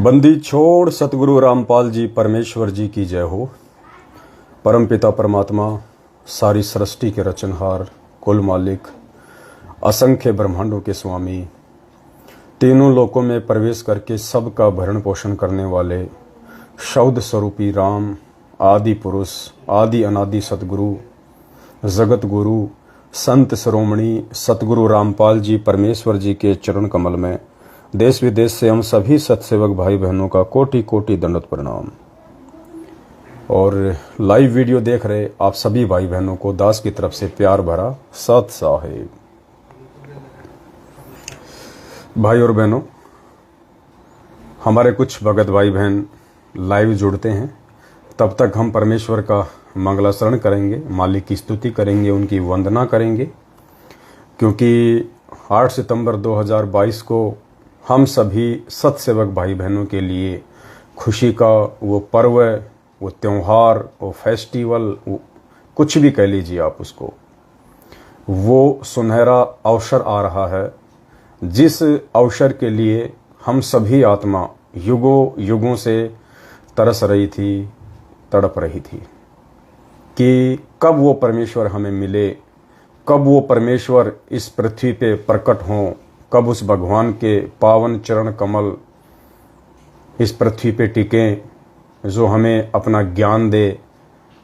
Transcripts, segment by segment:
बंदी छोड़ सतगुरु रामपाल जी परमेश्वर जी की जय हो। परम पिता परमात्मा, सारी सृष्टि के रचनहार, कुल मालिक, असंख्य ब्रह्मांडों के स्वामी, तीनों लोकों में प्रवेश करके सबका भरण पोषण करने वाले शब्द स्वरूपी राम, आदि पुरुष, आदि अनादि सतगुरु, जगत गुरु, संत शिरोमणि सतगुरु रामपाल जी परमेश्वर जी के चरण कमल में देश विदेश से हम सभी सत्सेवक भाई बहनों का कोटि कोटि दंडवत प्रणाम। और लाइव वीडियो देख रहे आप सभी भाई बहनों को दास की तरफ से प्यार भरा सत साहेब। भाई और बहनों, हमारे कुछ भगत भाई बहन लाइव जुड़ते हैं, तब तक हम परमेश्वर का मंगलाचरण करेंगे, मालिक की स्तुति करेंगे, उनकी वंदना करेंगे, क्योंकि 8 सितंबर 2022 को हम सभी सत्सेवक भाई बहनों के लिए खुशी का वो पर्व, वो त्यौहार, वो फेस्टिवल, वो कुछ भी कह लीजिए आप उसको, वो सुनहरा अवसर आ रहा है, जिस अवसर के लिए हम सभी आत्मा युगों युगों से तरस रही थी, तड़प रही थी कि कब वो परमेश्वर हमें मिले, कब वो परमेश्वर इस पृथ्वी पे प्रकट हों, कब उस भगवान के पावन चरण कमल इस पृथ्वी पे टिकें, जो हमें अपना ज्ञान दे,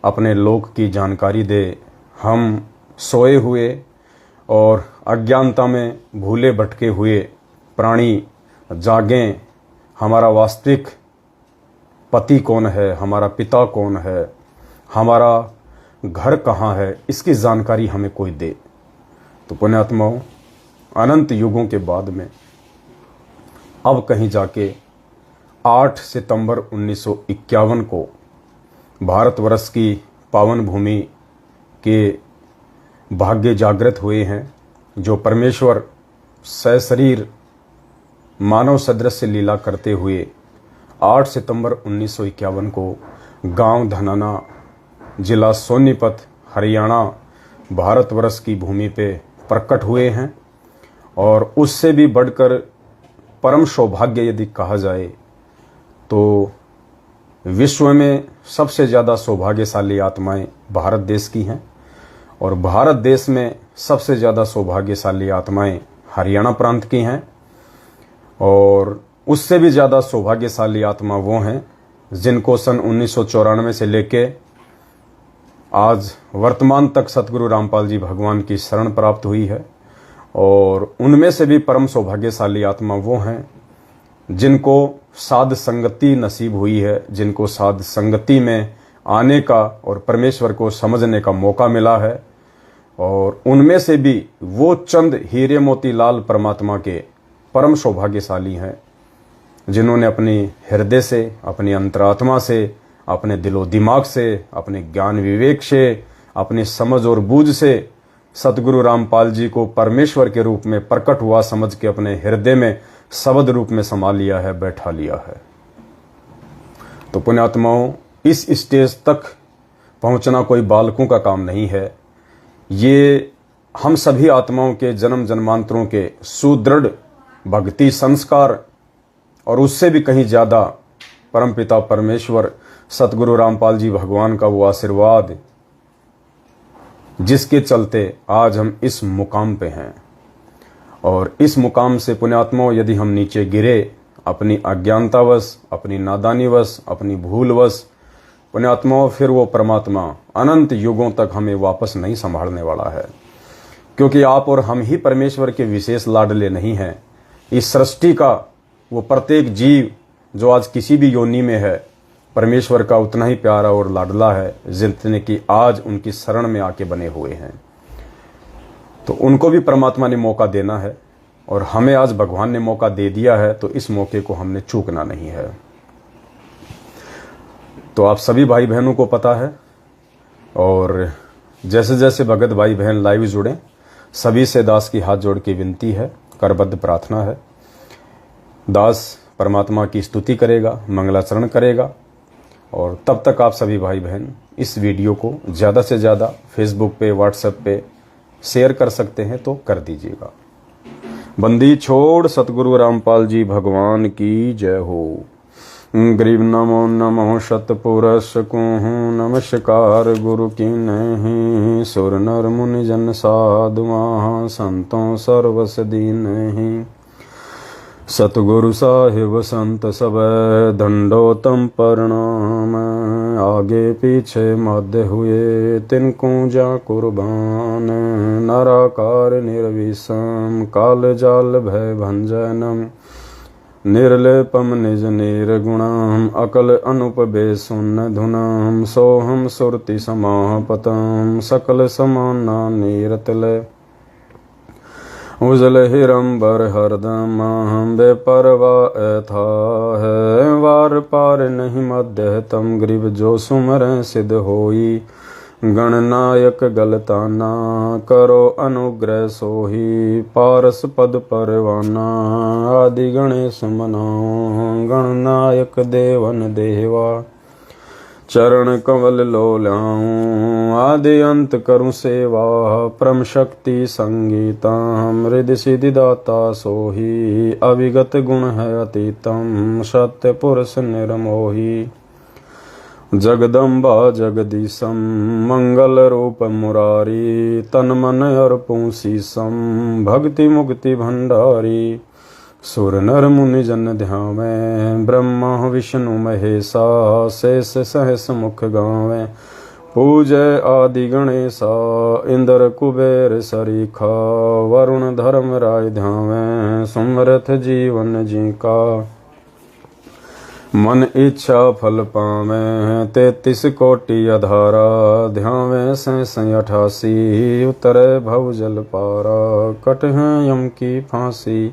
अपने लोक की जानकारी दे। हम सोए हुए और अज्ञानता में भूले भटके हुए प्राणी जागें, हमारा वास्तविक पति कौन है, हमारा पिता कौन है, हमारा घर कहाँ है, इसकी जानकारी हमें कोई दे। तो पुण्यात्माओं, अनंत युगों के बाद में अब कहीं जाके 8 सितंबर 1951 को भारतवर्ष की पावन भूमि के भाग्य जागृत हुए हैं, जो परमेश्वर सशरीर मानव सदृश लीला करते हुए 8 सितंबर 1951 को गांव धनाना, जिला सोनीपत, हरियाणा, भारतवर्ष की भूमि पे प्रकट हुए हैं। और उससे भी बढ़कर परम सौभाग्य यदि कहा जाए तो विश्व में सबसे ज़्यादा सौभाग्यशाली आत्माएं भारत देश की हैं, और भारत देश में सबसे ज़्यादा सौभाग्यशाली आत्माएं हरियाणा प्रांत की हैं, और उससे भी ज़्यादा सौभाग्यशाली आत्मा वो हैं जिनको सन 1994 से लेके आज वर्तमान तक सतगुरु रामपाल जी भगवान की शरण प्राप्त हुई है। और उनमें से भी परम सौभाग्यशाली आत्मा वो हैं जिनको साध संगति नसीब हुई है, जिनको साध संगति में आने का और परमेश्वर को समझने का मौका मिला है। और उनमें से भी वो चंद हीरे मोती लाल परमात्मा के परम सौभाग्यशाली हैं जिन्होंने अपनी हृदय से, अपनी अंतरात्मा से, अपने दिलो दिमाग से, अपने ज्ञान विवेक से, अपनी समझ और बूझ से सतगुरु रामपाल जी को परमेश्वर के रूप में प्रकट हुआ समझ के अपने हृदय में शब्द रूप में समा लिया है, बैठा लिया है। तो पुण्यात्माओं, इस स्टेज तक पहुंचना कोई बालकों का काम नहीं है। ये हम सभी आत्माओं के जन्म जन्मांतरों के सुदृढ़ भक्ति संस्कार और उससे भी कहीं ज्यादा परमपिता परमेश्वर सतगुरु रामपाल जी भगवान का वो आशीर्वाद, जिसके चलते आज हम इस मुकाम पे हैं। और इस मुकाम से पुण्यात्माओं यदि हम नीचे गिरे अपनी अज्ञानतावश, अपनी नादानीवश, अपनी भूलवश, पुण्यात्माओं फिर वो परमात्मा अनंत युगों तक हमें वापस नहीं संभालने वाला है, क्योंकि आप और हम ही परमेश्वर के विशेष लाडले नहीं हैं। इस सृष्टि का वो प्रत्येक जीव जो आज किसी भी योनि में है, परमेश्वर का उतना ही प्यारा और लाडला है जितने कि आज उनकी शरण में आके बने हुए हैं। तो उनको भी परमात्मा ने मौका देना है, और हमें आज भगवान ने मौका दे दिया है, तो इस मौके को हमने चूकना नहीं है। तो आप सभी भाई बहनों को पता है, और जैसे जैसे भगत भाई बहन लाइव जुड़े, सभी से दास की हाथ जोड़ के विनती है, करबद्ध प्रार्थना है। दास परमात्मा की स्तुति करेगा, मंगलाचरण करेगा, और तब तक आप सभी भाई बहन इस वीडियो को ज़्यादा से ज़्यादा फेसबुक पे, व्हाट्सएप पे शेयर कर सकते हैं तो कर दीजिएगा। बंदी छोड़ सतगुरु रामपाल जी भगवान की जय हो। गरीब नमो नमो शतपुरुष कुहूँ नमस्कार गुरु की नहीं। सुर नर मुनि जन साधु महा संतों सर्वस दीन। सतगुरु साहिब संत सब दंडोतम प्रणाम। आगे पीछे मध्य हुए तिनको जा कुर्बान। नराकार निर्विषम काल जाल भय भंजनम। निर्लेपम निज निर्गुणम अकल अनुपबे सुन धुनम। सोहम सुरति समापतम सकल समाना नीरतले। उजल हिरंबर हरदम हम बेपरवा था है। वार पार नहीं मध्य तम गरीब जो सुमर सिद्ध होई। गणनायक गलताना करो अनुग्रह सोही। पारस पद परवाना आदि गणेश मनाओ। गणनायक देवन देवा चरण कमल लो लाऊं। आदि अंत करूं सेवा परम शक्ति संगीतम। हृदय सिद्धि दाता सोही अविगत गुण है अतीतम। सत्य पुरुष निर्मोही जगदम्बा जगदीशम। मंगल रूप मुरारी तन मन अर्पूं शीशम। भक्ति मुक्ति भंडारी सुर नर मुनि जन ध्यावे। ब्रह्मा विष्णु महेशा शेष सहस मुख गावे। पूजय आदि गणेशा इंद्र कुबेर सरीखा। वरुण धर्म राय ध्यावे सुमरथ जीवन जी का। मन इच्छा फल पावे 33 कोटि अधारा। ध्यावे सैं 88 उतरे भव जल पारा। कट है यम की फांसी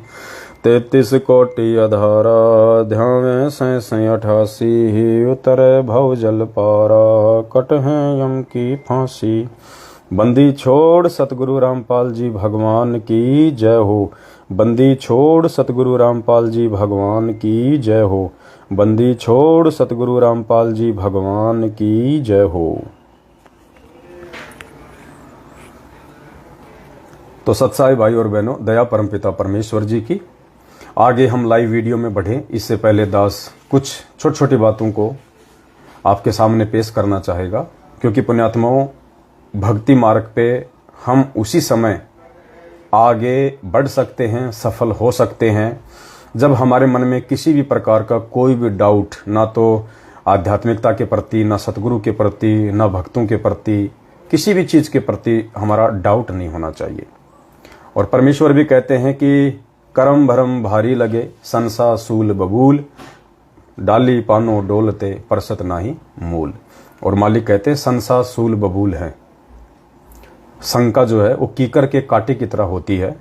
33 कोटि अधारा। ध्यावे सैं 88 उतरे भव जल पारा। कट है यम की फांसी। बंदी छोड़ सतगुरु रामपाल जी भगवान की जय हो। बंदी छोड़ सतगुरु रामपाल जी भगवान की जय हो। बंदी छोड़ सतगुरु रामपाल जी भगवान की जय हो। तो सत्साई भाई और बहनों, दया परमपिता परमेश्वर जी की। आगे हम लाइव वीडियो में बढ़े इससे पहले दास कुछ छोटी छोटी बातों को आपके सामने पेश करना चाहेगा, क्योंकि पुण्यात्माओं भक्ति मार्ग पे हम उसी समय आगे बढ़ सकते हैं, सफल हो सकते हैं, जब हमारे मन में किसी भी प्रकार का कोई भी डाउट, ना तो आध्यात्मिकता के प्रति, ना सतगुरु के प्रति, ना भक्तों के प्रति, किसी भी चीज़ के प्रति हमारा डाउट नहीं होना चाहिए। और परमेश्वर भी कहते हैं कि करम भरम भारी लगे संसा सूल बबूल। डाली पानो डोलते परसत नाही मूल। और मालिक कहते हैं संसा सूल बबूल है। शंका जो है वो कीकर के कांटे की तरह होती है,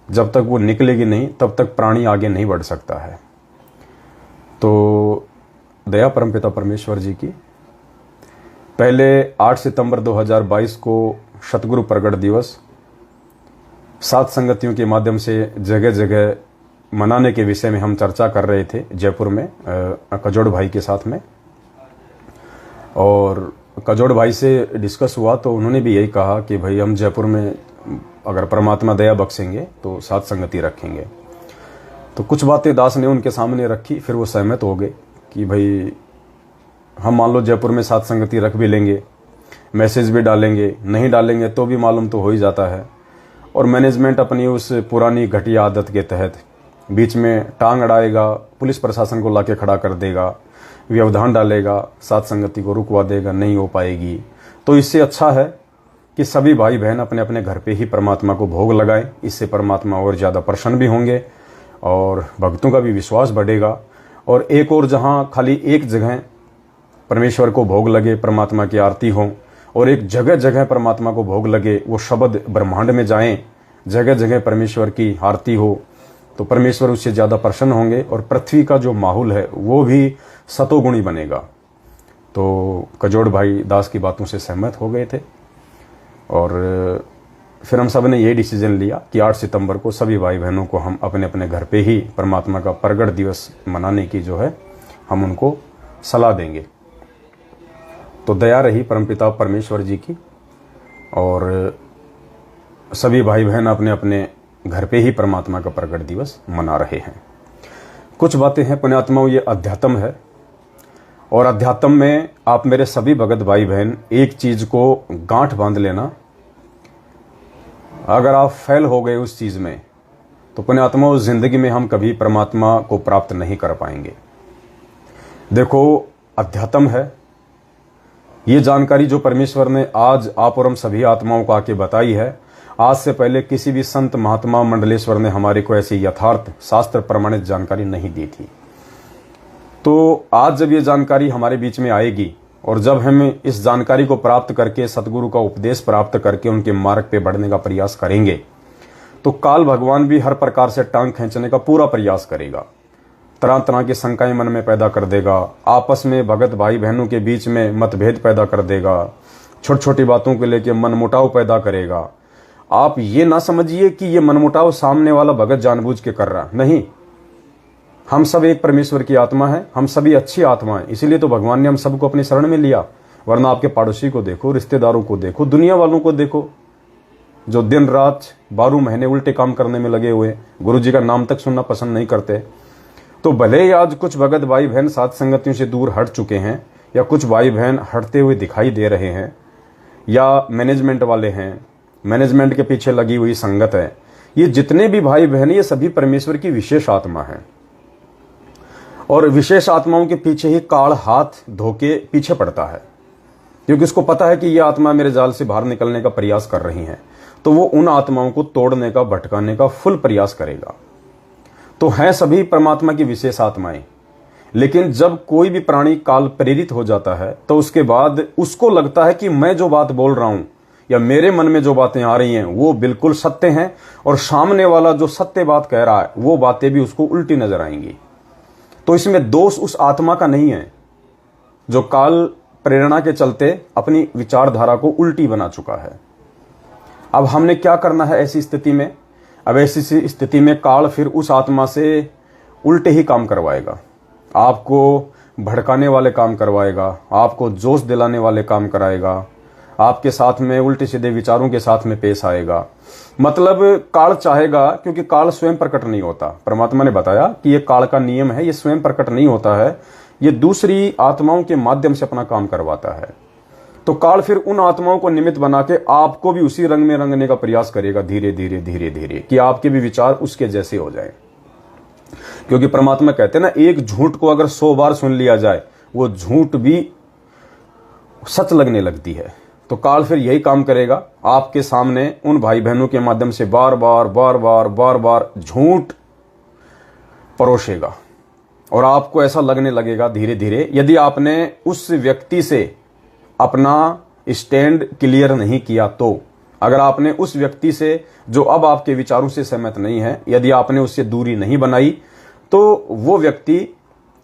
जब तक वो निकलेगी नहीं तब तक प्राणी आगे नहीं बढ़ सकता है। तो दया परमपिता परमेश्वर जी की पहले 8 सितंबर 2022 को सतगुरु प्रगट दिवस सात संगतियों के माध्यम से जगह जगह मनाने के विषय में हम चर्चा कर रहे थे जयपुर में कजोड़ भाई के साथ में। और कजोड़ भाई से डिस्कस हुआ तो उन्होंने भी यही कहा कि भाई हम जयपुर में अगर परमात्मा दया बख्शेंगे तो सात संगति रखेंगे। तो कुछ बातें दास ने उनके सामने रखी, फिर वो सहमत हो गए कि भाई हम मान लो जयपुर में सात संगति रख भी लेंगे, मैसेज भी डालेंगे, नहीं डालेंगे तो भी मालूम तो हो ही जाता है। और मैनेजमेंट अपनी उस पुरानी घटिया आदत के तहत बीच में टांग अड़ाएगा, पुलिस प्रशासन को लाके खड़ा कर देगा, व्यवधान डालेगा, सात संगति को रुकवा देगा, नहीं हो पाएगी। तो इससे अच्छा है कि सभी भाई बहन अपने अपने घर पे ही परमात्मा को भोग लगाएं। इससे परमात्मा और ज़्यादा प्रसन्न भी होंगे और भक्तों का भी विश्वास बढ़ेगा। और एक और जहाँ खाली एक जगह परमेश्वर को भोग लगे, परमात्मा की आरती हो, और एक जगह जगह परमात्मा को भोग लगे, वो शब्द ब्रह्मांड में जाएं, जगह जगह परमेश्वर की आरती हो, तो परमेश्वर उससे ज़्यादा प्रसन्न होंगे और पृथ्वी का जो माहौल है वो भी सतोगुणी बनेगा। तो कजोड़ भाई दास की बातों से सहमत हो गए थे और फिर हम सब ने ये डिसीजन लिया कि 8 सितंबर को सभी भाई बहनों को हम अपने अपने घर पे ही परमात्मा का प्रगट दिवस मनाने की जो है हम उनको सलाह देंगे। तो दया रही परमपिता परमेश्वर जी की और सभी भाई बहन अपने अपने घर पे ही परमात्मा का प्रगट दिवस मना रहे हैं। कुछ बातें हैं पुण्यात्माओं, ये अध्यात्म है। और अध्यात्म में आप मेरे सभी भगत भाई बहन एक चीज को गांठ बांध लेना, अगर आप फेल हो गए उस चीज में तो पुण्यात्माओं जिंदगी में हम कभी परमात्मा को प्राप्त नहीं कर पाएंगे। देखो, अध्यात्म है, ये जानकारी जो परमेश्वर ने आज आप और हम सभी आत्माओं को आके बताई है, आज से पहले किसी भी संत महात्मा मंडलेश्वर ने हमारे को ऐसी यथार्थ शास्त्र प्रमाणित जानकारी नहीं दी थी। तो आज जब ये जानकारी हमारे बीच में आएगी और जब हम इस जानकारी को प्राप्त करके सतगुरु का उपदेश प्राप्त करके उनके मार्ग पे बढ़ने का प्रयास करेंगे, तो काल भगवान भी हर प्रकार से टांग खींचने का पूरा प्रयास करेगा, तरह तरह की शंकाएं मन में पैदा कर देगा, आपस में भगत भाई बहनों के बीच में मतभेद पैदा कर देगा, छोटी छोटी बातों को लेकर मनमुटाव पैदा करेगा। आप ये ना समझिए कि ये मनमुटाव सामने वाला भगत जानबूझ के कर रहा, नहीं। हम सब एक परमेश्वर की आत्मा है, हम सभी अच्छी आत्मा है, इसीलिए तो भगवान ने हम सबको अपनी शरण में लिया। वरना आपके पड़ोसी को देखो, रिश्तेदारों को देखो, दुनिया वालों को देखो, जो दिन रात 12 महीने उल्टे काम करने में लगे हुए, गुरु जी का नाम तक सुनना पसंद नहीं करते। तो भले ही आज कुछ भगत भाई बहन साथ संगतियों से दूर हट चुके हैं, या कुछ भाई बहन हटते हुए दिखाई दे रहे हैं, या मैनेजमेंट वाले हैं, मैनेजमेंट के पीछे लगी हुई संगत है, ये जितने भी भाई बहन ये सभी परमेश्वर की विशेष आत्मा है। और विशेष आत्माओं के पीछे ही काल हाथ धोके पीछे पड़ता है, क्योंकि उसको पता है कि ये आत्मा मेरे जाल से बाहर निकलने का प्रयास कर रही हैं, तो वो उन आत्माओं को तोड़ने का, भटकाने का फुल प्रयास करेगा। तो हैं सभी परमात्मा की विशेष आत्माएं, लेकिन जब कोई भी प्राणी काल प्रेरित हो जाता है तो उसके बाद उसको लगता है कि मैं जो बात बोल रहा हूं या मेरे मन में जो बातें आ रही हैं वो बिल्कुल सत्य हैं, और सामने वाला जो सत्य बात कह रहा है वो बातें भी उसको उल्टी नजर आएंगी। तो इसमें दोष उस आत्मा का नहीं है जो काल प्रेरणा के चलते अपनी विचारधारा को उल्टी बना चुका है। अब हमने क्या करना है ऐसी स्थिति में? अब ऐसी स्थिति में काल फिर उस आत्मा से उल्टे ही काम करवाएगा, आपको भड़काने वाले काम करवाएगा, आपको जोश दिलाने वाले काम कराएगा, आपके साथ में उल्टे सीधे विचारों के साथ में पेश आएगा। मतलब काल चाहेगा, क्योंकि काल स्वयं प्रकट नहीं होता। परमात्मा ने बताया कि ये काल का नियम है, ये स्वयं प्रकट नहीं होता है, ये दूसरी आत्माओं के माध्यम से अपना काम करवाता है। तो काल फिर उन आत्माओं को निमित्त बना के आपको भी उसी रंग में रंगने का प्रयास करेगा, धीरे धीरे धीरे धीरे, कि आपके भी विचार उसके जैसे हो जाए। क्योंकि परमात्मा कहते हैं ना, एक झूठ को अगर 100 बार सुन लिया जाए वो झूठ भी सच लगने लगती है। तो काल फिर यही काम करेगा, आपके सामने उन भाई बहनों के माध्यम से बार बार बार बार बार बार झूठ परोसेगा, और आपको ऐसा लगने लगेगा धीरे धीरे, यदि आपने उस व्यक्ति से अपना स्टैंड क्लियर नहीं किया, तो अगर आपने उस व्यक्ति से जो अब आपके विचारों से सहमत नहीं है, यदि आपने उससे दूरी नहीं बनाई, तो वो व्यक्ति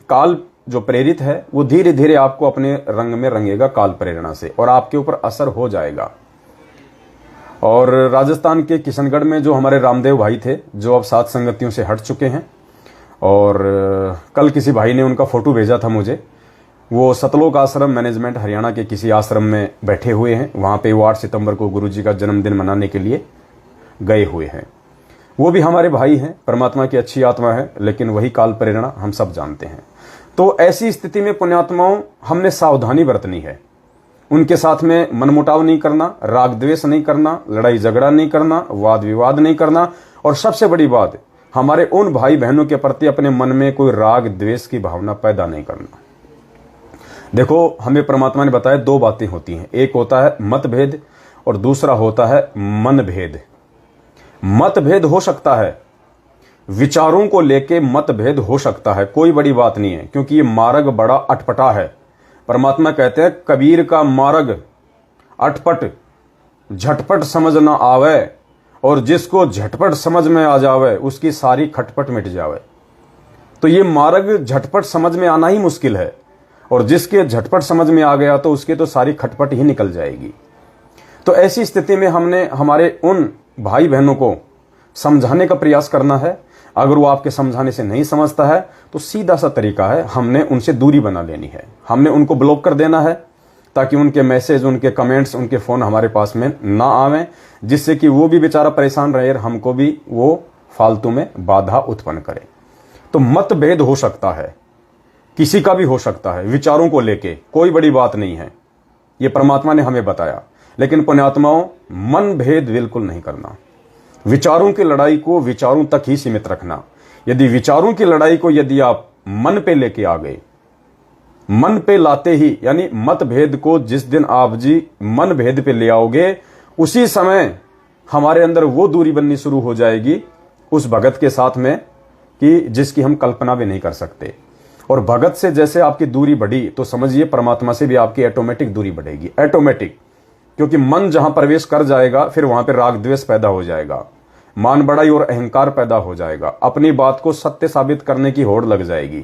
काल जो प्रेरित है वो धीरे धीरे आपको अपने रंग में रंगेगा काल प्रेरणा से, और आपके ऊपर असर हो जाएगा। और राजस्थान के किशनगढ़ में जो हमारे रामदेव भाई थे, जो अब सात संगतियों से हट चुके हैं, और कल किसी भाई ने उनका फोटो भेजा था मुझे, वो सतलोक आश्रम मैनेजमेंट हरियाणा के किसी आश्रम में बैठे हुए हैं। वहां पे वो 8 सितंबर को गुरुजी का जन्मदिन मनाने के लिए गए हुए हैं। वो भी हमारे भाई हैं, परमात्मा की अच्छी आत्मा है, लेकिन वही काल प्रेरणा हम सब जानते हैं। तो ऐसी स्थिति में पुण्यात्माओं हमने सावधानी बरतनी है, उनके साथ में मनमुटाव नहीं करना, राग द्वेष नहीं करना, लड़ाई झगड़ा नहीं करना, वाद विवाद नहीं करना, और सबसे बड़ी बात, हमारे उन भाई बहनों के प्रति अपने मन में कोई राग द्वेष की भावना पैदा नहीं करना। देखो, हमें परमात्मा ने बताया 2 बातें होती हैं, एक होता है मतभेद और दूसरा होता है मनभेद। मतभेद हो सकता है, विचारों को लेके मतभेद हो सकता है, कोई बड़ी बात नहीं है, क्योंकि ये मार्ग बड़ा अटपटा है। परमात्मा कहते हैं कबीर का मार्ग अटपट, झटपट समझ ना आवे, और जिसको झटपट समझ में आ जावे उसकी सारी खटपट मिट जावे। तो ये मार्ग झटपट समझ में आना ही मुश्किल है, और जिसके झटपट समझ में आ गया तो उसके तो सारी खटपट ही निकल जाएगी। तो ऐसी स्थिति में हमने हमारे उन भाई बहनों को समझाने का प्रयास करना है। अगर वो आपके समझाने से नहीं समझता है तो सीधा सा तरीका है, हमने उनसे दूरी बना लेनी है, हमने उनको ब्लॉक कर देना है, ताकि उनके मैसेज, उनके कमेंट्स, उनके फोन हमारे पास में ना आवें, जिससे कि वो भी बेचारा परेशान रहे और हमको भी वो फालतू में बाधा उत्पन्न करे। तो मतभेद हो सकता है, किसी का भी हो सकता है, विचारों को लेके कोई बड़ी बात नहीं है, ये परमात्मा ने हमें बताया। लेकिन पुण्यात्माओं, मन भेद बिल्कुल नहीं करना। विचारों की लड़ाई को विचारों तक ही सीमित रखना। यदि विचारों की लड़ाई को यदि आप मन पे लेके आ गए, मन पे लाते ही, यानी मतभेद को जिस दिन आप जी मन भेद पे ले आओगे, उसी समय हमारे अंदर वो दूरी बननी शुरू हो जाएगी उस भगत के साथ में कि जिसकी हम कल्पना भी नहीं कर सकते। और भगत से जैसे आपकी दूरी बढ़ी तो समझिए परमात्मा से भी आपकी ऑटोमेटिक दूरी बढ़ेगी, ऑटोमेटिक। क्योंकि मन जहां प्रवेश कर जाएगा फिर वहां पर राग द्वेष पैदा हो जाएगा, मान बढ़ाई और अहंकार पैदा हो जाएगा, अपनी बात को सत्य साबित करने की होड़ लग जाएगी।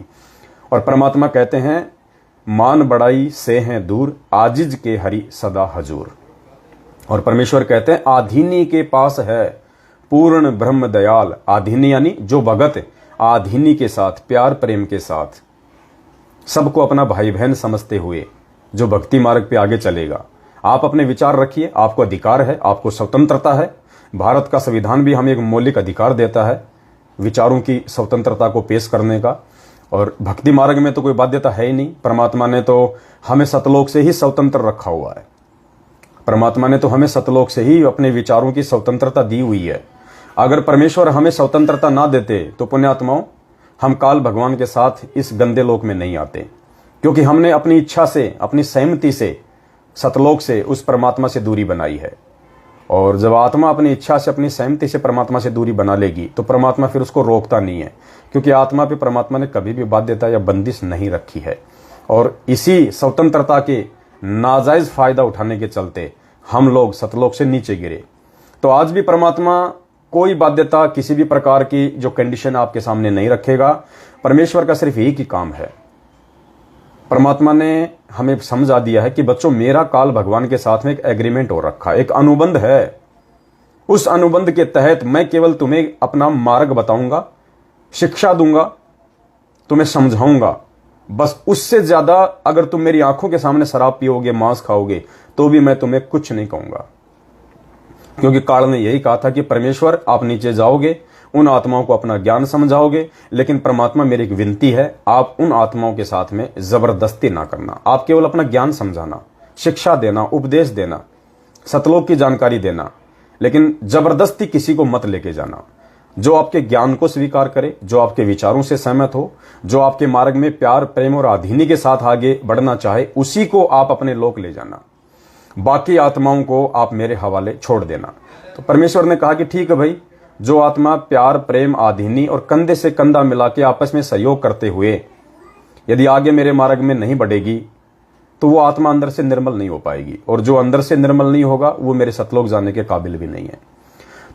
और परमात्मा कहते हैं, मान बढ़ाई से हैं दूर, आजिज के हरि सदा हजूर। और परमेश्वर कहते हैं, आधीनी के पास है पूर्ण ब्रह्म दयाल। आधीनी यानी जो भगत आधीनी के साथ, प्यार प्रेम के साथ, सबको अपना भाई बहन समझते हुए जो भक्ति मार्ग पे आगे चलेगा। आप अपने विचार रखिए, आपको अधिकार है, आपको स्वतंत्रता है। भारत का संविधान भी हमें एक मौलिक अधिकार देता है विचारों की स्वतंत्रता को पेश करने का। और भक्ति मार्ग में तो कोई बाध्यता है ही नहीं। परमात्मा ने तो हमें सतलोक से ही स्वतंत्र रखा हुआ है। परमात्मा ने तो हमें सतलोक से ही अपने विचारों की स्वतंत्रता दी हुई है। अगर परमेश्वर हमें स्वतंत्रता ना देते तो पुण्यात्माओं, हम काल भगवान के साथ इस गंदे लोक में नहीं आते। क्योंकि हमने अपनी इच्छा से, अपनी सहमति से, सतलोक से उस परमात्मा से दूरी बनाई है। और जब आत्मा अपनी इच्छा से, अपनी सहमति से परमात्मा से दूरी बना लेगी तो परमात्मा फिर उसको रोकता नहीं है। क्योंकि आत्मा पे परमात्मा ने कभी भी बाध्यता या बंदिश नहीं रखी है। और इसी स्वतंत्रता के नाजायज फायदा उठाने के चलते हम लोग सतलोक से नीचे गिरे। तो आज भी परमात्मा कोई बाध्यता, किसी भी प्रकार की जो कंडीशन आपके सामने नहीं रखेगा। परमेश्वर का सिर्फ एक ही काम है। परमात्मा ने हमें समझा दिया है कि बच्चों, मेरा काल भगवान के साथ में एक एग्रीमेंट हो रखा है, एक अनुबंध है। उस अनुबंध के तहत मैं केवल तुम्हें अपना मार्ग बताऊंगा, शिक्षा दूंगा, तुम्हें समझाऊंगा। बस उससे ज्यादा अगर तुम मेरी आंखों के सामने शराब पियोगे, मांस खाओगे, तो भी मैं तुम्हें कुछ नहीं कहूंगा। क्योंकि काल ने यही कहा था कि परमेश्वर, आप नीचे जाओगे, उन आत्माओं को अपना ज्ञान समझाओगे, लेकिन परमात्मा मेरी एक विनती है, आप उन आत्माओं के साथ में जबरदस्ती ना करना। आप केवल अपना ज्ञान समझाना, शिक्षा देना, उपदेश देना, सतलोक की जानकारी देना, लेकिन जबरदस्ती किसी को मत लेके जाना। जो आपके ज्ञान को स्वीकार करे, जो आपके विचारों से सहमत हो, जो आपके मार्ग में प्यार प्रेम और आधीनी के साथ आगे बढ़ना चाहे, उसी को आप अपने लोक ले जाना। बाकी आत्माओं को आप मेरे हवाले छोड़ देना। तो परमेश्वर ने कहा कि ठीक है भाई, जो आत्मा प्यार प्रेम आधीनी और कंधे से कंधा मिला के आपस में सहयोग करते हुए यदि आगे मेरे मार्ग में नहीं बढ़ेगी तो वो आत्मा अंदर से निर्मल नहीं हो पाएगी। और जो अंदर से निर्मल नहीं होगा वो मेरे सतलोक जाने के काबिल भी नहीं है।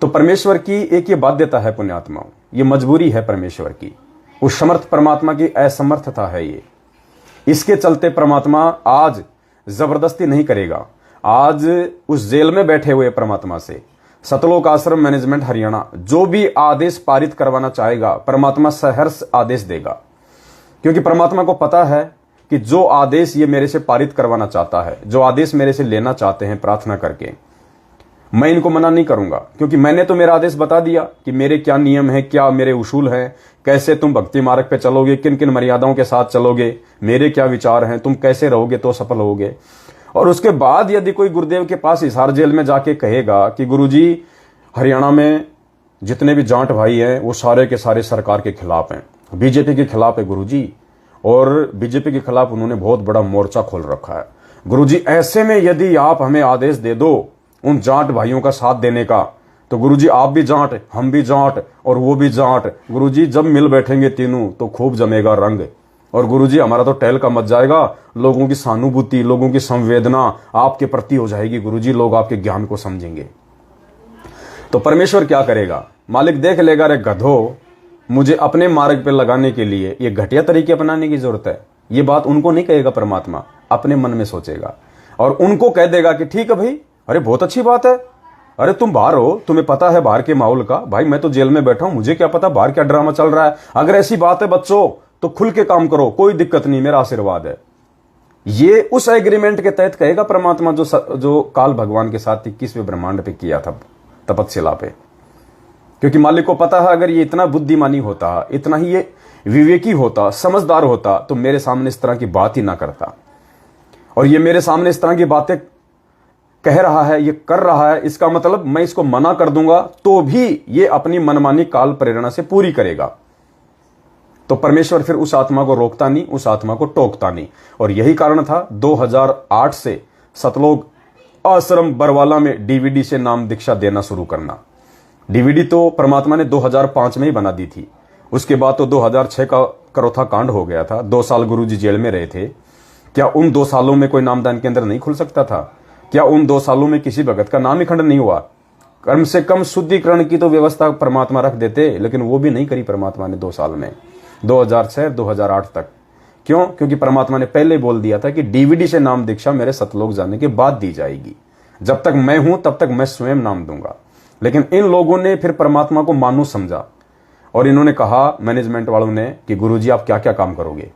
तो परमेश्वर की एक ये बाध्यता है पुण्यात्माओं, ये मजबूरी है परमेश्वर की। उस समर्थ परमात्मा की असमर्थता है ये। इसके चलते परमात्मा आज जबरदस्ती नहीं करेगा। आज उस जेल में बैठे हुए परमात्मा से सतलोक आश्रम मैनेजमेंट हरियाणा जो भी आदेश पारित करवाना चाहेगा, परमात्मा सहर्ष आदेश देगा। क्योंकि परमात्मा को पता है कि जो आदेश ये मेरे से पारित करवाना चाहता है, जो आदेश मेरे से लेना चाहते हैं प्रार्थना करके, मैं इनको मना नहीं करूंगा। क्योंकि मैंने तो मेरा आदेश बता दिया कि मेरे क्या नियम है, क्या मेरे उसूल हैं, कैसे तुम भक्ति मार्ग पे चलोगे, किन किन मर्यादाओं के साथ चलोगे, मेरे क्या विचार हैं, तुम कैसे रहोगे तो सफल होगे। और उसके बाद यदि कोई गुरुदेव के पास हिसार जेल में जाके कहेगा कि गुरुजी, हरियाणा में जितने भी जाट भाई हैं वो सारे के सारे सरकार के खिलाफ हैं, बीजेपी के खिलाफ है गुरुजी, और बीजेपी के खिलाफ उन्होंने बहुत बड़ा मोर्चा खोल रखा है गुरुजी, ऐसे में यदि आप हमें आदेश दे दो उन जाट भाइयों का साथ देने का, तो गुरुजी आप भी जाट, हम भी जाट और वो भी जाट, गुरुजी जब मिल बैठेंगे तीनों तो खूब जमेगा रंग। और गुरुजी हमारा तो टहल का मच जाएगा, लोगों की सहानुभूति, लोगों की संवेदना आपके प्रति हो जाएगी गुरुजी, लोग आपके ज्ञान को समझेंगे। तो परमेश्वर क्या करेगा, मालिक देख लेगा, रे गधो, मुझे अपने मार्ग पे लगाने के लिए ये घटिया तरीके अपनाने की जरूरत है। ये बात उनको नहीं कहेगा परमात्मा, अपने मन में सोचेगा और उनको कह देगा कि ठीक है भाई, अरे बहुत अच्छी बात है, अरे तुम बाहर हो, तुम्हें पता है बाहर के माहौल का, भाई मैं तो जेल में बैठा हूं, मुझे क्या पता बाहर क्या ड्रामा चल रहा है। अगर ऐसी बात है बच्चों तो खुल के काम करो, कोई दिक्कत नहीं, मेरा आशीर्वाद है। ये उस एग्रीमेंट के तहत कहेगा परमात्मा जो काल भगवान के साथ 21वें ब्रह्मांड पे किया था तपस्या पे। क्योंकि मालिक को पता है अगर ये इतना बुद्धिमानी होता, इतना ही ये विवेकी होता, समझदार होता, तो मेरे सामने इस तरह की बात ही ना करता। और ये मेरे सामने इस तरह की बातें कह रहा है, ये कर रहा है, इसका मतलब मैं इसको मना कर दूंगा तो भी ये अपनी मनमानी काल प्रेरणा से पूरी करेगा। तो परमेश्वर फिर उस आत्मा को रोकता नहीं, उस आत्मा को टोकता नहीं। और यही कारण था 2008 से सतलोक आश्रम बरवाला में डीवीडी से नाम दीक्षा देना शुरू करना। डीवीडी तो परमात्मा ने 2005 में ही बना दी थी। उसके बाद तो 2006 का करोथा कांड हो गया था। 2 साल गुरुजी जेल में रहे थे। क्या उन 2 सालों में कोई नामदान केंद्र नहीं खुल सकता था? क्या उन 2 सालों में किसी भगत का नाम ही खंड नहीं हुआ? कम से कम शुद्धिकरण की तो व्यवस्था परमात्मा रख देते, लेकिन वो भी नहीं करी परमात्मा ने 2 साल में, 2006-2008 तक। क्यों? क्योंकि परमात्मा ने पहले बोल दिया था कि डीवीडी से नाम दीक्षा मेरे सतलोक जाने के बाद दी जाएगी। जब तक मैं हूं तब तक मैं स्वयं नाम दूंगा। लेकिन इन लोगों ने फिर परमात्मा को मानुष समझा और इन्होंने कहा, मैनेजमेंट वालों ने, कि गुरुजी आप क्या क्या काम करोगे?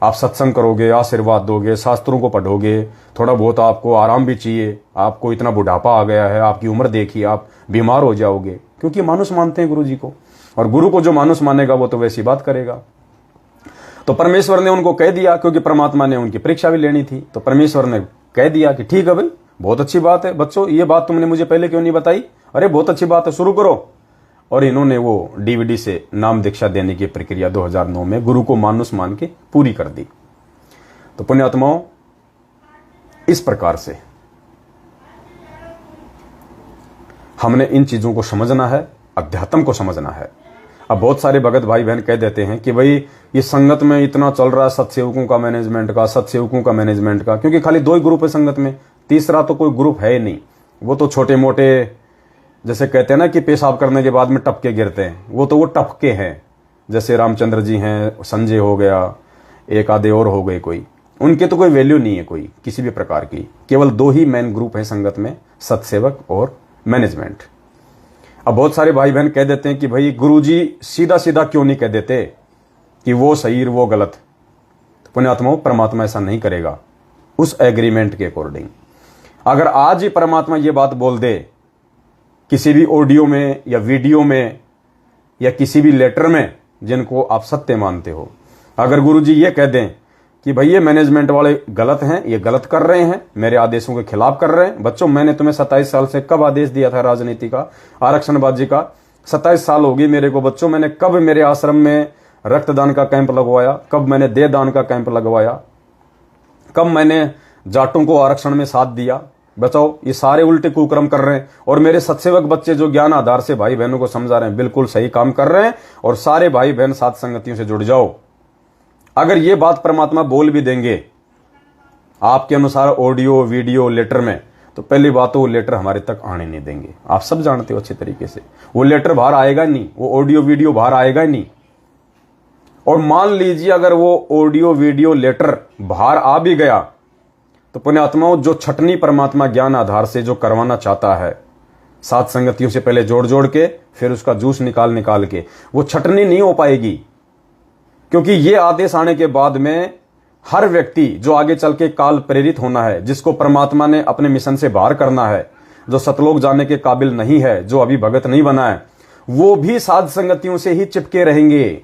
आप सत्संग करोगे, आशीर्वाद दोगे, शास्त्रों को पढ़ोगे, थोड़ा बहुत आपको आराम भी चाहिए, आपको इतना बुढ़ापा आ गया है, आपकी उम्र देखिए, आप बीमार हो जाओगे। क्योंकि मानुष मानते हैं गुरुजी को, और गुरु को जो मानुष मानेगा वो तो वैसी बात करेगा। तो परमेश्वर ने उनको कह दिया, क्योंकि परमात्मा ने उनकी परीक्षा भी लेनी थी, तो परमेश्वर ने कह दिया कि ठीक है भाई, बहुत अच्छी बात है बच्चों, ये बात तुमने मुझे पहले क्यों नहीं बताई? अरे बहुत अच्छी बात है, शुरू करो। और इन्होंने वो डीवीडी से नाम दीक्षा देने की प्रक्रिया 2009 में गुरु को मानुष मान के पूरी कर दी। तो पुण्यात्माओं, इस प्रकार से हमने इन चीजों को समझना है, अध्यात्म को समझना है। अब बहुत सारे भगत भाई बहन कह देते हैं कि भाई ये संगत में इतना चल रहा है सत्सेवकों का मैनेजमेंट का, सत्सेवकों का मैनेजमेंट का, क्योंकि खाली 2 ही ग्रुप है संगत में, तीसरा तो कोई ग्रुप है ही नहीं। वो तो छोटे मोटे, जैसे कहते हैं ना कि पेशाब करने के बाद में टपके गिरते हैं, वो तो वो टपके हैं। जैसे रामचंद्र जी हैं, संजय हो गया, एक आधे और हो गए कोई, उनके तो कोई वैल्यू नहीं है कोई किसी भी प्रकार की। केवल 2 ही मेन ग्रुप हैं संगत में, सत्सेवक और मैनेजमेंट। अब बहुत सारे भाई बहन कह देते हैं कि भाई गुरुजी सीधा सीधा क्यों नहीं कह देते कि वो सही और वो गलत? तो पुण्यात्माओं, परमात्मा ऐसा नहीं करेगा उस एग्रीमेंट के अकॉर्डिंग। अगर आज ही परमात्मा ये बात बोल दे किसी भी ऑडियो में या वीडियो में या किसी भी लेटर में जिनको आप सत्य मानते हो, अगर गुरुजी ये कह दें कि भाई ये मैनेजमेंट वाले गलत हैं, ये गलत कर रहे हैं, मेरे आदेशों के खिलाफ कर रहे हैं। बच्चों, मैंने तुम्हें 27 साल से कब आदेश दिया था राजनीति का, आरक्षणबाजी का? 27 साल होगी मेरे को बच्चों। मैंने कब मेरे आश्रम में रक्तदान का कैंप लगवाया? कब मैंने देहदान का कैंप लगवाया? कब मैंने जाटों को आरक्षण में साथ दिया? बताओ, ये सारे उल्टे कुकर्म कर रहे हैं। और मेरे सत्सेवक बच्चे जो ज्ञान आधार से भाई बहनों को समझा रहे हैं, बिल्कुल सही काम कर रहे हैं। और सारे भाई बहन साथ संगतियों से जुड़ जाओ। अगर ये बात परमात्मा बोल भी देंगे आपके अनुसार ऑडियो वीडियो लेटर में, तो पहली बात तो वो लेटर हमारे तक आने नहीं देंगे। आप सब जानते हो अच्छे तरीके से, वो लेटर बाहर आएगा नहीं, वो ऑडियो वीडियो बाहर आएगा ही नहीं। और मान लीजिए अगर वो ऑडियो वीडियो लेटर बाहर आ भी गया, तो पुण्यात्माओं, जो छटनी परमात्मा ज्ञान आधार से जो करवाना चाहता है, सात संगतियों से पहले जोड़ जोड़ के फिर उसका जूस निकाल के, वो छटनी नहीं हो पाएगी। क्योंकि ये आदेश आने के बाद में हर व्यक्ति जो आगे चल के काल प्रेरित होना है, जिसको परमात्मा ने अपने मिशन से बाहर करना है, जो सतलोक जाने के काबिल नहीं है, जो अभी भगत नहीं बना है, वो भी साध संगतियों से ही चिपके रहेंगे।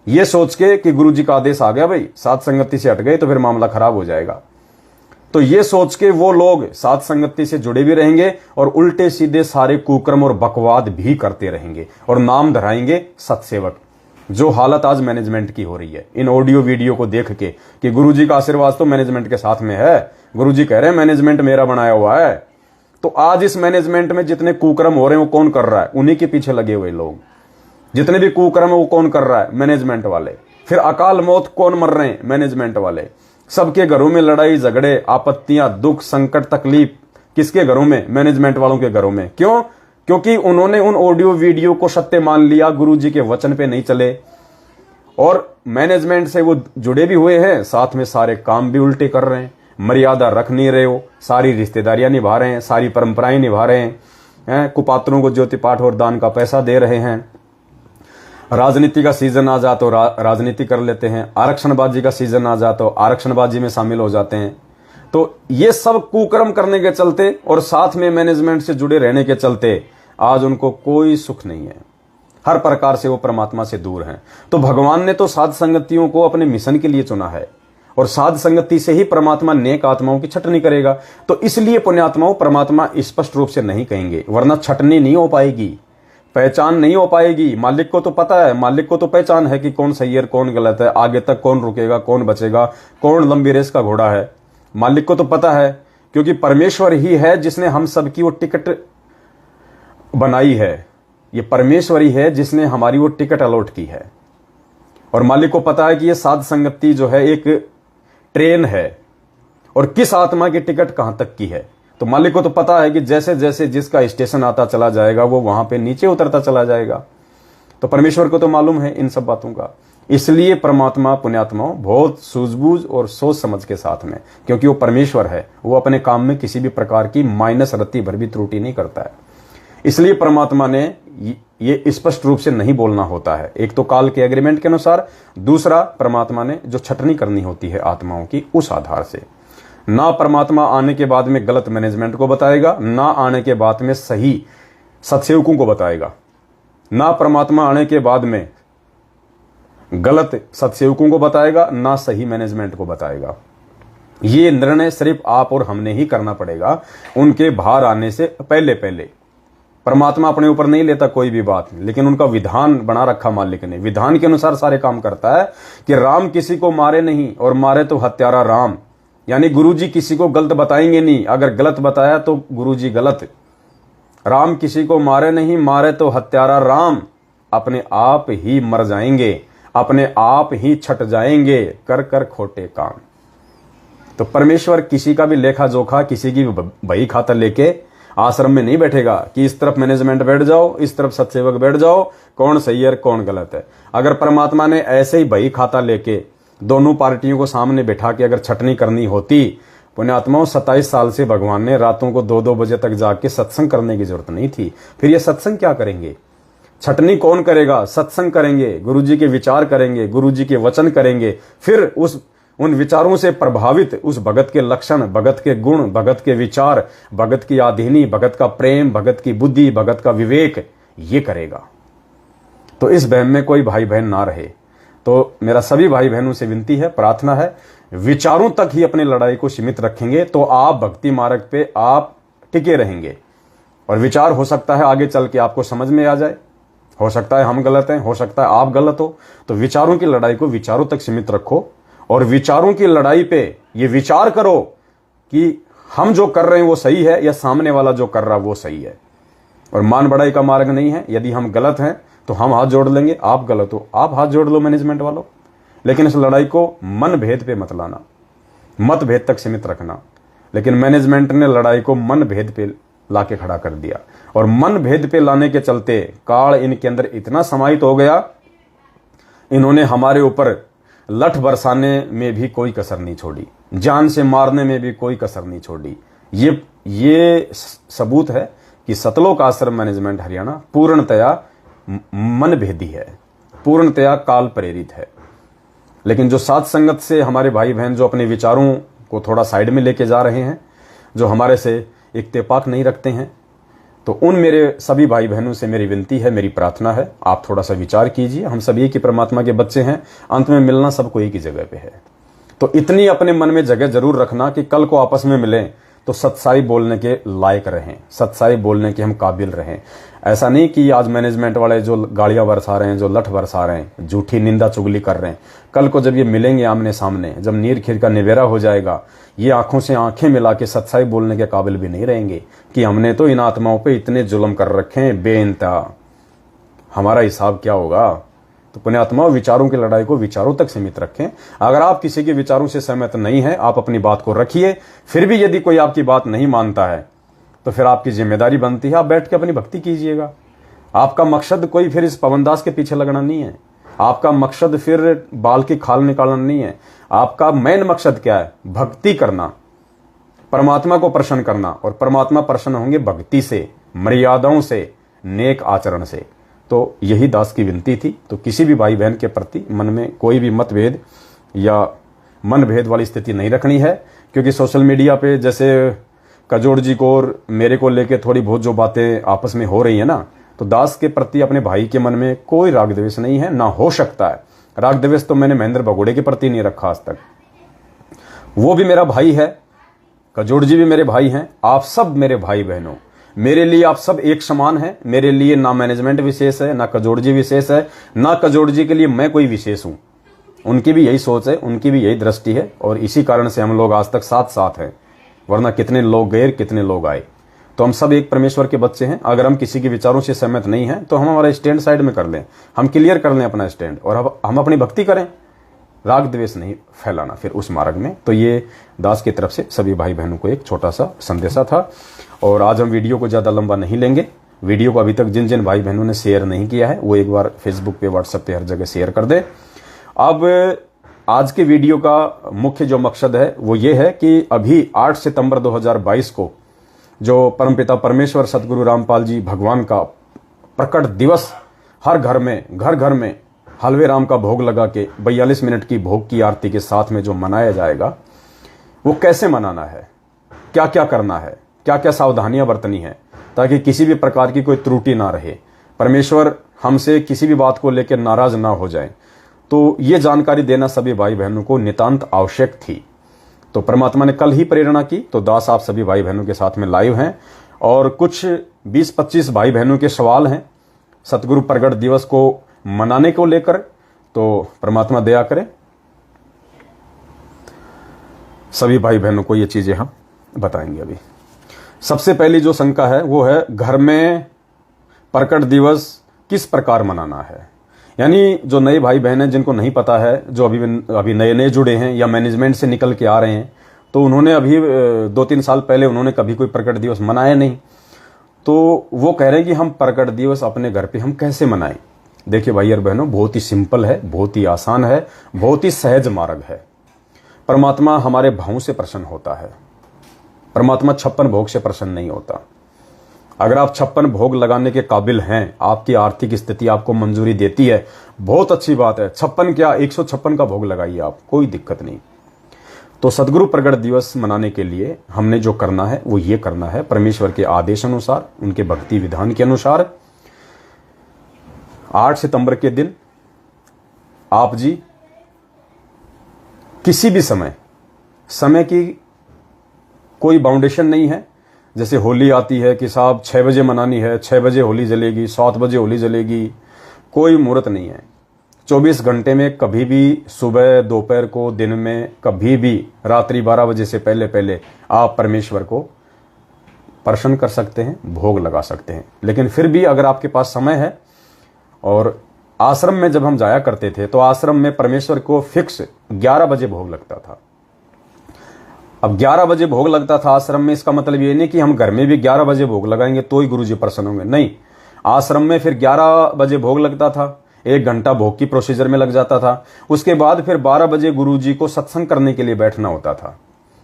ये सोच के कि गुरु जी का आदेश आ गया भाई, साध संगति से हट गए तो फिर मामला खराब हो जाएगा। तो ये सोच के वो लोग साध संगति से जुड़े भी रहेंगे और उल्टे सीधे सारे कुकर्म और बकवाद भी करते रहेंगे और नाम धराएंगे सत्सेवक। जो हालत आज मैनेजमेंट की हो रही है इन ऑडियो वीडियो को देख के कि गुरुजी का आशीर्वाद तो मैनेजमेंट के साथ में है, गुरुजी कह रहे हैं मैनेजमेंट मेरा बनाया हुआ है। तो आज इस मैनेजमेंट में जितने कुकर्म हो रहे हैं वो कौन कर रहा है? उन्हीं के पीछे लगे हुए लोग। जितने भी कुकर्म है वो कौन कर रहा है? मैनेजमेंट वाले। फिर अकाल मौत कौन मर रहे हैं? मैनेजमेंट वाले। सबके घरों में लड़ाई झगड़े, आपत्तियां, दुख, संकट, तकलीफ किसके घरों में? मैनेजमेंट वालों के घरों में। क्यों? क्योंकि उन्होंने उन ऑडियो वीडियो को सत्य मान लिया, गुरुजी के वचन पे नहीं चले और मैनेजमेंट से वो जुड़े भी हुए हैं, साथ में सारे काम भी उल्टे कर रहे हैं, मर्यादा रख नहीं रहे हो, सारी रिश्तेदारियां निभा रहे हैं, सारी परंपराएं निभा रहे हैं, कुपात्रों को ज्योति पाठ और दान का पैसा दे रहे हैं। राजनीति का सीजन आ जा तो राजनीति कर लेते हैं, आरक्षणबाजी का सीजन आ जा तो आरक्षणबाजी में शामिल हो जाते हैं। तो ये सब कुकर्म करने के चलते और साथ में मैनेजमेंट से जुड़े रहने के चलते आज उनको कोई सुख नहीं है, हर प्रकार से वो परमात्मा से दूर हैं। तो भगवान ने तो साध संगतियों को अपने मिशन के लिए चुना है, और साध संगति से ही परमात्मा नेक आत्माओं की छटनी करेगा। तो इसलिए पुण्यात्माओं परमात्मा स्पष्ट रूप से नहीं कहेंगे, वरना छटनी नहीं हो पाएगी, पहचान नहीं हो पाएगी। मालिक को तो पता है, मालिक को तो पहचान है कि कौन सही है कौन गलत है, आगे तक कौन रुकेगा कौन बचेगा, कौन लंबी रेस का घोड़ा है। मालिक को तो पता है, क्योंकि परमेश्वर ही है जिसने हम सबकी वो टिकट बनाई है। ये परमेश्वर ही है जिसने हमारी वो टिकट अलॉट की है। और मालिक को पता है कि ये साध संगति जो है एक ट्रेन है, और किस आत्मा की टिकट कहां तक की है। तो मालिक को तो पता है कि जैसे जैसे जिसका स्टेशन आता चला जाएगा वो वहां पे नीचे उतरता चला जाएगा। तो परमेश्वर को तो मालूम है इन सब बातों का। इसलिए परमात्मा पुण्यात्माओं बहुत सूझबूझ और सोच समझ के साथ में, क्योंकि वो परमेश्वर है, वो अपने काम में किसी भी प्रकार की माइनस रत्ती भर भी त्रुटि नहीं करता है। इसलिए परमात्मा ने ये स्पष्ट रूप से नहीं बोलना होता है। एक तो काल के एग्रीमेंट के अनुसार, दूसरा परमात्मा ने जो छटनी करनी होती है आत्माओं की उस आधार से। ना परमात्मा आने के बाद में गलत मैनेजमेंट को बताएगा, ना आने के बाद में सही सत्सेवकों को बताएगा। ना परमात्मा आने के बाद में गलत सत्सेवकों को बताएगा, ना सही मैनेजमेंट को बताएगा। ये निर्णय सिर्फ आप और हमने ही करना पड़ेगा, उनके बाहर आने से पहले पहले। परमात्मा अपने ऊपर नहीं लेता कोई भी बात, लेकिन उनका विधान बना रखा मालिक ने, विधान के अनुसार सारे काम करता है कि राम किसी को मारे नहीं, और मारे तो हत्यारा राम। यानी गुरुजी किसी को गलत बताएंगे नहीं, अगर गलत बताया तो गुरुजी गलत। राम किसी को मारे नहीं, मारे तो हत्यारा राम। अपने आप ही मर जाएंगे, अपने आप ही छट जाएंगे, कर कर खोटे काम। तो परमेश्वर किसी का भी लेखा जोखा, किसी की बही खाता लेके आश्रम में नहीं बैठेगा कि इस तरफ मैनेजमेंट बैठ जाओ, इस तरफ सत्सेवक बैठ जाओ, कौन सही है कौन गलत है। अगर परमात्मा ने ऐसे ही बही खाता लेके दोनों पार्टियों को सामने बैठा के अगर छटनी करनी होती, पुण्यात्माओं 27 साल से भगवान ने रातों को 2-2 बजे तक जाग के सत्संग करने की जरूरत नहीं थी। फिर ये सत्संग क्या करेंगे? छटनी कौन करेगा? सत्संग करेंगे, गुरुजी के विचार करेंगे, गुरुजी के वचन करेंगे। फिर उन विचारों से प्रभावित उस भगत के लक्षण, भगत के गुण, भगत के विचार, भगत की आधीनी, भगत का प्रेम, भगत की बुद्धि, भगत का विवेक, ये करेगा। तो इस बहम में कोई भाई बहन ना रहे। तो मेरा सभी भाई बहनों से विनती है, प्रार्थना है, विचारों तक ही अपनी लड़ाई को सीमित रखेंगे तो आप भक्ति मार्ग पे आप टिके रहेंगे। और विचार हो सकता है आगे चल के आपको समझ में आ जाए, हो सकता है हम गलत हैं, हो सकता है आप गलत हो। तो विचारों की लड़ाई को विचारों तक सीमित रखो, और विचारों की लड़ाई पे ये विचार करो कि हम जो कर रहे हैं वो सही है या सामने वाला जो कर रहा है वो सही है। और मान बढ़ाई का मार्ग नहीं है। यदि हम गलत हैं तो हम हाथ जोड़ लेंगे, आप गलत हो आप हाथ जोड़ लो मैनेजमेंट वालों। लेकिन इस लड़ाई को मन भेद पे मत लाना, मत भेद तक सीमित रखना। लेकिन मैनेजमेंट ने लड़ाई को मन भेद पे लाके खड़ा कर दिया, और मन भेद पे लाने के चलते काल इनके अंदर इतना समाहित हो गया, इन्होंने हमारे ऊपर लठ बरसाने में भी कोई कसर नहीं छोड़ी, जान से मारने में भी कोई कसर नहीं छोड़ी। ये सबूत है कि सतलोक आश्रम मैनेजमेंट हरियाणा पूर्णतया मन भेदी है, पूर्णतया काल प्रेरित है। लेकिन जो साथ संगत से हमारे भाई बहन जो अपने विचारों को थोड़ा साइड में लेके जा रहे हैं, जो हमारे से इत्तेफाक नहीं रखते हैं, तो उन मेरे सभी भाई बहनों से मेरी विनती है, मेरी प्रार्थना है, आप थोड़ा सा विचार कीजिए। हम सब एक ही परमात्मा के बच्चे हैं, अंत में मिलना सबको एक ही जगह पे है। तो इतनी अपने मन में जगह जरूर रखना कि कल को आपस में मिलें तो सच्चाई बोलने के लायक रहें, सच्चाई बोलने के हम काबिल रहें। ऐसा नहीं कि आज मैनेजमेंट वाले जो गालियां बरसा रहे हैं, जो लठ बरसा रहे हैं, झूठी निंदा चुगली कर रहे हैं, कल को जब ये मिलेंगे आमने सामने, जब नीर खीर का निवेरा हो जाएगा, ये आंखों से आंखें मिला के सच्चाई बोलने के काबिल भी नहीं रहेंगे कि हमने तो इन आत्माओं पे इतने जुल्म कर रखे हैं बेइंतहा, हमारा हिसाब क्या होगा। तो पुण्यात्माओं, विचारों की लड़ाई को विचारों तक सीमित रखें। अगर आप किसी के विचारों से सहमत नहीं है, आप अपनी बात को रखिए। फिर भी यदि कोई आपकी बात नहीं मानता है तो फिर आपकी जिम्मेदारी बनती है आप बैठ के अपनी भक्ति कीजिएगा। आपका मकसद कोई फिर इस पवनदास के पीछे लगना नहीं है, आपका मकसद फिर बाल की खाल निकालना नहीं है। आपका मेन मकसद क्या है? भक्ति करना, परमात्मा को प्रसन्न करना। और परमात्मा प्रसन्न होंगे भक्ति से, मर्यादाओं से, नेक आचरण से। तो यही दास की विनती थी। तो किसी भी भाई बहन के प्रति मन में कोई भी मतभेद या मन भेद वाली स्थिति नहीं रखनी है, क्योंकि सोशल मीडिया पे जैसे कजोड़ जी को और मेरे को लेके थोड़ी बहुत जो बातें आपस में हो रही है ना, तो दास के प्रति अपने भाई के मन में कोई राग द्वेष नहीं है, ना हो सकता है। राग द्वेष तो मैंने महेंद्र भगोड़े के प्रति नहीं रखा आज तक। वो भी मेरा भाई है, कजोड़ जी भी मेरे भाई हैं, आप सब मेरे भाई बहनों, मेरे लिए आप सब एक समान हैं। मेरे लिए ना मैनेजमेंट विशेष है, ना कजोड़ जी विशेष है, ना कजोड़ जी के लिए मैं कोई विशेष हूं। उनकी भी यही सोच है, उनकी भी यही दृष्टि है, और इसी कारण से हम लोग आज तक साथ साथ हैं। वरना कितने लोग गए, कितने लोग आए। तो हम सब एक परमेश्वर के बच्चे हैं। अगर हम किसी के विचारों से सहमत नहीं हैं तो हम हमारा स्टैंड साइड में कर लें, हम क्लियर कर लें अपना स्टैंड, और अब हम अपनी भक्ति करें, राग द्वेष नहीं फैलाना फिर उस मार्ग में। तो ये दास की तरफ से सभी भाई बहनों को एक छोटा सा संदेशा था। और आज हम वीडियो को ज़्यादा लंबा नहीं लेंगे। वीडियो को अभी तक जिन जिन भाई बहनों ने शेयर नहीं किया है वो एक बार फेसबुक पे, व्हाट्सएप पे, हर जगह शेयर कर दे। अब आज के वीडियो का मुख्य जो मकसद है वो ये है कि अभी 8 सितंबर 2022 को जो परमपिता परमेश्वर सतगुरु रामपाल जी भगवान का प्रकट दिवस हर घर में हलवे राम का भोग लगा के 42 मिनट की भोग की आरती के साथ में जो मनाया जाएगा, वो कैसे मनाना है, क्या क्या करना है, क्या क्या सावधानियां बरतनी है, ताकि किसी भी प्रकार की कोई त्रुटि ना रहे, परमेश्वर हमसे किसी भी बात को लेकर नाराज ना हो जाए। तो ये जानकारी देना सभी भाई बहनों को नितांत आवश्यक थी। तो परमात्मा ने कल ही प्रेरणा की, तो दास आप सभी भाई बहनों के साथ में लाइव हैं, और कुछ 20-25 भाई बहनों के सवाल हैं सतगुरु प्रगट दिवस को मनाने को लेकर। तो परमात्मा दया करे, सभी भाई बहनों को ये चीजें हम बताएंगे। अभी सबसे पहली जो शंका है वो है, घर में प्रकट दिवस किस प्रकार मनाना है। यानी जो नए भाई बहन हैं, जिनको नहीं पता है, जो अभी नए नए जुड़े हैं या मैनेजमेंट से निकल के आ रहे हैं, तो उन्होंने अभी 2-3 साल पहले उन्होंने कभी कोई प्रकट दिवस मनाया नहीं। तो वो कह रहे हैं कि हम प्रकट दिवस अपने घर पे हम कैसे मनाएं। देखिए भाई और बहनों, बहुत ही सिंपल है, बहुत ही आसान है, बहुत ही सहज मार्ग है। परमात्मा हमारे भावों से प्रसन्न होता है। परमात्मा 56 भोग से प्रसन्न नहीं होता। अगर आप 56 भोग लगाने के काबिल हैं, आपकी आर्थिक स्थिति आपको मंजूरी देती है, बहुत अच्छी बात है। 56 क्या, 156 का भोग लगाइए आप, कोई दिक्कत नहीं। तो सदगुरु प्रगट दिवस मनाने के लिए हमने जो करना है वो ये करना है, परमेश्वर के आदेश अनुसार, उनके भक्ति विधान के अनुसार 8 सितंबर के दिन आप जी किसी भी समय की कोई बाउंडेशन नहीं है। जैसे होली आती है कि साहब 6 बजे मनानी है, 6 बजे होली जलेगी, 7 बजे होली जलेगी, कोई मुहूर्त नहीं है। 24 घंटे में कभी भी, सुबह, दोपहर को, दिन में, कभी भी, रात्रि 12 बजे से पहले पहले आप परमेश्वर को प्रसन्न कर सकते हैं, भोग लगा सकते हैं। लेकिन फिर भी अगर आपके पास समय है, और आश्रम में जब हम जाया करते थे तो आश्रम में परमेश्वर को फिक्स 11 बजे भोग लगता था। अब 11 बजे भोग लगता था आश्रम में, इसका मतलब ये नहीं कि हम घर में भी 11 बजे भोग लगाएंगे तो ही गुरुजी प्रसन्न होंगे, नहीं। आश्रम में फिर 11 बजे भोग लगता था, 1 घंटा भोग की प्रोसीजर में लग जाता था। उसके बाद फिर 12 बजे गुरुजी को सत्संग करने के लिए बैठना होता था।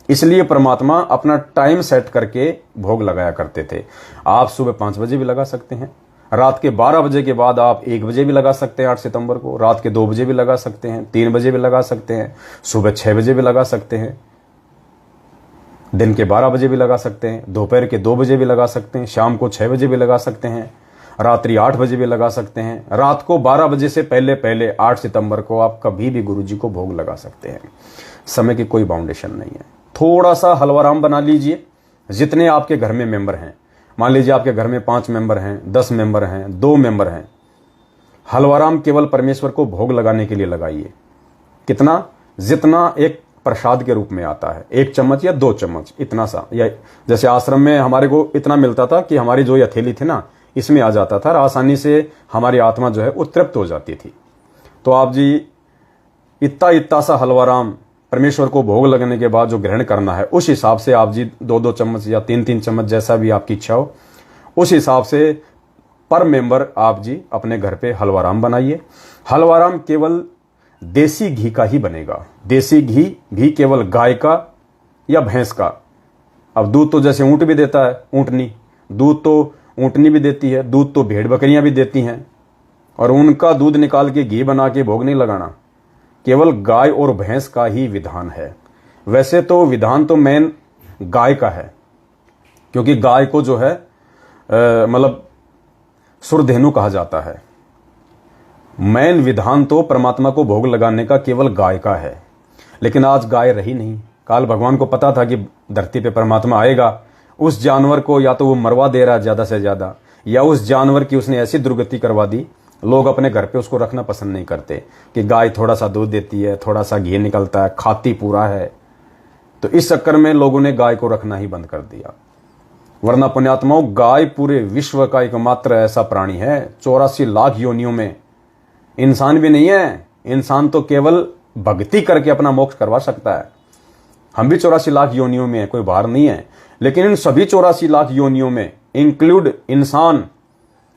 इसलिए परमात्मा अपना टाइम सेट करके भोग लगाया करते थे। आप सुबह 5 बजे भी लगा सकते हैं, रात के 12 बजे के बाद आप 1 बजे भी लगा सकते हैं 8 सितंबर को, रात के 2 बजे भी लगा सकते हैं, 3 बजे भी लगा सकते हैं, सुबह 6 बजे भी लगा सकते हैं, दिन के 12 बजे भी लगा सकते हैं, दोपहर के 2 बजे भी लगा सकते हैं, शाम को 6 बजे भी लगा सकते हैं, रात्रि 8 बजे भी लगा सकते हैं, रात को 12 बजे से पहले पहले 8 सितंबर को आप कभी भी गुरुजी को भोग लगा सकते हैं। समय की कोई बाउंडेशन नहीं है। थोड़ा सा हलवाराम बना लीजिए, जितने आपके घर में मेंबर हैं। मान लीजिए आपके घर में 5 मेंबर हैं, 10 मेंबर हैं, 2 मेंबर हैं, हलवाराम केवल परमेश्वर को भोग लगाने के लिए लगाइए। कितना, जितना एक प्रसाद के रूप में आता है, 1 चम्मच या 2 चम्मच, इतना सा। या जैसे आश्रम में हमारे को इतना मिलता था कि हमारी जो हथेली थी ना, इसमें आ जाता था, और आसानी से हमारी आत्मा जो है वो तृप्त हो जाती थी। तो आप जी इतना सा हलवाराम परमेश्वर को भोग लगने के बाद जो ग्रहण करना है, उस हिसाब से आप जी 2-2 चम्मच या 3-3 चम्मच, जैसा भी आपकी इच्छा हो, उस हिसाब से पर मेंबर आप जी अपने घर पे हलवाराम बनाइए। हलवाराम केवल देसी घी का ही बनेगा। देसी घी भी केवल गाय का या भैंस का। अब दूध तो जैसे ऊंट भी देता है, ऊंटनी, दूध तो ऊंटनी भी देती है, दूध तो भेड़ बकरियां भी देती हैं, और उनका दूध निकाल के घी बना के भोग नहीं लगाना। केवल गाय और भैंस का ही विधान है। वैसे तो विधान तो मेन गाय का है, क्योंकि गाय को जो है मतलब सुरधेनु कहा जाता है। मेन विधान तो परमात्मा को भोग लगाने का केवल गाय का है, लेकिन आज गाय रही नहीं। काल भगवान को पता था कि धरती पे परमात्मा आएगा, उस जानवर को या तो वो मरवा दे रहा है ज्यादा से ज्यादा, या उस जानवर की उसने ऐसी दुर्गति करवा दी, लोग अपने घर पे उसको रखना पसंद नहीं करते कि गाय थोड़ा सा दूध देती है, थोड़ा सा घी निकलता है, खाती पूरा है। तो इस चक्कर में लोगों ने गाय को रखना ही बंद कर दिया। वरना पुण्यात्माओं, गाय पूरे विश्व का एकमात्र ऐसा प्राणी है, 84 लाख योनियों में। इंसान भी नहीं है, इंसान तो केवल भक्ति करके अपना मोक्ष करवा सकता है। हम भी 84 लाख योनियों में है, कोई बाहर नहीं है, लेकिन इन सभी 84 लाख योनियों में इंक्लूड इंसान,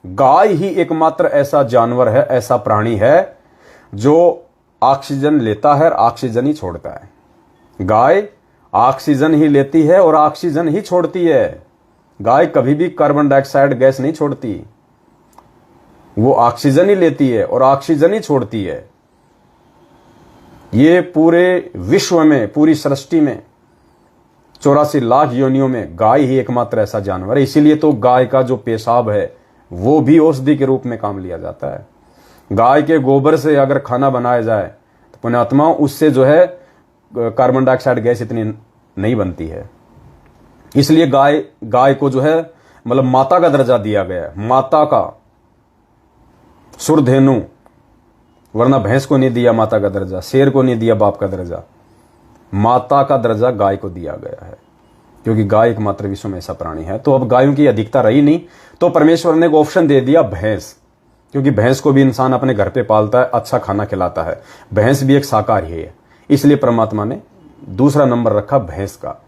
गाय ही एकमात्र ऐसा जानवर है, ऐसा प्राणी है जो ऑक्सीजन लेता है और ऑक्सीजन ही छोड़ता है। गाय ऑक्सीजन ही लेती है और ऑक्सीजन ही छोड़ती है। गाय कभी भी कार्बन डाइऑक्साइड गैस नहीं छोड़ती, वो ऑक्सीजन ही लेती है और ऑक्सीजन ही छोड़ती है। ये पूरे विश्व में, पूरी सृष्टि में 84 लाख योनियों में गाय ही एकमात्र ऐसा जानवर है। इसीलिए तो गाय का जो पेशाब है वो भी औषधि के रूप में काम लिया जाता है। गाय के गोबर से अगर खाना बनाया जाए तो पुण्यात्मा उससे जो है कार्बन डाइऑक्साइड गैस इतनी नहीं बनती है। इसलिए गाय को जो है मतलब माता का दर्जा दिया गया है, माता का, सुरधेनु। वरना भैंस को नहीं दिया माता का दर्जा, शेर को नहीं दिया बाप का दर्जा, माता का दर्जा गाय को दिया गया है, क्योंकि गाय एकमात्र विश्व में ऐसा प्राणी है। तो अब गायों की अधिकता रही नहीं, तो परमेश्वर ने एक ऑप्शन दे दिया भैंस, क्योंकि भैंस को भी इंसान अपने घर पे पालता है, अच्छा खाना खिलाता है। भैंस भी एक शाकाहारी है, इसलिए परमात्मा ने दूसरा नंबर रखा भैंस का।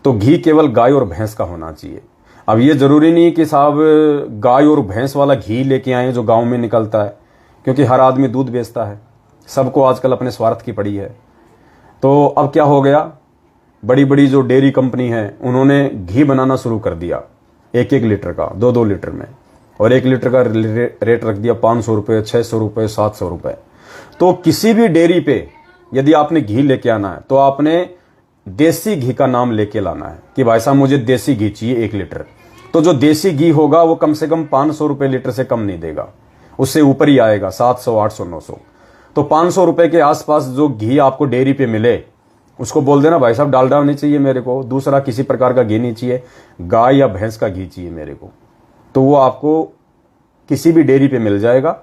तो घी केवल गाय और भैंस का होना चाहिए। अब ये जरूरी नहीं कि साहब गाय और भैंस वाला घी लेके आए जो गांव में निकलता है, क्योंकि हर आदमी दूध बेचता है, सबको आजकल अपने स्वार्थ की पड़ी है। तो अब क्या हो गया, बड़ी बड़ी जो डेयरी कंपनी है उन्होंने घी बनाना शुरू कर दिया, 1-1 लीटर का, 2-2 लीटर में, और 1 लीटर का रेट रख दिया 500 रुपये, 600 रुपये, 700 रुपये। तो किसी भी डेयरी पे यदि आपने घी लेके आना है तो आपने देसी घी का नाम लेके लाना है कि भाई साहब मुझे देसी घी चाहिए 1 लीटर। तो जो देसी घी होगा वो कम से कम 500 रुपये लीटर से कम नहीं देगा, उससे ऊपर ही आएगा, 700, 800, 900। तो 500 रुपये के आसपास जो घी आपको डेयरी पे मिले उसको बोल देना भाई साहब डालडा नहीं चाहिए मेरे को, दूसरा किसी प्रकार का घी नहीं चाहिए, गाय या भैंस का घी चाहिए मेरे को। तो वो आपको किसी भी डेयरी पे मिल जाएगा।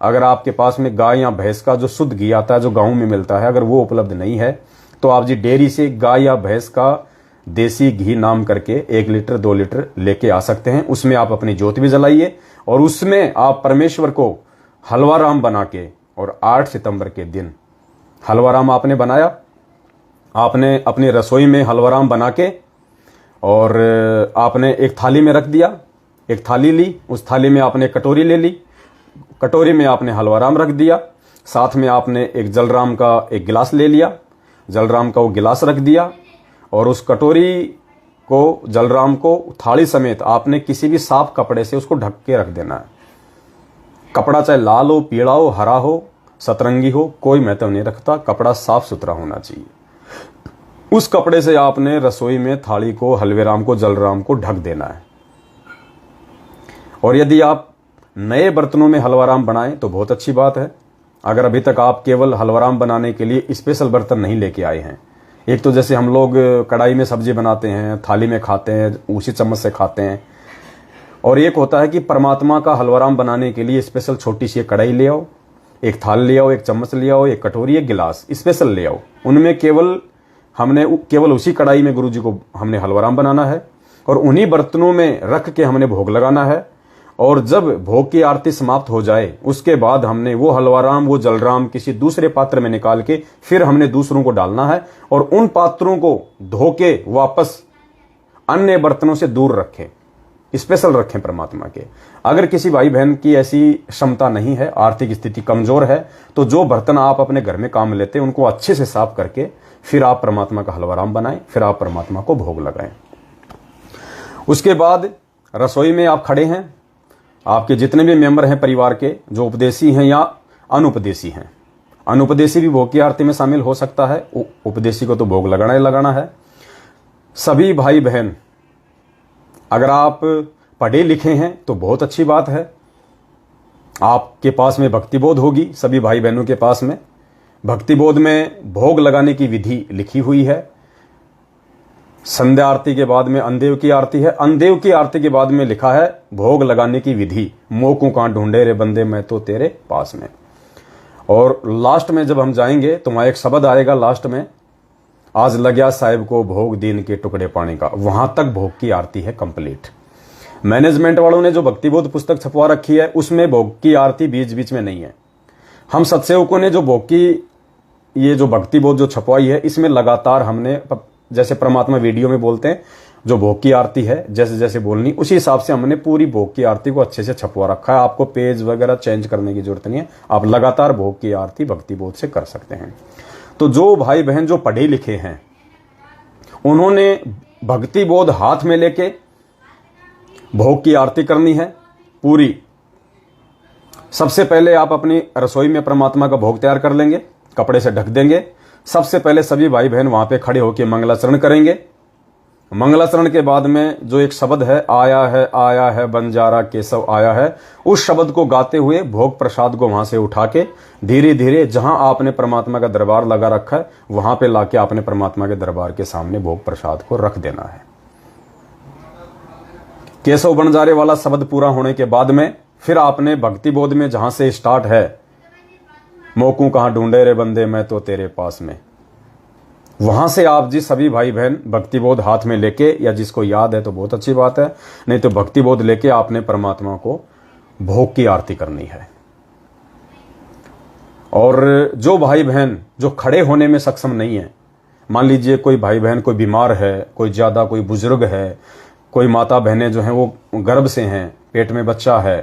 अगर आपके पास में गाय या भैंस का जो शुद्ध घी आता है जो गाँव में मिलता है, अगर वो उपलब्ध नहीं है तो आप जी डेयरी से गाय या भैंस का देसी घी नाम करके 1 लीटर 2 लीटर लेके आ सकते हैं। उसमें आप अपनी ज्योत भी जलाइए और उसमें आप परमेश्वर को हलवा राम बना के, और 8 सितंबर के दिन हलवा राम आपने बनाया, आपने अपनी रसोई में हलवा राम बना के और आपने एक थाली में रख दिया, एक थाली ली, उस थाली में आपने कटोरी ले ली, कटोरी में आपने हलवा राम रख दिया, साथ में आपने एक जलराम का एक गिलास ले लिया, जलराम का वो गिलास रख दिया, और उस कटोरी को, जलराम को थाली समेत आपने किसी भी साफ कपड़े से उसको ढक के रख देना है। कपड़ा चाहे लाल हो, पीला हो, हरा हो, सतरंगी हो, कोई महत्व नहीं रखता, कपड़ा साफ सुथरा होना चाहिए। उस कपड़े से आपने रसोई में थाली को, हलवेराम को, जलराम को ढक देना है। और यदि आप नए बर्तनों में हलवाराम बनाएं तो बहुत अच्छी बात है। अगर अभी तक आप केवल हलवाराम बनाने के लिए स्पेशल बर्तन नहीं लेके आए हैं, एक तो जैसे हम लोग कढ़ाई में सब्जी बनाते हैं, थाली में खाते हैं, उसी चम्मच से खाते हैं, और एक होता है कि परमात्मा का हलवाराम बनाने के लिए स्पेशल छोटी सी कढ़ाई ले आओ, एक थाल ले आओ, एक चम्मच ले आओ, एक कटोरी, एक गिलास स्पेशल ले आओ। उनमें केवल उसी कढ़ाई में गुरुजी को हमने हलवाराम बनाना है और उन्हीं बर्तनों में रख के हमने भोग लगाना है। और जब भोग की आरती समाप्त हो जाए उसके बाद हमने वो हलवाराम, वो जलराम किसी दूसरे पात्र में निकाल के फिर हमने दूसरों को डालना है, और उन पात्रों को धो के वापस अन्य बर्तनों से दूर रखें, स्पेशल रखें परमात्मा के। अगर किसी भाई बहन की ऐसी क्षमता नहीं है, आर्थिक स्थिति कमजोर है, तो जो बर्तन आप अपने घर में काम लेते हैं उनको अच्छे से साफ करके फिर आप परमात्मा का हलवाराम बनाएं, फिर आप परमात्मा को भोग लगाएं। उसके बाद रसोई में आप खड़े हैं, आपके जितने भी मेंबर हैं परिवार के, जो उपदेशी हैं या अनुपदेशी हैं, अनुपदेशी भी भोग की आरती में शामिल हो सकता है, उपदेशी को तो भोग लगाना ही लगाना है। सभी भाई बहन अगर आप पढ़े लिखे हैं तो बहुत अच्छी बात है, आपके पास में भक्तिबोध होगी। सभी भाई बहनों के पास में भक्तिबोध में भोग लगाने की विधि लिखी हुई है। संध्या आरती के बाद में अंदेव की आरती है, अंदेव की आरती के बाद में लिखा है भोग लगाने की विधि, मोकू कहां ढूंढे रे बंदे मैं तो तेरे पास में। और लास्ट में जब हम जाएंगे तो वहां एक शब्द आएगा लास्ट में, आज लग्या साहिब को भोग दीन के टुकड़े पाने का। वहां तक भोग की आरती है कंप्लीट। मैनेजमेंट वालों ने जो भक्तिबोध पुस्तक छपवा रखी है उसमें भोग की आरती बीच बीच में नहीं है। हम सत्सेवकों ने जो भोग की ये जो भक्तिबोध जो छपवाई है इसमें लगातार हमने, जैसे परमात्मा वीडियो में बोलते हैं जो भोग की आरती है जैसे जैसे बोलनी उसी हिसाब से हमने पूरी भोग की आरती को अच्छे से छपवा रखा है। आपको पेज वगैरह चेंज करने की जरूरत नहीं है, आप लगातार भोग की आरती भक्तिबोध से कर सकते हैं। तो जो भाई बहन जो पढ़े लिखे हैं उन्होंने भक्तिबोध हाथ में लेके भोग की आरती करनी है पूरी। सबसे पहले आप अपनी रसोई में परमात्मा का भोग तैयार कर लेंगे, कपड़े से ढक देंगे। सबसे पहले सभी भाई बहन वहां पे खड़े होकर मंगलाचरण करेंगे। मंगलाचरण के बाद में जो एक शब्द है, आया है बंजारा केशव आया है, उस शब्द को गाते हुए भोग प्रसाद को वहां से उठा के धीरे धीरे जहां आपने परमात्मा का दरबार लगा रखा है वहां पे लाके आपने परमात्मा के दरबार के सामने भोग प्रसाद को रख देना है। केशव बंजारे वाला शब्द पूरा होने के बाद में फिर आपने भक्तिबोध में जहां से स्टार्ट है, मोकू कहां ढूंढे रे बंदे मैं तो तेरे पास में, वहां से आप जी सभी भाई बहन भक्तिबोध हाथ में लेके, या जिसको याद है तो बहुत अच्छी बात है, नहीं तो भक्तिबोध लेके आपने परमात्मा को भोग की आरती करनी है। और जो भाई बहन जो खड़े होने में सक्षम नहीं है, मान लीजिए कोई भाई बहन कोई बीमार है, कोई ज्यादा कोई बुजुर्ग है, कोई माता बहनें जो हैं वो गर्भ से हैं, पेट में बच्चा है,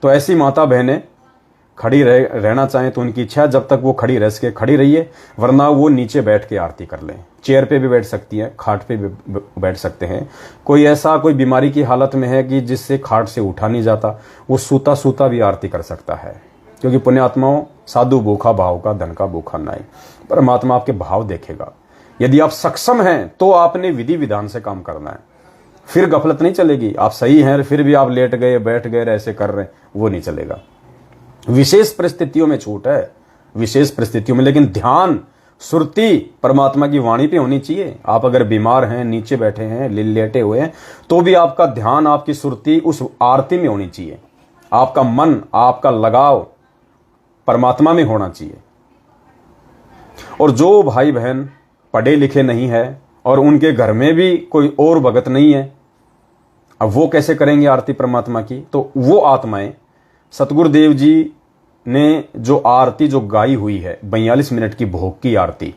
तो ऐसी माता बहनें खड़ी रहना चाहें तो उनकी इच्छा, जब तक वो खड़ी रह सके खड़ी रहिए, वरना वो नीचे बैठ के आरती कर लें। चेयर पे भी बैठ सकती हैं, खाट पे भी बैठ सकते हैं। कोई ऐसा कोई बीमारी की हालत में है कि जिससे खाट से उठा नहीं जाता, वो सूता सूता भी आरती कर सकता है, क्योंकि पुण्यात्माओं साधु भूखा भाव का धन का भूखा नहीं, परमात्मा आपके भाव देखेगा। यदि आप सक्षम हैं तो आपने विधि विधान से काम करना है, फिर गफलत नहीं चलेगी। आप सही हैं फिर भी आप लेट गए बैठ गए ऐसे कर रहे हैं, वो नहीं चलेगा। विशेष परिस्थितियों में छूट है, विशेष परिस्थितियों में, लेकिन ध्यान सुरती परमात्मा की वाणी पे होनी चाहिए। आप अगर बीमार हैं, नीचे बैठे हैं, लेटे हुए हैं, तो भी आपका ध्यान आपकी सुरती उस आरती में होनी चाहिए। आपका मन आपका लगाव परमात्मा में होना चाहिए। और जो भाई बहन पढ़े लिखे नहीं है और उनके घर में भी कोई और भगत नहीं है, अब वो कैसे करेंगे आरती परमात्मा की? तो वो आत्माएं सतगुरुदेव जी ने जो आरती जो गाई हुई है 42 मिनट की भोग की आरती,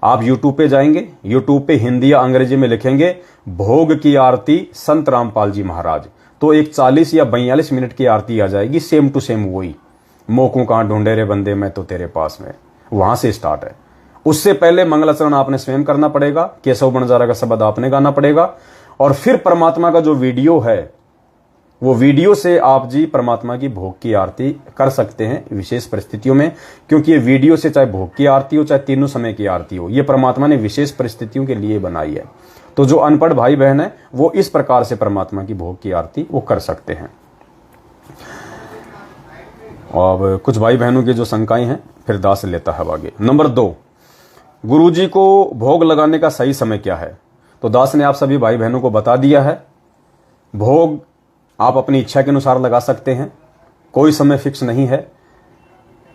आप यूट्यूब पे जाएंगे, यूट्यूब पे हिंदी या अंग्रेजी में लिखेंगे भोग की आरती संत रामपाल जी महाराज, तो एक 40 या 42 मिनट की आरती आ जाएगी, सेम टू सेम वही, मोकू कहां ढूंढे रे बंदे मैं तो तेरे पास में, वहां से स्टार्ट है। उससे पहले मंगलाचरण आपने स्वयं करना पड़ेगा, केशव बंजारा का शब्द आपने गाना पड़ेगा, और फिर परमात्मा का जो वीडियो है वो वीडियो से आप जी परमात्मा की भोग की आरती कर सकते हैं विशेष परिस्थितियों में, क्योंकि ये वीडियो से चाहे भोग की आरती हो चाहे तीनों समय की आरती हो, ये परमात्मा ने विशेष परिस्थितियों के लिए बनाई है। तो जो अनपढ़ भाई बहन है वो इस प्रकार से परमात्मा की भोग की आरती वो कर सकते हैं। और कुछ भाई बहनों की जो शंकाएं हैं फिर दास लेता है आगे। नंबर 2, गुरुजी को भोग लगाने का सही समय क्या है? तो दास ने आप सभी भाई बहनों को बता दिया है, भोग आप अपनी इच्छा के अनुसार लगा सकते हैं, कोई समय फिक्स नहीं है।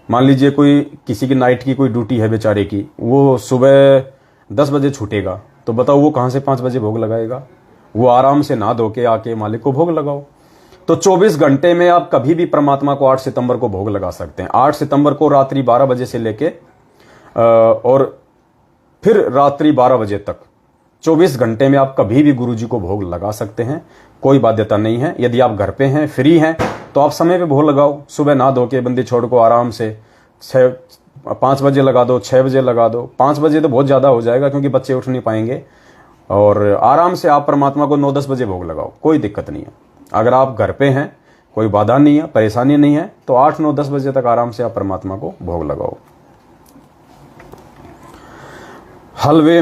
मान लीजिए कोई किसी की नाइट की कोई ड्यूटी है बेचारे की, वो सुबह 10 बजे छूटेगा, तो बताओ वो कहां से 5 बजे भोग लगाएगा? वो आराम से नहा धो के आके मालिक को भोग लगाओ। तो 24 घंटे में आप कभी भी परमात्मा को 8 सितंबर को भोग लगा सकते हैं। 8 सितंबर को रात्रि 12 बजे से लेके और फिर रात्रि 12 बजे तक 24 घंटे में आप कभी भी गुरुजी को भोग लगा सकते हैं, कोई बाध्यता नहीं है। यदि आप घर पे हैं, फ्री हैं, तो आप समय पे भोग लगाओ। सुबह नहा धो के बंदी छोड़ को आराम से 5 बजे लगा दो, 6 बजे लगा दो। 5 बजे तो बहुत ज़्यादा हो जाएगा क्योंकि बच्चे उठ नहीं पाएंगे, और आराम से आप परमात्मा को 9-10 बजे भोग लगाओ, कोई दिक्कत नहीं है। अगर आप घर पे हैं, कोई बाधा नहीं है, परेशानी नहीं है, तो 8, 9, 10 बजे तक आराम से आप परमात्मा को भोग लगाओ। हलवे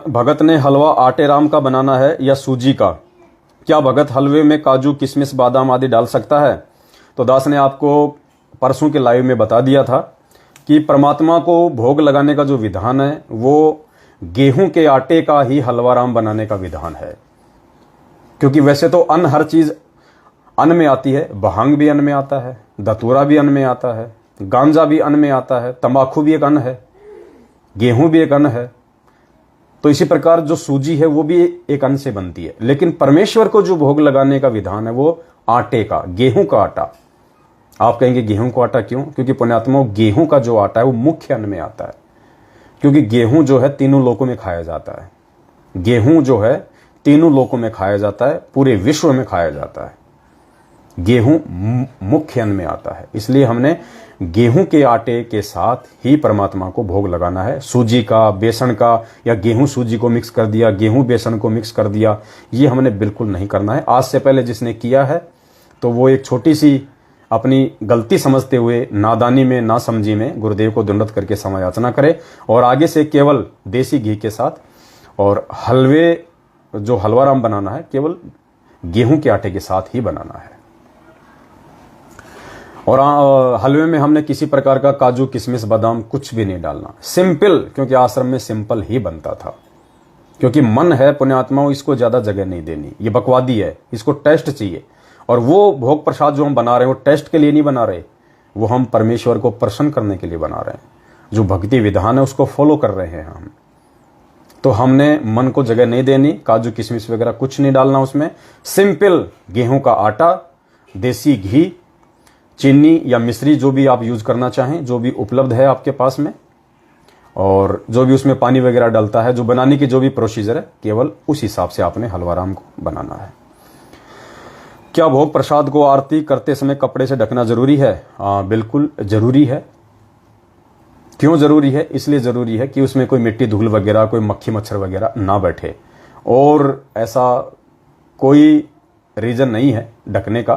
भगत ने हलवा आटे राम का बनाना है या सूजी का? क्या भगत हलवे में काजू किशमिश बादाम आदि डाल सकता है? तो दास ने आपको परसों के लाइव में बता दिया था कि परमात्मा को भोग लगाने का जो विधान है वो गेहूं के आटे का ही हलवा राम बनाने का विधान है। क्योंकि वैसे तो अन्न, हर चीज अन्न में आती है, भांग भी अन्न में आता है, धतूरा भी अन्न में आता है, गांजा भी अन्न में आता है, तंबाकू भी एक अन्न है, गेहूं भी एक अन्न है। तो इसी प्रकार जो सूजी है वो भी एक अन्न से बनती है। लेकिन परमेश्वर को जो भोग लगाने का विधान है वो आटे का, गेहूं का आटा। आप कहेंगे गेहूं का आटा क्यों? क्योंकि पुण्यात्मा गेहूं का जो आटा है वो मुख्य अन्न में आता है। क्योंकि गेहूं जो है तीनों लोकों में खाया जाता है। गेहूं जो है तीनों लोकों में खाया जाता है, पूरे विश्व में खाया जाता है। गेहूं मुख्य अन्न में आता है, इसलिए हमने गेहूं के आटे के साथ ही परमात्मा को भोग लगाना है। सूजी का, बेसन का, या गेहूं सूजी को मिक्स कर दिया, गेहूं बेसन को मिक्स कर दिया, ये हमने बिल्कुल नहीं करना है। आज से पहले जिसने किया है तो वो एक छोटी सी अपनी गलती समझते हुए, नादानी में, नासमझी में गुरुदेव को दंडवत करके क्षमा याचना करे और आगे से केवल देसी घी के साथ और हलवे, जो हलवा राम बनाना है, केवल गेहूं के आटे के साथ ही बनाना है। और हलवे में हमने किसी प्रकार का काजू किशमिश बादाम कुछ भी नहीं डालना। सिंपल, क्योंकि आश्रम में सिंपल ही बनता था। क्योंकि मन है पुण्यात्माओं, इसको ज्यादा जगह नहीं देनी, ये बकवादी है, इसको टेस्ट चाहिए। और वो भोग प्रसाद जो हम बना रहे हैं वो टेस्ट के लिए नहीं बना रहे, वो हम परमेश्वर को प्रसन्न करने के लिए बना रहे हैं। जो भक्ति विधान है उसको फॉलो कर रहे हैं हम। तो हमने मन को जगह नहीं देनी, काजू किशमिश वगैरह कुछ नहीं डालना उसमें। सिंपल गेहूं का आटा, देसी घी, चीनी या मिश्री जो भी आप यूज करना चाहें, जो भी उपलब्ध है आपके पास में, और जो भी उसमें पानी वगैरह डलता है, जो बनाने की जो भी प्रोसीजर है, केवल उस हिसाब से आपने हलवा राम को बनाना है। क्या भोग प्रसाद को आरती करते समय कपड़े से ढकना जरूरी है? बिल्कुल जरूरी है। क्यों जरूरी है? इसलिए जरूरी है कि उसमें कोई मिट्टी धूल वगैरह, कोई मक्खी मच्छर वगैरह ना बैठे। और ऐसा कोई रीजन नहीं है ढकने का,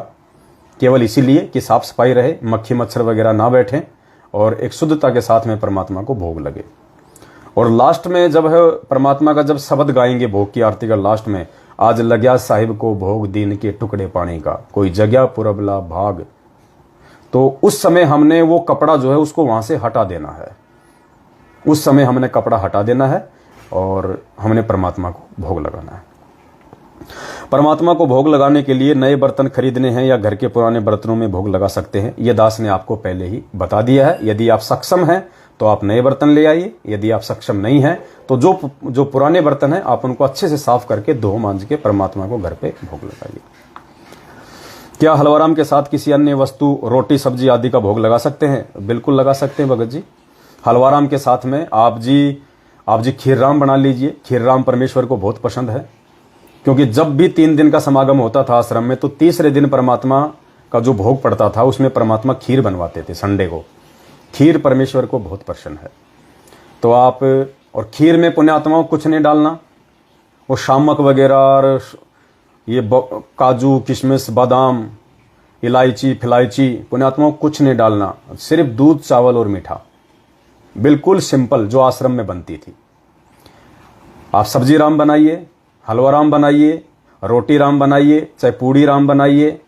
केवल इसीलिए कि साफ सफाई रहे, मक्खी मच्छर वगैरह ना बैठे और एक शुद्धता के साथ में परमात्मा को भोग लगे। और लास्ट में जब है परमात्मा का जब शब्द गाएंगे भोग की आरती का लास्ट में, आज लग्या साहिब को भोग दीन के टुकड़े पानी का, कोई जगह पुरबला भाग, तो उस समय हमने वो कपड़ा जो है उसको वहां से हटा देना है। उस समय हमने कपड़ा हटा देना है और हमने परमात्मा को भोग लगाना है। परमात्मा को भोग लगाने के लिए नए बर्तन खरीदने हैं या घर के पुराने बर्तनों में भोग लगा सकते हैं, यह दास ने आपको पहले ही बता दिया है। यदि आप सक्षम हैं तो आप नए बर्तन ले आइए, यदि आप सक्षम नहीं हैं तो जो पुराने बर्तन हैं आप उनको अच्छे से साफ करके धो मांज के परमात्मा को घर पे भोग लगाइए। क्या हलवा राम के साथ किसी अन्य वस्तु, रोटी सब्जी आदि का भोग लगा सकते हैं? बिल्कुल लगा सकते हैं भगत जी। हलवा राम के साथ में आप जी खीर राम बना लीजिए। खीर राम परमेश्वर को बहुत पसंद है, क्योंकि जब भी 3 दिन का समागम होता था आश्रम में तो तीसरे दिन परमात्मा का जो भोग पड़ता था उसमें परमात्मा खीर बनवाते थे। संडे को खीर परमेश्वर को बहुत पसंद है। तो आप, और खीर में पुण्यात्माओं कुछ नहीं डालना, वो शामक वगैरह और ये काजू किशमिश बादाम इलायची फिलायची पुण्यात्माओं कुछ नहीं डालना, सिर्फ दूध चावल और मीठा, बिल्कुल सिंपल जो आश्रम में बनती थी। आप सब्जी राम बनाइए, हलवा राम बनाइए, रोटी राम बनाइए, चाहे पूड़ी राम बनाइए,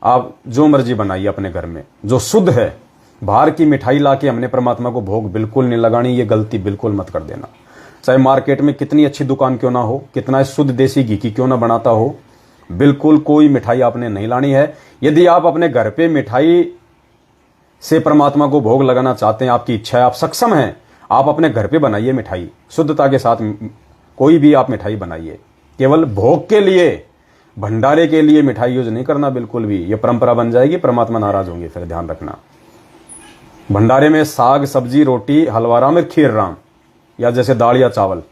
आप जो मर्जी बनाइए अपने घर में जो शुद्ध है। बाहर की मिठाई लाके हमने परमात्मा को भोग बिल्कुल नहीं लगानी, ये गलती बिल्कुल मत कर देना। चाहे मार्केट में कितनी अच्छी दुकान क्यों ना हो, कितना शुद्ध देसी घी की क्यों ना बनाता हो, बिल्कुल कोई मिठाई आपने नहीं लानी है। यदि आप अपने घर पे मिठाई से परमात्मा को भोग लगाना चाहते हैं, आपकी इच्छा है, आप सक्षम हैं, आप अपने घर पे बनाइए मिठाई शुद्धता के साथ। कोई भी आप मिठाई बनाइए, केवल भोग के लिए, भंडारे के लिए मिठाई यूज नहीं करना बिल्कुल भी। ये परंपरा बन जाएगी, परमात्मा नाराज होंगे, फिर ध्यान रखना। भंडारे में साग सब्जी रोटी हलवा राम और खीर राम, या जैसे दाल या चावल,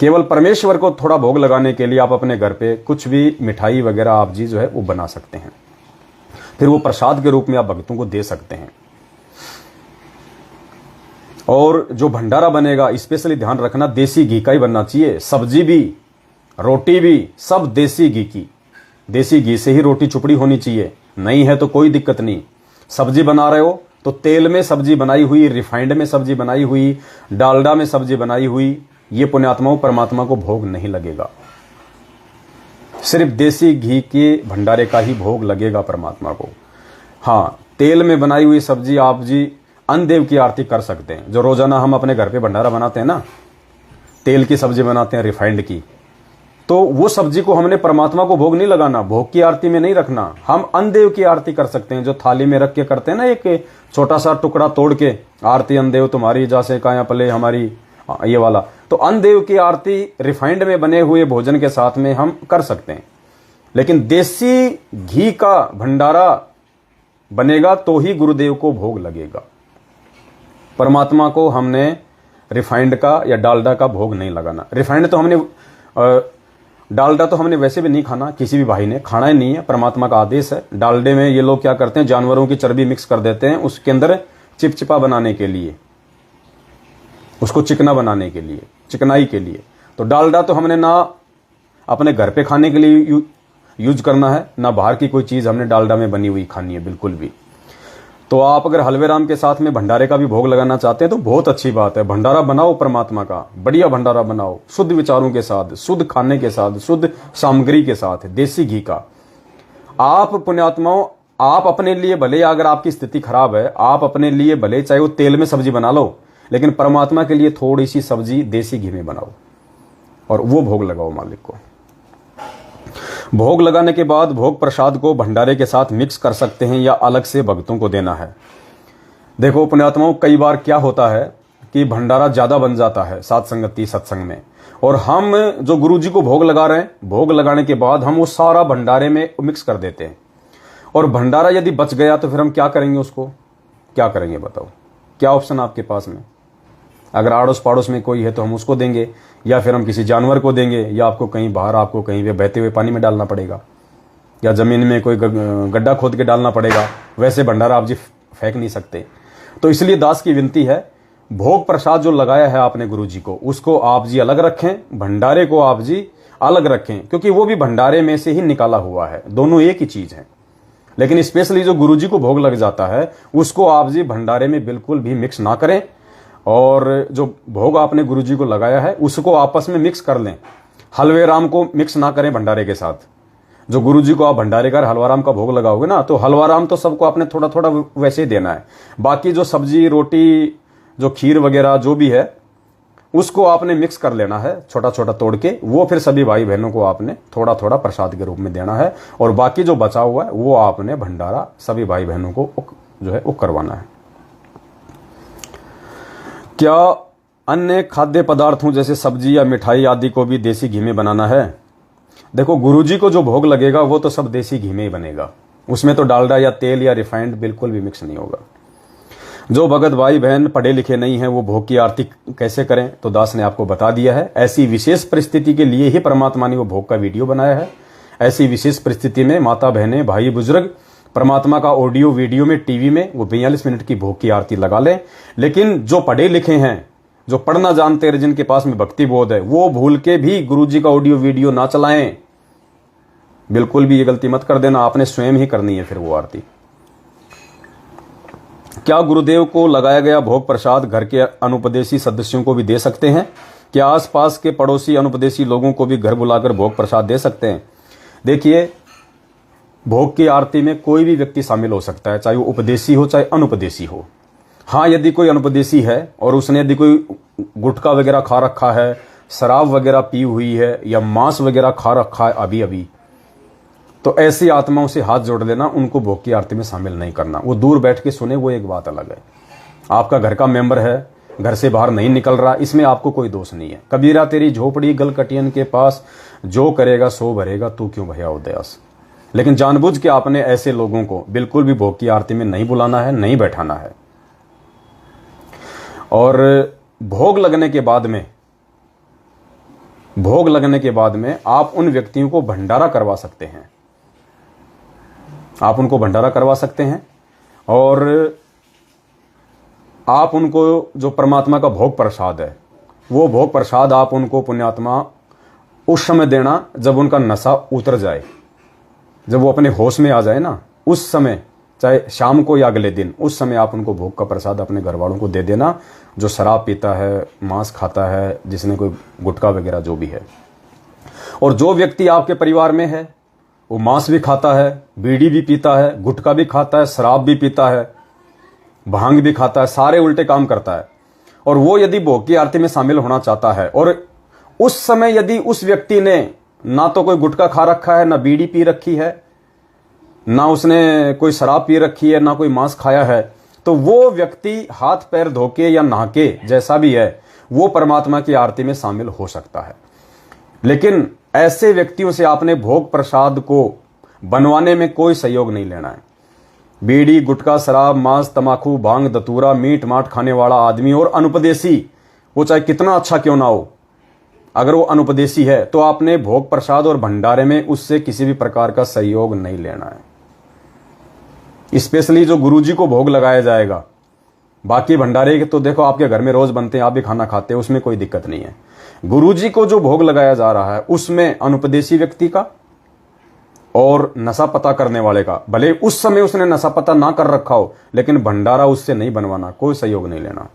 केवल परमेश्वर को थोड़ा भोग लगाने के लिए आप अपने घर पे कुछ भी मिठाई वगैरह आप जी जो है वो बना सकते हैं। फिर वो प्रसाद के रूप में आप भक्तों को दे सकते हैं। और जो भंडारा बनेगा स्पेशली ध्यान रखना, देसी घी का ही बनना चाहिए। सब्जी भी रोटी भी सब देसी घी की, देसी घी से ही रोटी चुपड़ी होनी चाहिए। नहीं है तो कोई दिक्कत नहीं। सब्जी बना रहे हो तो तेल में सब्जी बनाई हुई, रिफाइंड में सब्जी बनाई हुई, डालडा में सब्जी बनाई हुई, ये पुण्यात्माओं परमात्मा को भोग नहीं लगेगा। सिर्फ देसी घी के भंडारे का ही भोग लगेगा परमात्मा को। हाँ, तेल में बनाई हुई सब्जी आप जी अन्नदेव की आरती कर सकते हैं। जो रोजाना हम अपने घर पे भंडारा बनाते हैं ना, तेल की सब्जी बनाते हैं रिफाइंड की, तो वो सब्जी को हमने परमात्मा को भोग नहीं लगाना, भोग की आरती में नहीं रखना। हम अन्नदेव की आरती कर सकते हैं। जो थाली में रख के करते हैं ना, एक छोटा सा टुकड़ा तोड़ के, आरती अन्नदेव तुम्हारी जैसे काया पले हमारी, ये वाला। तो अन्नदेव की आरती रिफाइंड में बने हुए भोजन के साथ में हम कर सकते हैं। लेकिन देसी घी का भंडारा बनेगा तो ही गुरुदेव को भोग लगेगा। परमात्मा को हमने रिफाइंड का या डालडा का भोग नहीं लगाना। रिफाइंड तो हमने डालडा तो हमने वैसे भी नहीं खाना, किसी भी भाई ने खाना ही नहीं है, परमात्मा का आदेश है। डालडे में ये लोग क्या करते हैं, जानवरों की चर्बी मिक्स कर देते हैं उसके अंदर चिपचिपा बनाने के लिए, उसको चिकना बनाने के लिए, चिकनाई के लिए। तो डालडा तो हमने ना अपने घर पे खाने के लिए यूज करना है, ना बाहर की कोई चीज हमने डालडा में बनी हुई खानी है, बिल्कुल भी। तो आप अगर हलवे राम के साथ में भंडारे का भी भोग लगाना चाहते हैं तो बहुत अच्छी बात है। भंडारा बनाओ परमात्मा का, बढ़िया भंडारा बनाओ, शुद्ध विचारों के साथ, शुद्ध खाने के साथ, शुद्ध सामग्री के साथ, देसी घी का। आप पुण्यात्माओं, आप अपने लिए भले, अगर आपकी स्थिति खराब है, आप अपने लिए भले चाहे वो तेल में सब्जी बना लो, लेकिन परमात्मा के लिए थोड़ी सी सब्जी देसी घी में बनाओ और वो भोग लगाओ मालिक को। भोग लगाने के बाद भोग प्रसाद को भंडारे के साथ मिक्स कर सकते हैं या अलग से भक्तों को देना है। देखो पुण्यात्माओं, कई बार क्या होता है कि भंडारा ज्यादा बन जाता है साथ संगति सत्संग में, और हम जो गुरु जी को भोग लगा रहे हैं, भोग लगाने के बाद हम वो सारा भंडारे में मिक्स कर देते हैं। और भंडारा यदि बच गया तो फिर हम क्या करेंगे, उसको क्या करेंगे बताओ? क्या ऑप्शन आपके पास में? अगर आड़ोस पड़ोस में कोई है तो हम उसको देंगे, या फिर हम किसी जानवर को देंगे, या आपको कहीं बाहर, आपको कहीं पे बहते हुए पानी में डालना पड़ेगा, या जमीन में कोई गड्ढा खोद के डालना पड़ेगा। वैसे भंडारा आप जी फेंक नहीं सकते। तो इसलिए दास की विनती है, भोग प्रसाद जो लगाया है आपने गुरु जी को, उसको आप जी अलग रखें, भंडारे को आप जी अलग रखें, क्योंकि वो भी भंडारे में से ही निकाला हुआ है, दोनों एक ही चीज है। लेकिन स्पेशली जो गुरु जी को भोग लग जाता है उसको आप जी भंडारे में बिल्कुल भी मिक्स ना करें, और जो भोग आपने गुरु जी को लगाया है उसको आपस में मिक्स कर लें। हलवे राम को मिक्स ना करें भंडारे के साथ। जो गुरु जी को आप भंडारे का हलवा राम का भोग लगाओगे ना, तो हलवा राम तो सबको आपने थोड़ा थोड़ा वैसे ही देना है। बाकी जो सब्जी रोटी, जो खीर वगैरह जो भी है, उसको आपने मिक्स कर लेना है छोटा छोटा तोड़ के, वो फिर सभी भाई बहनों को आपने थोड़ा थोड़ा प्रसाद के रूप में देना है। और बाकी जो बचा हुआ है वो आपने भंडारा सभी भाई बहनों को जो है वो करवाना है। क्या अन्य खाद्य पदार्थों जैसे सब्जी या मिठाई आदि को भी देसी घी में बनाना है? देखो, गुरुजी को जो भोग लगेगा वो तो सब देसी घी में ही बनेगा, उसमें तो डालडा या तेल या रिफाइंड बिल्कुल भी मिक्स नहीं होगा। जो भगत भाई बहन पढ़े लिखे नहीं है वो भोग की आरती कैसे करें, तो दास ने आपको बता दिया है। ऐसी विशेष परिस्थिति के लिए ही परमात्मा ने वो भोग का वीडियो बनाया है। ऐसी विशेष परिस्थिति में माता बहनें, भाई बुजुर्ग परमात्मा का ऑडियो वीडियो में टीवी में वो 42 मिनट की भोग की आरती लगा लें। लेकिन जो पढ़े लिखे हैं, जो पढ़ना जानते हैं, जिनके पास में भक्ति बोध है, वो भूल के भी गुरुजी का ऑडियो वीडियो ना चलाएं। बिल्कुल भी ये गलती मत कर देना, आपने स्वयं ही करनी है फिर वो आरती। क्या गुरुदेव को लगाया गया भोग प्रसाद घर के अनुपदेशी सदस्यों को भी दे सकते हैं? क्या आसपास के पड़ोसी अनुपदेशी लोगों को भी घर बुलाकर भोग प्रसाद दे सकते हैं? देखिए, भोग की आरती में कोई भी व्यक्ति शामिल हो सकता है, चाहे वो उपदेशी हो चाहे अनुपदेशी हो। हाँ, यदि कोई अनुपदेशी है और उसने यदि कोई गुटखा वगैरह खा रखा है, शराब वगैरह पी हुई है, या मांस वगैरह खा रखा है अभी अभी, तो ऐसी आत्माओं से हाथ जोड़ लेना, उनको भोग की आरती में शामिल नहीं करना। वो दूर बैठ के सुने, वो एक बात अलग है। आपका घर का मेंबर है, घर से बाहर नहीं निकल रहा, इसमें आपको कोई दोष नहीं है। कबीरा तेरी झोपड़ी गलकटियन के पास, जो करेगा सो भरेगा, तू क्यों भया उदयास। लेकिन जानबूझ के आपने ऐसे लोगों को बिल्कुल भी भोग की आरती में नहीं बुलाना है, नहीं बैठाना है। और भोग लगने के बाद में आप उन व्यक्तियों को भंडारा करवा सकते हैं, आप उनको भंडारा करवा सकते हैं। और आप उनको जो परमात्मा का भोग प्रसाद है, वो भोग प्रसाद आप उनको पुण्यात्मा उस समय देना जब उनका नशा उतर जाए, जब वो अपने होश में आ जाए ना, उस समय, चाहे शाम को या अगले दिन, उस समय आप उनको भोग का प्रसाद अपने घर वालों को दे देना, जो शराब पीता है, मांस खाता है, जिसने कोई गुटखा वगैरह जो भी है। और जो व्यक्ति आपके परिवार में है वो मांस भी खाता है, बीड़ी भी पीता है, गुटखा भी खाता है, शराब भी पीता है, भांग भी खाता है, सारे उल्टे काम करता है, और वो यदि भोग की आरती में शामिल होना चाहता है और उस समय यदि उस व्यक्ति ने ना तो कोई गुटखा खा रखा है, ना बीड़ी पी रखी है, ना उसने कोई शराब पी रखी है, ना कोई मांस खाया है, तो वो व्यक्ति हाथ पैर धोके या नहाके जैसा भी है वो परमात्मा की आरती में शामिल हो सकता है। लेकिन ऐसे व्यक्तियों से आपने भोग प्रसाद को बनवाने में कोई सहयोग नहीं लेना है। बीड़ी, गुटखा, शराब, मांस, तमाकू, भांग, धतूरा, मीट माट खाने वाला आदमी और अनुपदेशी, वो चाहे कितना अच्छा क्यों ना हो, अगर वो अनुपदेशी है तो आपने भोग प्रसाद और भंडारे में उससे किसी भी प्रकार का सहयोग नहीं लेना है। स्पेशली जो गुरुजी को भोग लगाया जाएगा, बाकी भंडारे के तो देखो आपके घर में रोज बनते हैं, आप भी खाना खाते हैं, उसमें कोई दिक्कत नहीं है। गुरुजी को जो भोग लगाया जा रहा है उसमें अनुपदेशी व्यक्ति का और नशा पता करने वाले का, भले उस समय उसने नशा पता ना कर रखा हो, लेकिन भंडारा उससे नहीं बनवाना, कोई सहयोग नहीं लेना।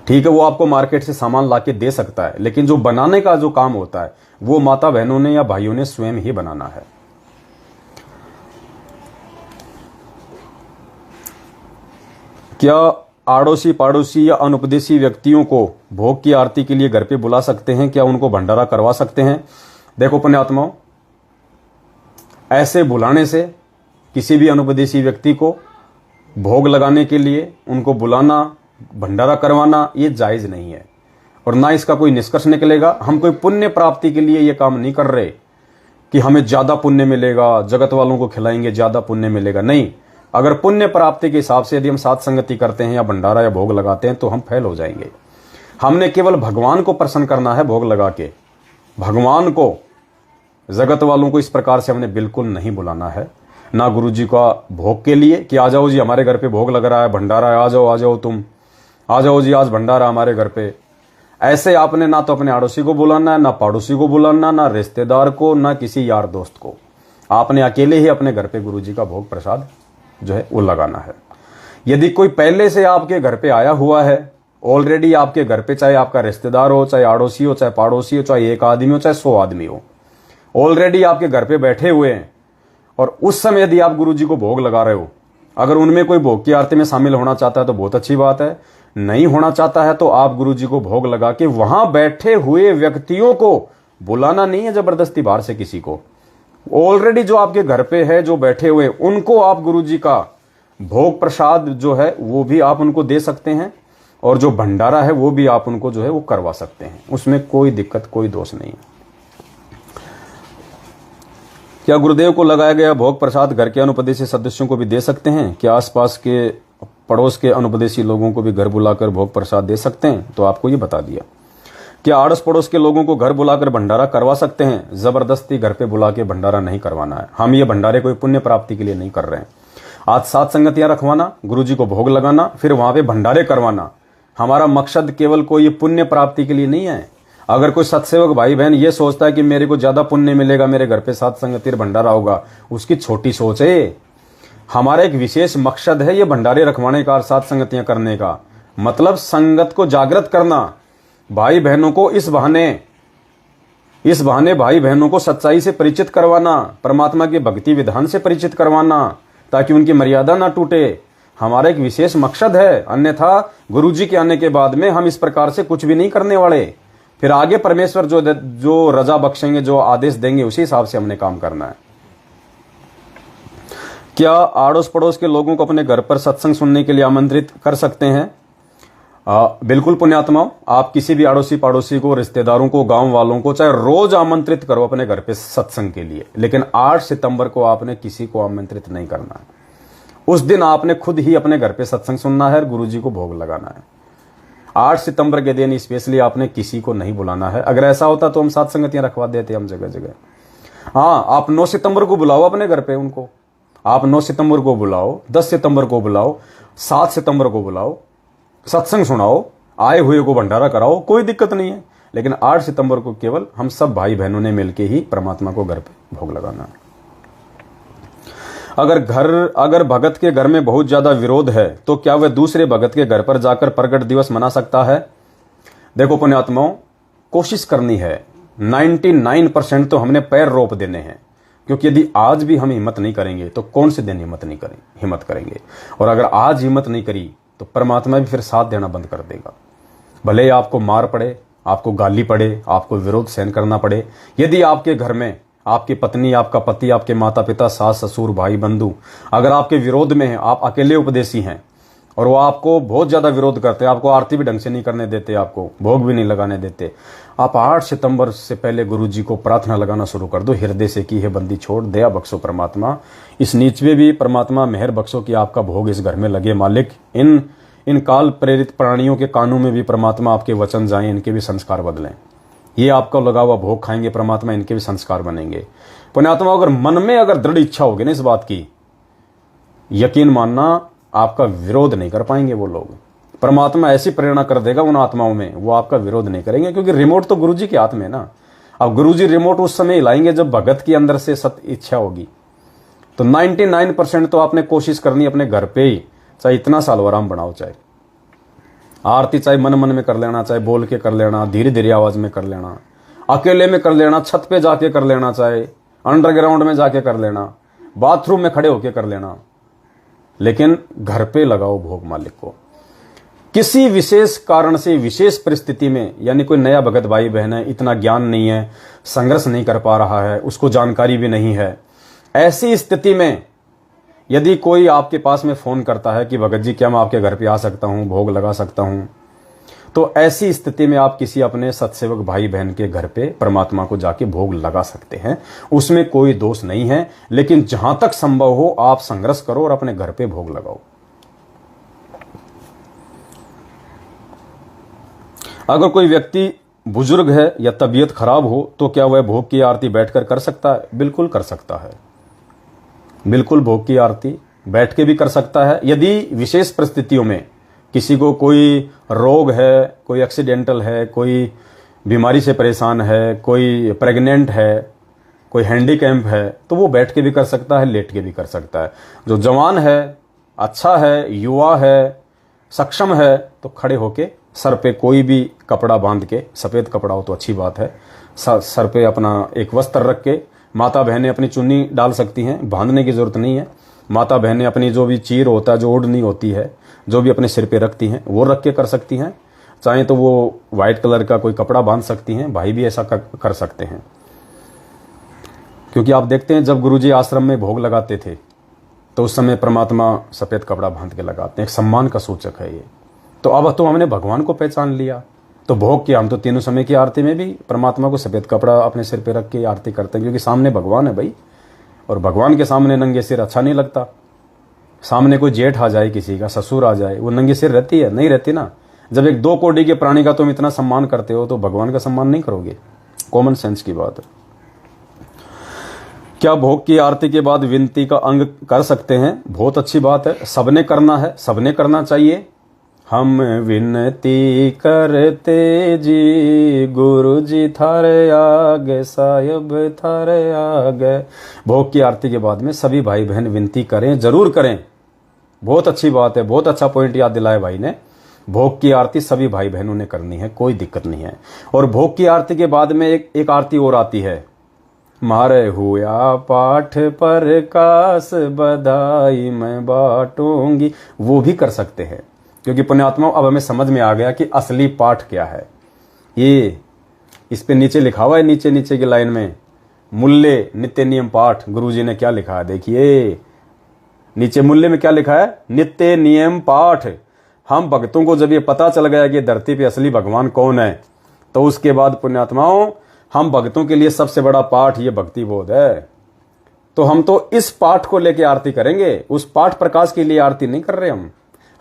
ठीक है, वो आपको मार्केट से सामान लाके दे सकता है, लेकिन जो बनाने का जो काम होता है वो माता बहनों ने या भाइयों ने स्वयं ही बनाना है। क्या आड़ोसी पाड़ोसी या अनुपदेशी व्यक्तियों को भोग की आरती के लिए घर पे बुला सकते हैं? क्या उनको भंडारा करवा सकते हैं? देखो पुण्यात्माओं, ऐसे बुलाने से किसी भी अनुपदेशी व्यक्ति को भोग लगाने के लिए उनको बुलाना, भंडारा करवाना ये जायज नहीं है, और ना इसका कोई निष्कर्ष निकलेगा। हम कोई पुण्य प्राप्ति के लिए ये काम नहीं कर रहे कि हमें ज्यादा पुण्य मिलेगा, जगत वालों को खिलाएंगे ज्यादा पुण्य मिलेगा, नहीं। अगर पुण्य प्राप्ति के हिसाब से यदि हम साथ संगति करते हैं या भंडारा या भोग लगाते हैं तो हम फेल हो जाएंगे। हमने केवल भगवान को प्रसन्न करना है भोग लगा के, भगवान को, जगत वालों को इस प्रकार से हमने बिल्कुल नहीं बुलाना है। ना गुरु जी का भोग के लिए कि आ जाओ जी हमारे घर पे भोग लग रहा है, भंडारा है, आ जाओ तुम, आ जाओ जी आज भंडारा हमारे घर पे। ऐसे आपने ना तो अपने आड़ोसी को बुलाना है, ना पड़ोसी को बुलाना, ना रिश्तेदार को, ना किसी यार दोस्त को। आपने अकेले ही अपने घर पे गुरु जी का भोग प्रसाद जो है वो लगाना है। यदि कोई पहले से आपके घर पे आया हुआ है, ऑलरेडी आपके घर पे, चाहे आपका रिश्तेदार हो, चाहे आड़ोसी हो, चाहे पड़ोसी हो, चाहे एक आदमी हो, चाहे 100 आदमी हो, ऑलरेडी आपके घर पे बैठे हुए हैं, और उस समय यदि आप गुरु जी को भोग लगा रहे हो, अगर उनमें कोई भोग की आरती में शामिल होना चाहता है तो बहुत अच्छी बात है। नहीं होना चाहता है तो आप गुरु जी को भोग लगा के वहां बैठे हुए व्यक्तियों को बुलाना नहीं है जबरदस्ती बाहर से किसी को। ऑलरेडी जो आपके घर पे है, जो बैठे हुए, उनको आप गुरु जी का भोग प्रसाद जो है वो भी आप उनको दे सकते हैं, और जो भंडारा है वो भी आप उनको जो है वो करवा सकते हैं। उसमें कोई दिक्कत, कोई दोष नहीं है। क्या गुरुदेव को लगाया गया भोग प्रसाद घर के अनुपदेशी सदस्यों को भी दे सकते हैं? क्या आसपास के पड़ोस के अनुपदेशी लोगों को भी घर बुलाकर भोग प्रसाद दे सकते हैं? तो आपको ये बता दिया। क्या आड़ोस पड़ोस के लोगों को घर बुलाकर भंडारा करवा सकते हैं? जबरदस्ती घर पे बुला के भंडारा नहीं करवाना है। हम ये भंडारे कोई पुण्य प्राप्ति के लिए नहीं कर रहे हैं। आज सात संगतियां रखवाना, गुरुजी को भोग लगाना, फिर वहां पे भंडारे करवाना, हमारा मकसद केवल कोई पुण्य प्राप्ति के लिए नहीं है। अगर कोई सत्सेवक भाई बहन ये सोचता है कि मेरे को ज्यादा पुण्य मिलेगा, मेरे घर पे सात संगति भंडारा होगा, उसकी छोटी सोच है। हमारा एक विशेष मकसद है ये भंडारे रखवाने का, सात संगतियां करने का, मतलब संगत को जागृत करना, भाई बहनों को इस बहाने भाई बहनों को सच्चाई से परिचित करवाना, परमात्मा के भक्ति विधान से परिचित करवाना, ताकि उनकी मर्यादा ना टूटे। हमारा एक विशेष मकसद है। अन्यथा गुरुजी के आने के बाद में हम इस प्रकार से कुछ भी नहीं करने वाले। फिर आगे परमेश्वर जो रजा बख्शेंगे, जो आदेश देंगे, उसी हिसाब से हमने काम करना है। क्या आड़ोस पड़ोस के लोगों को अपने घर पर सत्संग सुनने के लिए आमंत्रित कर सकते हैं? बिल्कुल पुण्यात्माओं, आप किसी भी आड़ोसी पड़ोसी को, रिश्तेदारों को, गांव वालों को चाहे रोज आमंत्रित करो अपने घर पे सत्संग के लिए, लेकिन 8 सितंबर को आपने किसी को आमंत्रित नहीं करना है। उस दिन आपने खुद ही अपने घर पे सत्संग सुनना है और गुरुजी को भोग लगाना है। 8 सितंबर के दिन स्पेशली आपने किसी को नहीं बुलाना है। अगर ऐसा होता तो हम सात संगतियां रखवा देते हम जगह जगह। हाँ, आप 9 सितंबर को बुलाओ अपने घर पे उनको, आप 9 सितंबर को बुलाओ, 10 सितंबर को बुलाओ, 7 सितंबर को बुलाओ, सत्संग सुनाओ, आए हुए को भंडारा कराओ, कोई दिक्कत नहीं है। लेकिन 8 सितंबर को केवल हम सब भाई बहनों ने मिलकर ही परमात्मा को घर पे भोग लगाना है। अगर भगत के घर में बहुत ज्यादा विरोध है तो क्या वह दूसरे भगत के घर पर जाकर प्रकट दिवस मना सकता है? देखो पुण्यात्माओं, कोशिश करनी है 99% तो हमने पैर रोप देने हैं। क्योंकि यदि आज भी हम हिम्मत नहीं करेंगे तो कौन से दिन हिम्मत करेंगे। और अगर आज हिम्मत नहीं करी तो परमात्मा भी फिर साथ देना बंद कर देगा। भले ही आपको मार पड़े, आपको गाली पड़े, आपको विरोध सहन करना पड़े। यदि आपके घर में आपकी पत्नी, आपका पति, आपके माता पिता, सास ससुर, भाई बंधु अगर आपके विरोध में है, आप अकेले उपदेशी हैं और वो आपको बहुत ज्यादा विरोध करते हैं, आपको आरती भी ढंग से नहीं करने देते, आपको भोग भी नहीं लगाने देते, आप 8 सितंबर से पहले गुरु जी को प्रार्थना लगाना शुरू कर दो, हृदय से की है बंदी छोड़, दया बख्शो परमात्मा, इस नीच में भी परमात्मा मेहर बख्शो कि आपका भोग इस घर में लगे मालिक। इन काल प्रेरित प्राणियों के कानों में भी परमात्मा आपके वचन जाएं, इनके भी संस्कार बदलें। ये आपका लगा हुआ भोग खाएंगे परमात्मा, इनके भी संस्कार बनेंगे। पुण्यात्मा अगर मन में अगर दृढ़ इच्छा होगी ना इस बात की, यकीन मानना आपका विरोध नहीं कर पाएंगे वो लोग। परमात्मा ऐसी प्रेरणा कर देगा उन आत्माओं में, वो आपका विरोध नहीं करेंगे, क्योंकि रिमोट तो गुरुजी के हाथ में है ना। अब गुरुजी रिमोट उस समय हिलाएंगे जब भगत के अंदर से सत इच्छा होगी। तो 99% तो आपने कोशिश करनी अपने घर पे ही, चाहे इतना सालवराम बनाओ, चाहे आरती चाहे मन मन में कर लेना, चाहे बोल के कर लेना, धीरे धीरे आवाज में कर लेना, अकेले में कर लेना, छत पे जाके कर लेना, चाहे अंडरग्राउंड में जाके कर लेना, बाथरूम में खड़े होके कर लेना, लेकिन घर पे लगाओ भोग मालिक को। किसी विशेष कारण से, विशेष परिस्थिति में, यानी कोई नया भगत भाई बहन है, इतना ज्ञान नहीं है, संघर्ष नहीं कर पा रहा है, उसको जानकारी भी नहीं है, ऐसी स्थिति में यदि कोई आपके पास में फोन करता है कि भगत जी क्या मैं आपके घर पे आ सकता हूं, भोग लगा सकता हूं, तो ऐसी स्थिति में आप किसी अपने सत्सेवक भाई बहन के घर पे परमात्मा को जाके भोग लगा सकते हैं, उसमें कोई दोष नहीं है। लेकिन जहां तक संभव हो आप संघर्ष करो और अपने घर पे भोग लगाओ। अगर कोई व्यक्ति बुजुर्ग है या तबीयत खराब हो तो क्या वह भोग की आरती बैठकर कर सकता है? बिल्कुल कर सकता है, बिल्कुल भोग की आरती बैठ के भी कर सकता है। यदि विशेष परिस्थितियों में किसी को कोई रोग है, कोई एक्सीडेंटल है, कोई बीमारी से परेशान है, कोई प्रेग्नेंट है, कोई हैंडीकैम्प है, तो वो बैठ के भी कर सकता है, लेट के भी कर सकता है। जो जवान है, अच्छा है, युवा है, सक्षम है, तो खड़े होके सर पे कोई भी कपड़ा बांध के, सफेद कपड़ा हो तो अच्छी बात है, सर पे अपना एक वस्त्र रख के, माता बहनें अपनी चुन्नी डाल सकती हैं, बांधने की जरूरत नहीं है। माता बहनें अपनी जो भी चीर होता है, जो ओढ़नी होती है, जो भी अपने सिर पे रखती हैं, वो रख के कर सकती हैं। चाहे तो वो व्हाइट कलर का कोई कपड़ा बांध सकती हैं, भाई भी ऐसा कर सकते हैं। क्योंकि आप देखते हैं जब गुरुजी आश्रम में भोग लगाते थे तो उस समय परमात्मा सफेद कपड़ा बांध के लगाते हैं, एक सम्मान का सूचक है ये। तो अब तो हमने भगवान को पहचान लिया, तो भोग किया। हम तो तीनों समय की आरती में भी परमात्मा को सफेद कपड़ा अपने सिर पे रख के आरती करते हैं, क्योंकि सामने भगवान है भाई, और भगवान के सामने नंगे सिर अच्छा नहीं लगता। सामने कोई जेठ आ जाए, किसी का ससुर आ जाए, वो नंगे सिर रहती है? नहीं रहती ना। जब एक 2 कोड़ी के प्राणी का तुम इतना सम्मान करते हो तो भगवान का सम्मान नहीं करोगे? कॉमन सेंस की बात है। क्या भोग की आरती के बाद विनती का अंग कर सकते हैं? बहुत अच्छी बात है, सबने करना है, सबने करना चाहिए। हम विनती करते जी गुरु जी थारे आगे, साहिब थारे आगे। भोग की आरती के बाद में सभी भाई बहन विनती करें, जरूर करें। बहुत अच्छी बात है, बहुत अच्छा पॉइंट याद दिलाया भाई ने। भोग की आरती सभी भाई बहनों ने करनी है, कोई दिक्कत नहीं है। और भोग की आरती के बाद में एक आरती और आती है, मारे हुआ पाठ पर कास बधाई मैं बांटूंगी, वो भी कर सकते हैं। क्योंकि पुण्यात्माओं अब हमें समझ में आ गया कि असली पाठ क्या है। ये इस पे नीचे लिखा हुआ है, नीचे की लाइन में मूल्य नित्य नियम पाठ। गुरुजी ने क्या लिखा है देखिए, नीचे मूल्य में क्या लिखा है? नित्य नियम पाठ। हम भक्तों को जब ये पता चल गया कि धरती पे असली भगवान कौन है, तो उसके बाद पुण्यात्माओं हम भक्तों के लिए सबसे बड़ा पाठ ये भक्ति बोध है। तो हम तो इस पाठ को लेके आरती करेंगे, उस पाठ प्रकाश के लिए आरती नहीं कर रहे हम।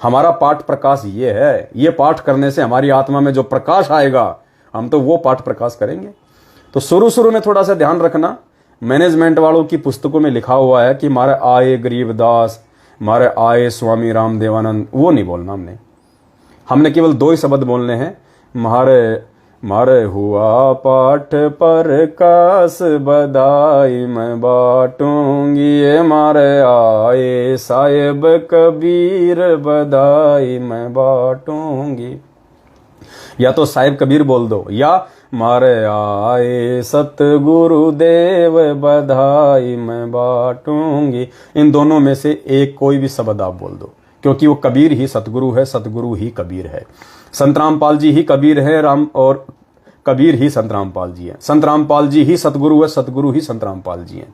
हमारा पाठ प्रकाश ये है, ये पाठ करने से हमारी आत्मा में जो प्रकाश आएगा, हम तो वो पाठ प्रकाश करेंगे। तो शुरू में थोड़ा सा ध्यान रखना, मैनेजमेंट वालों की पुस्तकों में लिखा हुआ है कि मारे आए गरीबदास, मारे आए स्वामी रामदेवानंद, वो नहीं बोलना हमने केवल 2 ही शब्द बोलने हैं, मारे हुआ पाठ पर कास बधाई मैं बांटूंगी, ये मारे आए साहिब कबीर बधाई मैं बांटूंगी। या तो साहिब कबीर बोल दो, या मारे आए, सतगुरु देव बधाई मैं बांटूंगी। इन दोनों में से एक कोई भी शब्द आप बोल दो, क्योंकि वो कबीर ही सतगुरु है, सतगुरु ही कबीर है। संत रामपाल जी ही कबीर है, राम और कबीर ही संत रामपाल जी है। संत रामपाल जी ही सतगुरु है, सतगुरु ही संत रामपाल जी हैं।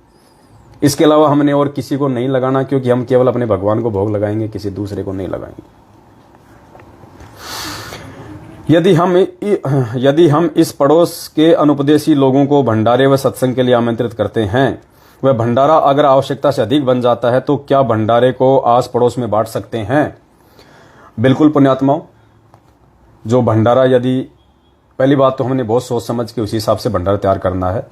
इसके अलावा हमने और किसी को नहीं लगाना, क्योंकि हम केवल अपने भगवान को भोग लगाएंगे, किसी दूसरे को नहीं लगाएंगे। यदि हम इस पड़ोस के अनुपदेशी लोगों को भंडारे व सत्संग के लिए आमंत्रित करते हैं, वह भंडारा अगर आवश्यकता से अधिक बन जाता है तो क्या भंडारे को आस पड़ोस में बांट सकते हैं? बिल्कुल पुण्यात्माओं, जो भंडारा यदि, पहली बात तो हमने बहुत सोच समझ के उसी हिसाब से भंडारा तैयार करना है।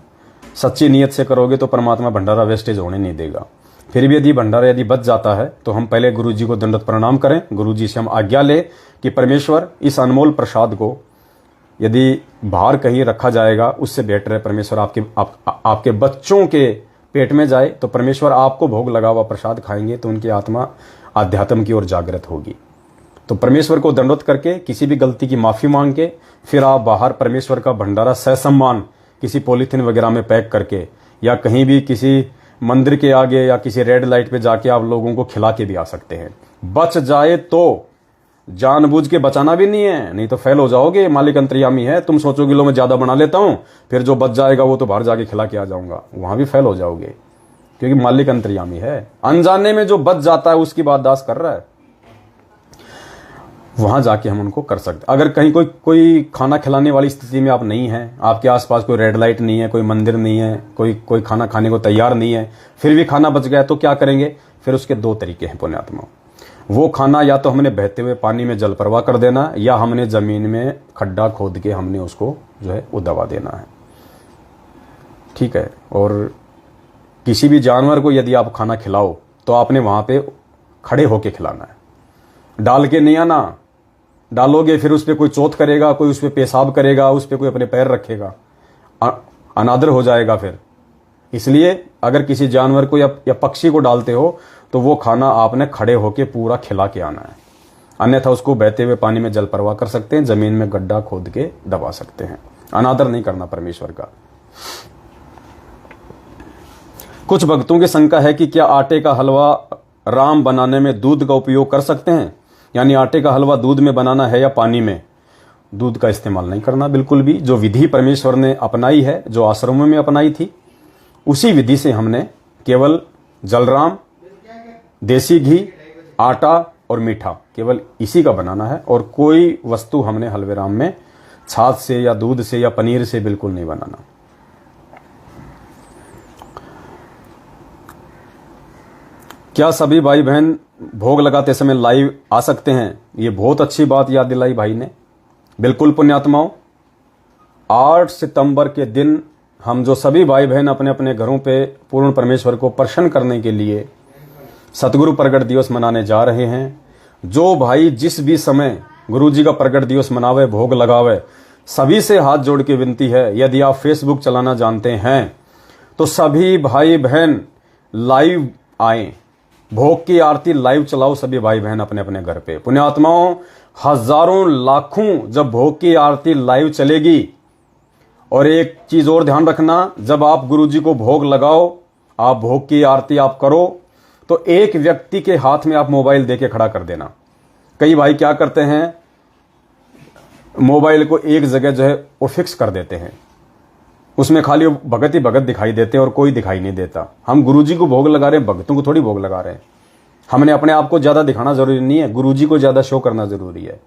सच्ची नीयत से करोगे तो परमात्मा भंडारा वेस्टेज होने नहीं देगा। फिर भी यदि भंडारा यदि बच जाता है तो हम पहले गुरु जी को दंडवत प्रणाम करें, गुरु जी से हम आज्ञा ले कि परमेश्वर इस अनमोल प्रसाद को यदि बाहर कहीं रखा जाएगा उससे बेटर है परमेश्वर आपके बच्चों के पेट में जाए, तो परमेश्वर आपको भोग लगा हुआ प्रसाद खाएंगे तो उनकी आत्मा आध्यात्म की ओर जागृत होगी। तो परमेश्वर को दंडवत करके किसी भी गलती की माफी मांग के फिर आप बाहर परमेश्वर का भंडारा ससम्मान किसी पॉलीथीन वगैरह में पैक करके या कहीं भी किसी मंदिर के आगे या किसी रेड लाइट पे जाके आप लोगों को खिला के भी आ सकते हैं। बच जाए तो, जानबूझ के बचाना भी नहीं है, नहीं तो फेल हो जाओगे। मालिक अंतर्यामी है, तुम सोचोगे लो मैं ज्यादा बना लेता हूं, फिर जो बच जाएगा वो तो बाहर जाके खिला के आ जाऊंगा, वहां भी फेल हो जाओगे, क्योंकि मालिक अंतर्यामी है। अनजाने में जो बच जाता है उसकी बात दास कर रहा है, वहां जाके हम उनको कर सकते। अगर कहीं कोई खाना खिलाने वाली स्थिति में आप नहीं हैं, आपके आसपास कोई रेड लाइट नहीं है, कोई मंदिर नहीं है, कोई खाना खाने को तैयार नहीं है, फिर भी खाना बच गया तो क्या करेंगे? फिर उसके दो तरीके हैं पुण्यात्मा। वो खाना या तो हमने बहते हुए पानी में जल प्रवाह कर देना, या हमने जमीन में खड्डा खोद के हमने उसको जो है वो दबा देना है, ठीक है। और किसी भी जानवर को यदि आप खाना खिलाओ तो आपने वहां पे खड़े होके खिलाना है, डाल के नहीं आना। डालोगे फिर उस पर कोई चोट करेगा, कोई उस पर पेशाब करेगा, उस पर कोई अपने पैर रखेगा, अनादर हो जाएगा फिर। इसलिए अगर किसी जानवर को या पक्षी को डालते हो तो वो खाना आपने खड़े होके पूरा खिला के आना है, अन्यथा उसको बहते हुए पानी में जल प्रवाह कर सकते हैं, जमीन में गड्ढा खोद के दबा सकते हैं। अनादर नहीं करना परमेश्वर का। कुछ भक्तों की शंका है कि क्या आटे का हलवा राम बनाने में दूध का उपयोग कर सकते हैं, यानी आटे का हलवा दूध में बनाना है या पानी में? दूध का इस्तेमाल नहीं करना बिल्कुल भी। जो विधि परमेश्वर ने अपनाई है, जो आश्रमों में अपनाई थी, उसी विधि से हमने केवल जलराम, देसी घी, आटा और मीठा, केवल इसी का बनाना है। और कोई वस्तु हमने हलवे राम में छाछ से या दूध से या पनीर से बिल्कुल नहीं बनाना। क्या सभी भाई बहन भोग लगाते समय लाइव आ सकते हैं? ये बहुत अच्छी बात याद दिलाई भाई ने। बिल्कुल पुण्यात्माओं, 8 सितंबर के दिन हम जो सभी भाई बहन अपने अपने घरों पे पूर्ण परमेश्वर को प्रसन्न करने के लिए सतगुरु प्रगट दिवस मनाने जा रहे हैं। जो भाई जिस भी समय गुरु जी का प्रगट दिवस मनावे, भोग लगावे, सभी से हाथ जोड़ के विनती है, यदि आप फेसबुक चलाना जानते हैं तो सभी भाई बहन लाइव आए, भोग की आरती लाइव चलाओ सभी भाई बहन अपने अपने घर पे। पुण्यात्माओं, हजारों लाखों जब भोग की आरती लाइव चलेगी, और एक चीज और ध्यान रखना, जब आप गुरु जी को भोग लगाओ, आप भोग की आरती आप करो, तो एक व्यक्ति के हाथ में आप मोबाइल देके खड़ा कर देना। कई भाई क्या करते हैं, मोबाइल को एक जगह जो है वो फिक्स कर देते हैं, उसमें खाली भगत ही भगत दिखाई देते हैं और कोई दिखाई नहीं देता। हम गुरुजी को भोग लगा रहे हैं, भगतों को थोड़ी भोग लगा रहे हैं। हमने अपने आप को ज्यादा दिखाना जरूरी नहीं है, गुरुजी को ज्यादा शो करना जरूरी है।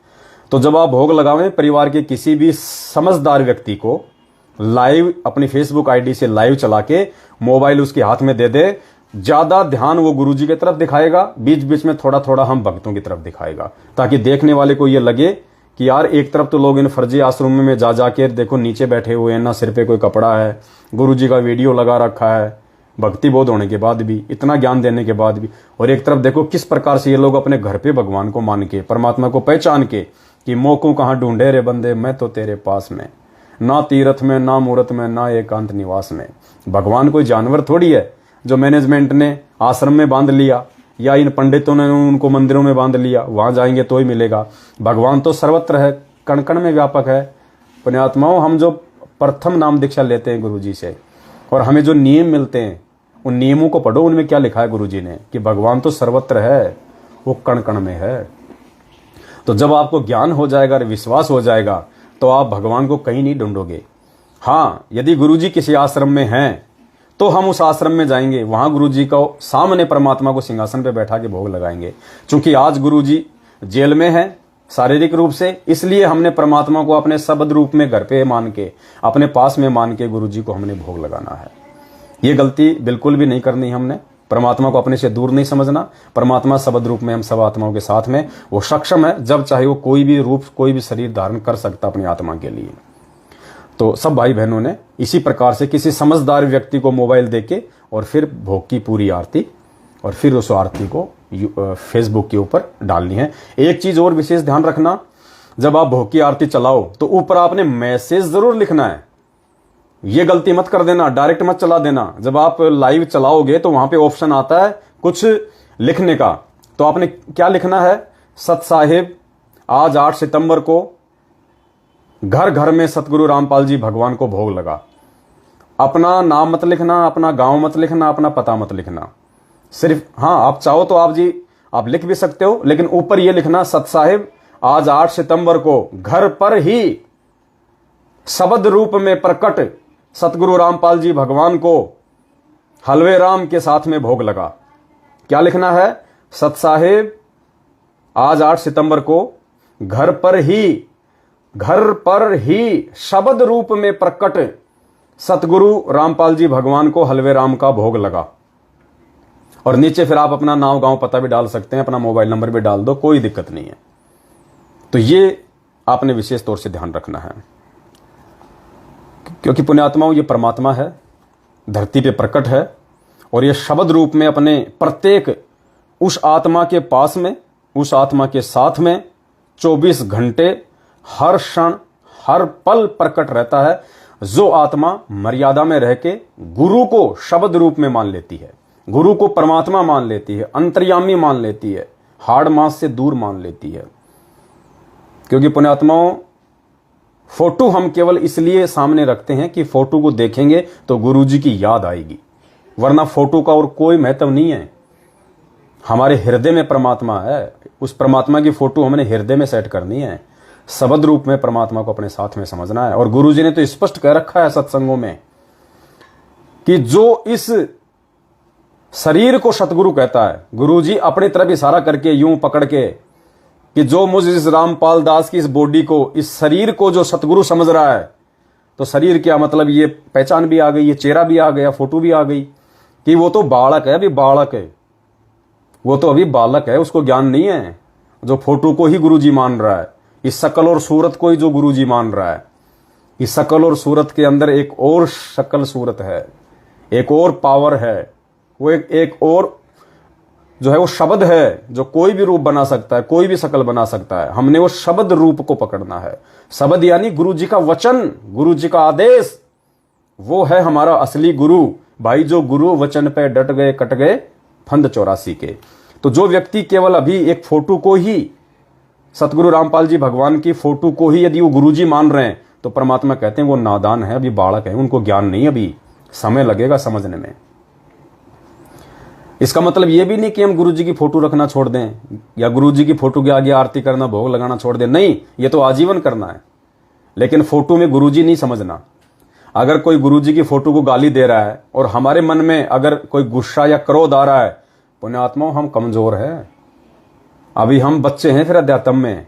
तो जब आप भोग लगावें, परिवार के किसी भी समझदार व्यक्ति को लाइव अपनी फेसबुक आईडी से लाइव चला के मोबाइल उसके हाथ में दे दे। ज्यादा ध्यान वो गुरुजी की तरफ दिखाएगा, बीच बीच में थोड़ा थोड़ा हम भक्तों की तरफ दिखाएगा, ताकि देखने वाले को ये लगे कि यार एक तरफ तो लोग इन फर्जी आश्रमों में जा जाके देखो नीचे बैठे हुए हैं ना, सिर पे कोई कपड़ा है, गुरुजी का वीडियो लगा रखा है, भक्ति बोध होने के बाद भी, इतना ज्ञान देने के बाद भी, और एक तरफ देखो किस प्रकार से ये लोग अपने घर पे भगवान को मान के, परमात्मा को पहचान के कि मौकों कहाँ ढूंढे रे बंदे, मैं तो तेरे पास में, ना तीर्थ में ना मूर्त में ना एकांत निवास में। भगवान कोई जानवर थोड़ी है जो मैनेजमेंट ने आश्रम में बांध लिया या इन पंडितों ने उनको मंदिरों में बांध लिया, वहां जाएंगे तो ही मिलेगा। भगवान तो सर्वत्र है, कण कण में व्यापक है। पुण्यात्माओं, हम जो प्रथम नाम दीक्षा लेते हैं गुरुजी से, और हमें जो नियम मिलते हैं उन नियमों को पढ़ो, उनमें क्या लिखा है गुरुजी ने कि भगवान तो सर्वत्र है, वो कण कण में है। तो जब आपको ज्ञान हो जाएगा और विश्वास हो जाएगा तो आप भगवान को कहीं नहीं ढूंढोगे। हाँ, यदि गुरुजी किसी आश्रम में हैं तो हम उस आश्रम में जाएंगे, वहां गुरुजी को सामने परमात्मा को सिंहासन पे बैठा के भोग लगाएंगे। क्योंकि आज गुरुजी जेल में है शारीरिक रूप से, इसलिए हमने परमात्मा को अपने शब्द रूप में घर पे मान के, अपने पास में मान के गुरुजी को हमने भोग लगाना है। ये गलती बिल्कुल भी नहीं करनी हमने। परमात्मा को अपने से दूर नहीं समझना। परमात्मा शब्द रूप में हम सब आत्माओं के साथ में, वो सक्षम है, जब चाहे वो कोई भी रूप, कोई भी शरीर धारण कर सकता अपनी आत्मा के लिए। तो सब भाई बहनों ने इसी प्रकार से किसी समझदार व्यक्ति को मोबाइल देके और फिर भोग की पूरी आरती, और फिर उस आरती को फेसबुक के ऊपर डालनी है। एक चीज और विशेष ध्यान रखना, जब आप भोग की आरती चलाओ तो ऊपर आपने मैसेज जरूर लिखना है। ये गलती मत कर देना, डायरेक्ट मत चला देना। जब आप लाइव चलाओगे तो वहां पे ऑप्शन आता है कुछ लिखने का, तो आपने क्या लिखना है, सत साहिब आज 8 सितंबर को घर घर में सतगुरु रामपाल जी भगवान को भोग लगा। अपना नाम मत लिखना, अपना गांव मत लिखना, अपना पता मत लिखना। सिर्फ हाँ, आप चाहो तो आप लिख भी सकते हो, लेकिन ऊपर ये लिखना, सत साहिब आज 8 सितंबर को घर पर ही शब्द रूप में प्रकट सतगुरु रामपाल जी भगवान को हलवे राम के साथ में भोग लगा। क्या लिखना है, सत साहिब आज 8 सितंबर को घर पर ही शब्द रूप में प्रकट सतगुरु रामपाल जी भगवान को हलवे राम का भोग लगा। और नीचे फिर आप अपना नाम गांव पता भी डाल सकते हैं, अपना मोबाइल नंबर भी डाल दो, कोई दिक्कत नहीं है। तो ये आपने विशेष तौर से ध्यान रखना है, क्योंकि पुण्यात्माओं ये परमात्मा है, धरती पे प्रकट है, और ये शब्द रूप में अपने प्रत्येक उस आत्मा के पास में, उस आत्मा के साथ में 24 घंटे हर क्षण हर पल प्रकट रहता है। जो आत्मा मर्यादा में रह के गुरु को शब्द रूप में मान लेती है, गुरु को परमात्मा मान लेती है, अंतर्यामी मान लेती है, हाड़ मांस से दूर मान लेती है। क्योंकि पुण्यात्माओं फोटो हम केवल इसलिए सामने रखते हैं कि फोटो को देखेंगे तो गुरुजी की याद आएगी, वरना फोटो का और कोई महत्व नहीं है। हमारे हृदय में परमात्मा है, उस परमात्मा की फोटो हमने हृदय में सेट करनी है। शब्द रूप में परमात्मा को अपने साथ में समझना है। और गुरुजी ने तो स्पष्ट कह रखा है सत्संगों में कि जो इस शरीर को सतगुरु कहता है, गुरुजी अपनी तरफ इशारा करके यूं पकड़ के कि जो मुझ इस रामपाल दास की इस बॉडी को, इस शरीर को जो सतगुरु समझ रहा है, तो शरीर क्या मतलब, ये पहचान भी आ गई, ये चेहरा भी आ गया, फोटो भी आ गई कि वो तो बालक है, अभी बालक है, वो तो अभी बालक है, उसको ज्ञान नहीं है। जो फोटो को ही गुरुजी मान रहा है, इस शकल और सूरत को ही जो गुरुजी मान रहा है, इस शकल और सूरत के अंदर एक और शकल सूरत है, एक और पावर है, वो एक और जो है वो शब्द है, जो कोई भी रूप बना सकता है, कोई भी शकल बना सकता है। हमने वो शब्द रूप को पकड़ना है। शब्द यानी गुरुजी का वचन, गुरुजी का आदेश, वो है हमारा असली गुरु भाई। जो गुरु वचन पे डट गए, कट गए फंद 84 के। तो जो व्यक्ति केवल अभी एक फोटो को ही, सतगुरु रामपाल जी भगवान की फोटो को ही यदि वो गुरुजी मान रहे हैं, तो परमात्मा कहते हैं वो नादान है, अभी बालक है, उनको ज्ञान नहीं, अभी समय लगेगा समझने में। इसका मतलब ये भी नहीं कि हम गुरुजी की फोटो रखना छोड़ दें या गुरुजी की फोटो के आगे आरती करना, भोग लगाना छोड़ दें। नहीं, ये तो आजीवन करना है। लेकिन फोटो में गुरुजी नहीं समझना। अगर कोई गुरुजी की फोटो को गाली दे रहा है और हमारे मन में अगर कोई गुस्सा या क्रोध आ रहा है, पुण्यात्माओं हम कमजोर है, अभी हम बच्चे हैं फिर अध्यात्म में।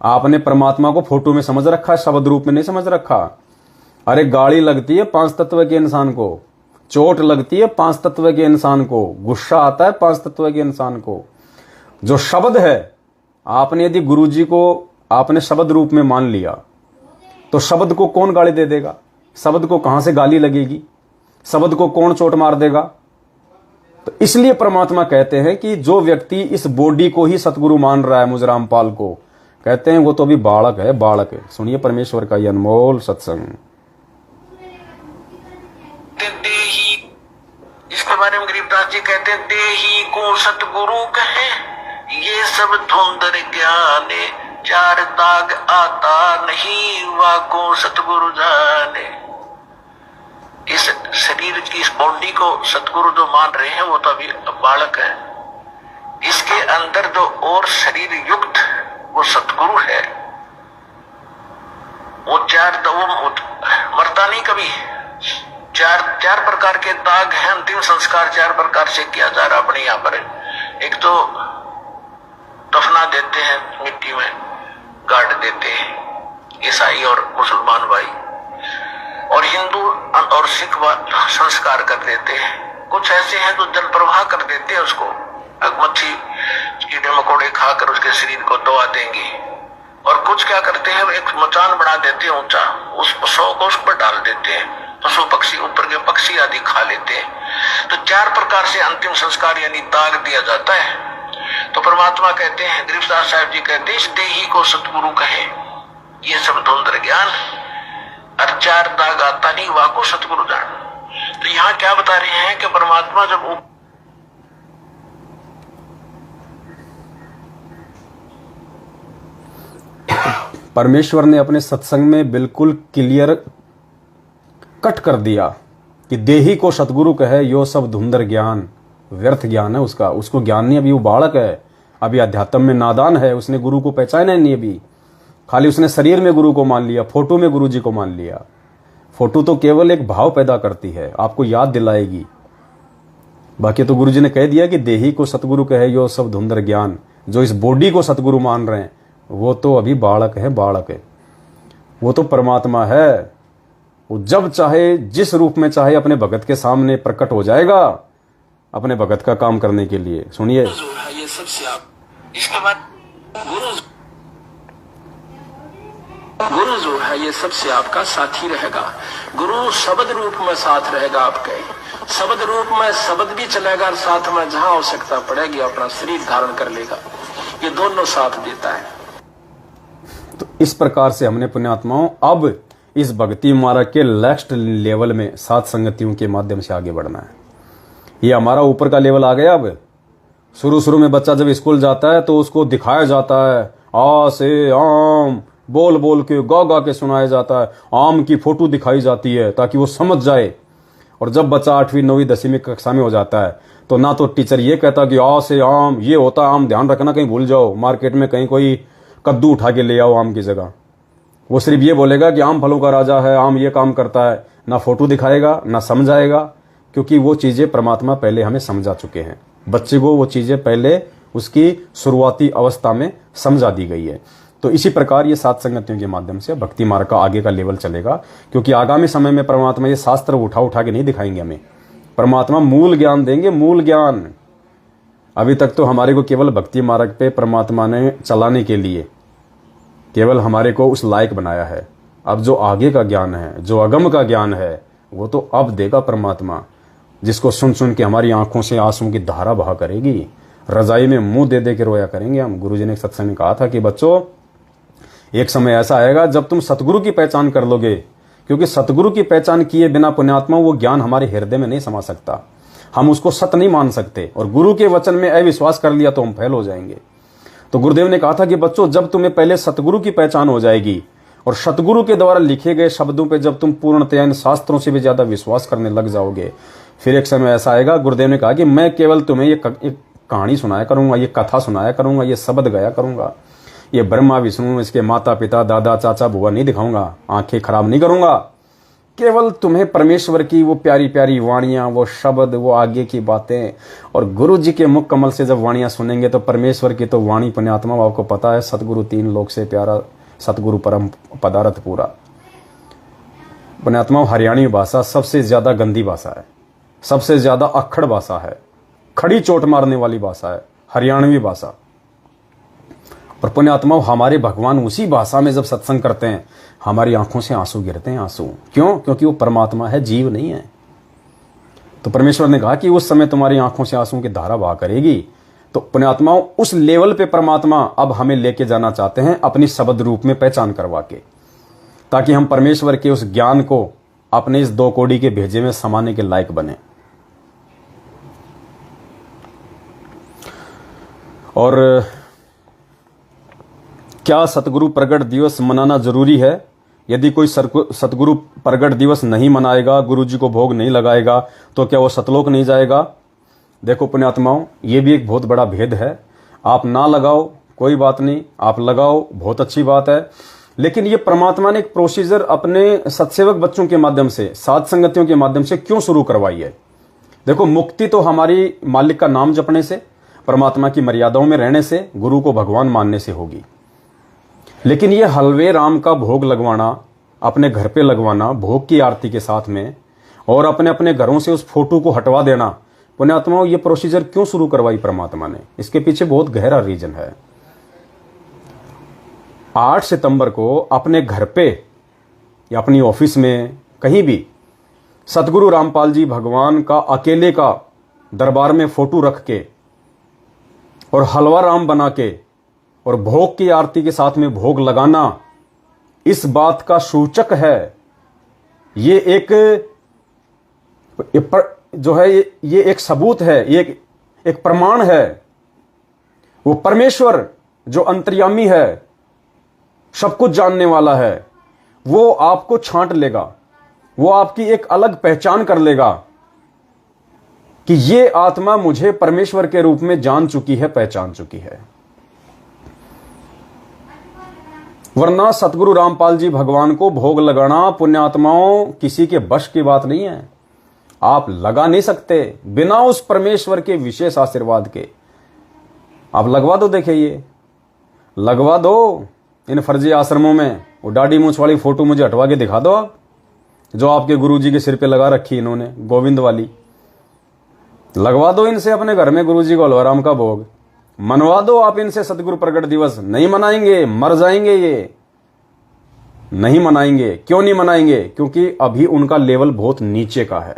आपने परमात्मा को फोटो में समझ रखा है, शब्द रूप में नहीं समझ रखा। अरे गाली लगती है 5 तत्व के इंसान को, चोट लगती है 5 तत्व के इंसान को, गुस्सा आता है 5 तत्व के इंसान को। जो शब्द है, आपने यदि गुरुजी को आपने शब्द रूप में मान लिया, तो शब्द को कौन गाली दे देगा? शब्द को कहां से गाली लगेगी? शब्द को कौन चोट मार देगा? तो इसलिए परमात्मा कहते हैं कि जो व्यक्ति इस बॉडी को ही सतगुरु मान रहा है, मुझ रामपाल को, कहते हैं वो तो अभी बालक है, बालक है। सुनिए परमेश्वर का ये अनमोल सत्संग। इसके बारे में गरीबदास जी कहते हैं, देही को सतगुरु कहे, ये सब धुंधर ज्ञाने चार दाग आता नहीं वाको सतगुरु जाने। इस शरीर की, इस बॉडी को सतगुरु जो मान रहे हैं वो तो अभी बालक है। इसके अंदर जो और शरीर युक्त वो सतगुरु है, वो मरता नहीं कभी। चार प्रकार के दाग हैं, अंतिम संस्कार 4 प्रकार से किया जा रहा अपने यहाँ पर। एक तो दफना देते हैं, मिट्टी में गाड़ देते हैं ईसाई और मुसलमान भाई, और हिंदू और सिख संस्कार कर देते हैं। कुछ ऐसे हैं जो जल प्रवाह कर देते हैं, उसको मच्छी कीड़े मकोड़े खाकर उसके शरीर को दबा देंगे। और कुछ क्या करते हैं, एक मचान बना देते हैं ऊंचा, उस शव को उस पर डाल देते हैं, पशु पक्षी ऊपर के पक्षी आदि खा लेते हैं। तो 4 प्रकार से अंतिम संस्कार यानी दाग दिया जाता है। तो परमात्मा कहते हैं, गरीबदास साहब जी कहते हैं, इस देही को सतगुरु कहे, ये सब धुंधर ज्ञान और 4 दाग आता नहीं वाको सतगुरु जान। तो यहाँ क्या बता रहे हैं कि परमात्मा जब परमेश्वर ने अपने सत्संग में बिल्कुल क्लियर कट कर दिया कि देही को सतगुरु कहे, यो सब धुंधर ज्ञान, व्यर्थ ज्ञान है उसका, उसको ज्ञान नहीं, अभी वो बालक है, अभी अध्यात्म में नादान है, उसने गुरु को पहचाना नहीं अभी, खाली उसने शरीर में गुरु को मान लिया, फोटो में गुरु जी को मान लिया। फोटो तो केवल एक भाव पैदा करती है, आपको याद दिलाएगी, बाकी तो गुरु जी ने कह दिया कि देही को सतगुरु कहे, यो सब धुंधर ज्ञान। जो इस बॉडी को सतगुरु मान रहे हैं वो तो अभी बालक है, बालक है, वो तो परमात्मा है। वो जब चाहे जिस रूप में चाहे अपने भगत के सामने प्रकट हो जाएगा अपने भगत का काम करने के लिए। सुनिए, ये सबसे आप इसके बाद गुरु जो है ये सबसे आपका साथी रहेगा। गुरु शब्द रूप में साथ रहेगा आपके, शब्द रूप में शब्द भी चलेगा और साथ में जहां आवश्यकता पड़ेगी अपना शरीर धारण कर लेगा। ये दोनों साथ देता है। तो इस प्रकार से हमने पुण्यात्माओं अब इस भक्ति मार्ग के नेक्स्ट लेवल में सात संगतियों के माध्यम से आगे बढ़ना है। ये हमारा ऊपर का लेवल आ गया। अब शुरू में बच्चा जब स्कूल जाता है तो उसको दिखाया जाता है, आ से आम बोल बोल के गा गा के सुनाया जाता है, आम की फोटो दिखाई जाती है ताकि वो समझ जाए। और जब बच्चा 8वीं 9वीं 10वीं कक्षा में हो जाता है तो ना तो टीचर ये कहता कि आ से आम ये होता है, आम ध्यान रखना कहीं भूल जाओ, मार्केट में कहीं कोई कद्दू उठा के ले आओ आम की जगह। वो सिर्फ ये बोलेगा कि आम फलों का राजा है, आम ये काम करता है। ना फोटो दिखाएगा ना समझाएगा, क्योंकि वो चीजें परमात्मा पहले हमें समझा चुके हैं। बच्चे को वो चीजें पहले उसकी शुरुआती अवस्था में समझा दी गई है। तो इसी प्रकार ये सात संगतियों के माध्यम से भक्ति मार्ग का आगे का लेवल चलेगा, क्योंकि आगामी समय में परमात्मा ये शास्त्र उठा के नहीं दिखाएंगे हमें, परमात्मा मूल ज्ञान देंगे, मूल ज्ञान। अभी तक तो हमारे को केवल भक्ति मार्ग पे परमात्मा ने चलाने के लिए केवल हमारे को उस लायक बनाया है। अब जो आगे का ज्ञान है, जो अगम का ज्ञान है, वो तो अब देगा परमात्मा, जिसको सुन सुन के हमारी आंखों से आंसुओं की धारा बहा करेगी, रजाई में मुंह दे दे के रोया करेंगे हम। गुरुजी ने एक सत्संग में कहा था कि बच्चों, एक समय ऐसा आएगा जब तुम सतगुरु की पहचान कर लोगे, क्योंकि सतगुरु की पहचान किए बिना पुण्यात्मा वो ज्ञान हमारे हृदय में नहीं समा सकता, हम उसको सत नहीं मान सकते। और गुरु के वचन में अविश्वास कर लिया तो हम फेल हो जाएंगे। तो गुरुदेव ने कहा था कि बच्चों, जब तुम्हें पहले सतगुरु की पहचान हो जाएगी और सतगुरु के द्वारा लिखे गए शब्दों पे जब तुम पूर्णतया इन शास्त्रों से भी ज्यादा विश्वास करने लग जाओगे, फिर एक समय ऐसा आएगा, गुरुदेव ने कहा कि मैं केवल तुम्हें ये कहानी सुनाया करूंगा, ये कथा सुनाया करूंगा, ये शब्द गाया करूंगा, ये ब्रह्मा विष्णु इसके माता पिता दादा चाचा बुआ नहीं दिखाऊंगा, आंखें खराब नहीं करूंगा। केवल तुम्हें परमेश्वर की वो प्यारी प्यारी वाणियां, वो शब्द, वो आगे की बातें। और गुरु जी के मुख कमल से जब वाणियां सुनेंगे तो परमेश्वर की तो वाणी पुण्यात्मा, आपको पता है, सतगुरु 3 लोक से प्यारा, सतगुरु परम पदार्थ पूरा। पुण्यात्मा, हरियाणी भाषा सबसे ज्यादा गंदी भाषा है, सबसे ज्यादा अक्खड़ भाषा है, खड़ी चोट मारने वाली भाषा है हरियाणवी भाषा। और पुण्यात्मा, हमारे भगवान उसी भाषा में जब सत्संग करते हैं हमारी आंखों से आंसू गिरते हैं, आंसू। क्यों? क्योंकि वो परमात्मा है, जीव नहीं है। तो परमेश्वर ने कहा कि उस समय तुम्हारी आंखों से आंसुओं की धारा बहा करेगी। तो पुण्यात्माओं, उस लेवल पे परमात्मा अब हमें लेके जाना चाहते हैं, अपनी शब्द रूप में पहचान करवा के, ताकि हम परमेश्वर के उस ज्ञान को अपने इस 2 कौड़ी के भेजे में समाने के लायक बने। और क्या सतगुरु प्रगट दिवस मनाना जरूरी है? यदि कोई सतगुरु प्रगट दिवस नहीं मनाएगा, गुरु जी को भोग नहीं लगाएगा, तो क्या वो सतलोक नहीं जाएगा? देखो पुण्यात्माओं, ये भी एक बहुत बड़ा भेद है। आप ना लगाओ कोई बात नहीं, आप लगाओ बहुत अच्छी बात है, लेकिन ये परमात्मा ने एक प्रोसीजर अपने सत्सेवक बच्चों के माध्यम से, साध संगतियों के माध्यम से क्यों शुरू करवाई है? देखो, मुक्ति तो हमारी मालिक का नाम जपने से, परमात्मा की मर्यादाओं में रहने से, गुरु को भगवान मानने से होगी। लेकिन ये हलवे राम का भोग लगवाना, अपने घर पे लगवाना भोग की आरती के साथ में, और अपने अपने घरों से उस फोटो को हटवा देना, पुण्यात्माओं ये प्रोसीजर क्यों शुरू करवाई परमात्मा ने? इसके पीछे बहुत गहरा रीजन है। 8 सितंबर को अपने घर पे या अपनी ऑफिस में कहीं भी सतगुरु रामपाल जी भगवान का अकेले का दरबार में फोटो रख के और हलवा राम बना के और भोग की आरती के साथ में भोग लगाना, इस बात का सूचक है। ये ये एक सबूत है, ये एक प्रमाण है। वो परमेश्वर जो अंतर्यामी है, सब कुछ जानने वाला है, वो आपको छांट लेगा, वो आपकी एक अलग पहचान कर लेगा कि ये आत्मा मुझे परमेश्वर के रूप में जान चुकी है, पहचान चुकी है। वरना सतगुरु रामपाल जी भगवान को भोग लगाना पुण्यात्माओं किसी के बश की बात नहीं है। आप लगा नहीं सकते बिना उस परमेश्वर के विशेष आशीर्वाद के। आप लगवा दो, देखिए ये लगवा दो इन फर्जी आश्रमों में। वो दाढ़ी मूंछ वाली फोटो मुझे हटवा के दिखा दो आप, जो आपके गुरुजी के सिर पे लगा रखी इन्होंने, गोविंद वाली। लगवा दो इनसे अपने घर में गुरुजी को हलवा राम का भोग, मनवा दो आप इनसे सतगुरु प्रगट दिवस। नहीं मनाएंगे, मर जाएंगे, ये नहीं मनाएंगे। क्यों नहीं मनाएंगे? क्योंकि अभी उनका लेवल बहुत नीचे का है,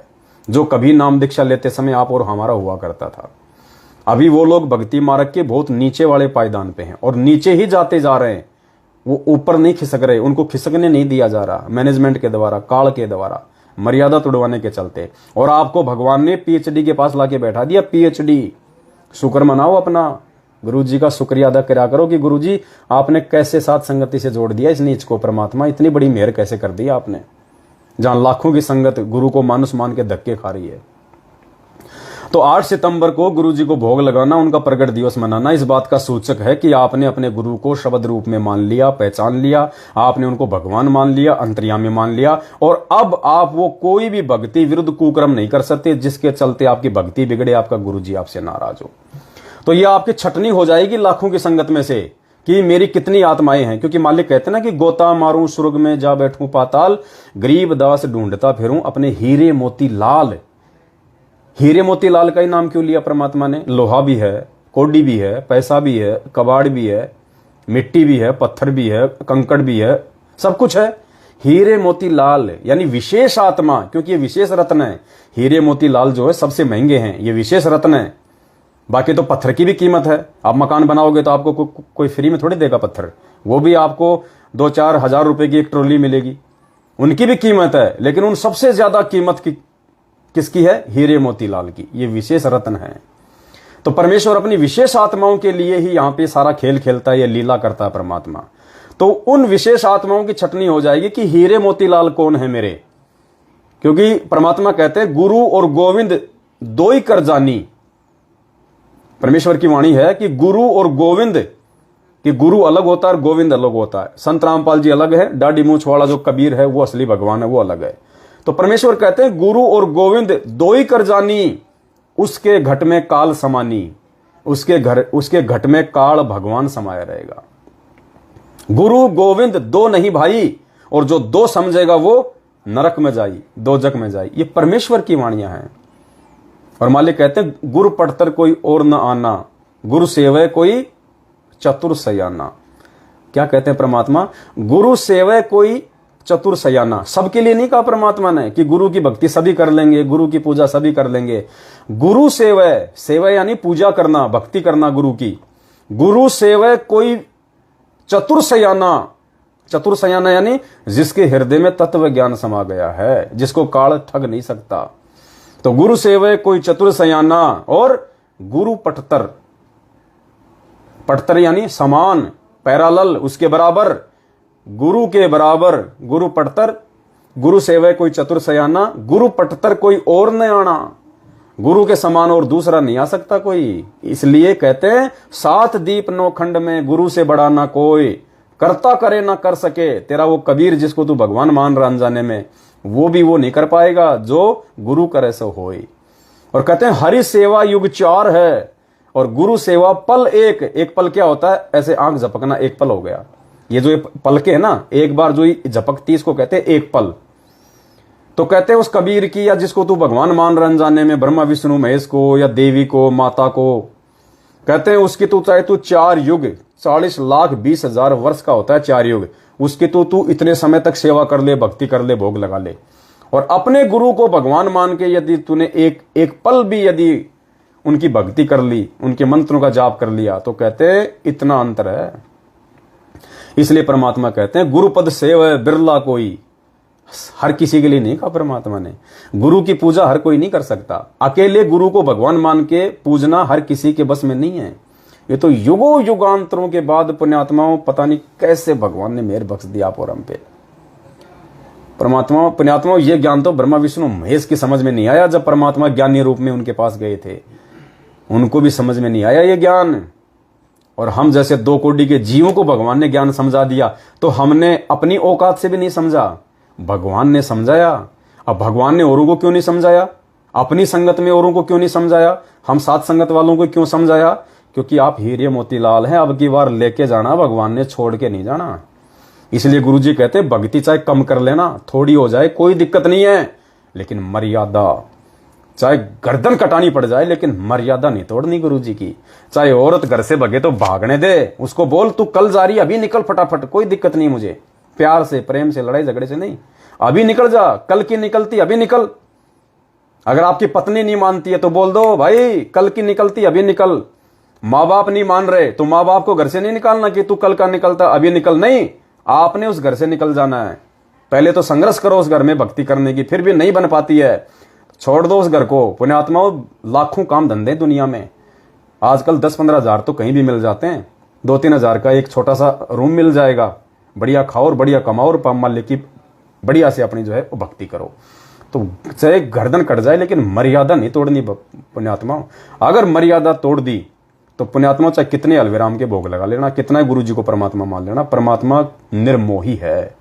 जो कभी नाम दीक्षा लेते समय आप और हमारा हुआ करता था। अभी वो लोग भक्ति मार्ग के बहुत नीचे वाले पायदान पे हैं और नीचे ही जाते जा रहे हैं। वो ऊपर नहीं खिसक रहे, उनको खिसकने नहीं दिया जा रहा मैनेजमेंट के द्वारा, काल के द्वारा, मर्यादा तोड़वाने के चलते। और आपको भगवान ने पीएचडी के पास लाके बैठा दिया। पीएचडी, शुक्र मनाओ अपना, गुरुजी का शुक्रिया अदा करा करो कि गुरुजी आपने कैसे साथ संगति से जोड़ दिया इस नीच को। परमात्मा इतनी बड़ी मेहर कैसे कर दी आपने, जहां लाखों की संगत गुरु को मानुस मान के धक्के खा रही है। तो 8 सितंबर को गुरुजी को भोग लगाना, उनका प्रगट दिवस मनाना, इस बात का सूचक है कि आपने अपने गुरु को शब्द रूप में मान लिया, पहचान लिया, आपने उनको भगवान मान लिया, अंतर्यामी मान लिया। और अब आप वो कोई भी भक्ति विरुद्ध कुकर्म नहीं कर सकते जिसके चलते आपकी भक्ति बिगड़े, आपका गुरुजी आपसे नाराज हो। तो ये आपकी छटनी हो जाएगी लाखों की संगत में से कि मेरी कितनी आत्माएं हैं। क्योंकि मालिक कहते ना कि गोता मारूं स्वर्ग में जा बैठूं पाताल, गरीब दास ढूंढता फिरूं अपने हीरे मोती लाल। हीरे मोती लाल का ही नाम क्यों लिया परमात्मा ने? लोहा भी है, कोडी भी है, पैसा भी है, कबाड़ भी है, मिट्टी भी है, पत्थर भी है, कंकड़ भी है, सब कुछ है। हीरे मोती लाल यानी विशेष आत्मा, क्योंकि ये विशेष रत्न है। हीरे मोती लाल जो है सबसे महंगे हैं, ये विशेष रत्न है। बाकी तो पत्थर की भी कीमत है। आप मकान बनाओगे तो आपको कोई फ्री में थोड़ी देगा पत्थर, वो भी आपको 2-4 हजार रुपए की एक ट्रॉली मिलेगी, उनकी भी कीमत है। लेकिन उन सबसे ज्यादा कीमत किसकी है? हीरे मोती लाल की। ये विशेष रत्न है। तो परमेश्वर अपनी विशेष आत्माओं के लिए ही यहां पे सारा खेल खेलता है, ये लीला करता है परमात्मा। तो उन विशेष आत्माओं की छटनी हो जाएगी कि हीरे मोती लाल कौन है मेरे। क्योंकि परमात्मा कहते हैं गुरु और गोविंद दो ही कर जानी। परमेश्वर की वाणी है कि गुरु और गोविंद, कि गुरु अलग होता है और गोविंद अलग होता है। संत रामपाल जी अलग है, दाढ़ी मूंछ वाला जो कबीर है वो असली भगवान है, वो अलग है। तो परमेश्वर कहते हैं गुरु और गोविंद दो ही कर जानी, उसके घट में काल समानी। उसके घट में काल भगवान समाया रहेगा। गुरु गोविंद दो नहीं भाई, और जो दो समझेगा वो नरक में जाई, दोजक में जाई। ये परमेश्वर की वाणियां हैं। और मालिक कहते हैं गुरु पढ़तर कोई और न आना, गुरु सेवय कोई चतुर सयाना। क्या कहते हैं परमात्मा? गुरु सेवय कोई चतुर सयाना। सबके लिए नहीं कहा परमात्मा ने कि गुरु की भक्ति सभी कर लेंगे, गुरु की पूजा सभी कर लेंगे। गुरु सेवय, सेवय यानी पूजा करना, भक्ति करना गुरु की। गुरु सेवय कोई चतुर सयाना। चतुर सयाना यानी जिसके हृदय में तत्व ज्ञान समा गया है, जिसको काल ठग नहीं सकता। तो गुरु सेवय कोई चतुर सयाना और गुरु पठतर। पठतर यानी समान, पैरालल, उसके बराबर, गुरु के बराबर, गुरु पटतर, गुरु सेवय कोई चतुर सयाना, गुरु पटतर कोई और न आना, गुरु के समान और दूसरा नहीं आ सकता कोई। इसलिए कहते हैं सात दीप नौ खंड में गुरु से बड़ा ना कोई, करता करे ना कर सके। तेरा वो कबीर जिसको तू भगवान मान रहा अनजाने में, वो भी वो नहीं कर पाएगा जो गुरु करे सो होई। और कहते हैं हरि सेवा युग 4 है और गुरु सेवा पल एक। एक पल क्या होता है? ऐसे आंख झपकना एक पल हो गया। ये जो पलके है ना, एक बार जो झपकती इसको कहते हैं एक पल। तो कहते हैं उस कबीर की, या जिसको तू भगवान मान रहा अनजाने में, ब्रह्मा विष्णु महेश को या देवी को, माता को, कहते हैं उसकी तू चाहे तू 4 युग 40,20,000 वर्ष का होता है 4 युग, उसकी तू इतने समय तक सेवा कर ले, भक्ति कर ले, भोग लगा ले। और अपने गुरु को भगवान मान के यदि तूने एक पल भी यदि उनकी भक्ति कर ली, उनके मंत्रों का जाप कर लिया, तो कहते हैं इतना अंतर है। इसलिए परमात्मा कहते हैं गुरुपद सेव बिरला कोई। हर किसी के लिए नहीं कहा परमात्मा ने, गुरु की पूजा हर कोई नहीं कर सकता। अकेले गुरु को भगवान मान के पूजना हर किसी के बस में नहीं है। ये तो युगों युगांतरों के बाद पुण्यात्माओं पता नहीं कैसे भगवान ने मेहर बख्श दिया आप और हम पे। परमात्मा पुण्यात्माओं ये ज्ञान तो ब्रह्मा विष्णु महेश की समझ में नहीं आया जब परमात्मा ज्ञानी रूप में उनके पास गए थे, उनको भी समझ में नहीं आया ये ज्ञान। और हम जैसे 2 कोटि के जीवों को भगवान ने ज्ञान समझा दिया, तो हमने अपनी औकात से भी नहीं समझा, भगवान ने समझाया। अब भगवान ने औरों को क्यों नहीं समझाया? अपनी संगत में औरों को क्यों नहीं समझाया? हम साथ संगत वालों को क्यों समझाया? क्योंकि आप हीरे मोतीलाल हैं, अब की बार लेके जाना, भगवान ने छोड़ के नहीं जाना। इसलिए गुरुजी कहते हैं भक्ति चाहे कम कर लेना, थोड़ी हो जाए कोई दिक्कत नहीं है, लेकिन मर्यादा, चाहे गर्दन कटानी पड़ जाए लेकिन मर्यादा नहीं तोड़नी गुरुजी की। चाहे औरत घर से भगे तो भागने दे, उसको बोल तू कल जा रही, अभी निकल फटाफट, कोई दिक्कत नहीं मुझे, प्यार से, प्रेम से, लड़ाई झगड़े से नहीं, अभी निकल जा, कल की निकलती अभी निकल। अगर आपकी पत्नी नहीं मानती है तो बोल दो भाई कल की निकलती अभी निकल। माँ बाप नहीं मान रहे तो माँ बाप को घर से नहीं निकालना कि तू कल का निकलता अभी निकल, नहीं, आपने उस घर से निकल जाना है। पहले तो संघर्ष करो उस घर में भक्ति करने की, फिर भी नहीं बन पाती है, छोड़ दो उस घर को। पुण्यात्माओं लाखों काम धंधे दुनिया में, आजकल 10-15 हजार तो कहीं भी मिल जाते हैं, 2-3 हजार का एक छोटा सा रूम मिल जाएगा, बढ़िया खाओ और बढ़िया कमाओ और माल्य की बढ़िया से अपनी जो है वो भक्ति करो। तो चाहे गर्दन कट जाए लेकिन मर्यादा नहीं तोड़नी पुण्यात्माओं। अगर मर्यादा तोड़ दी तो पुण्यात्मा चाहे कितने अलविराम के भोग लगा लेना, कितना गुरु जी को परमात्मा मान लेना, परमात्मा निर्मोही है।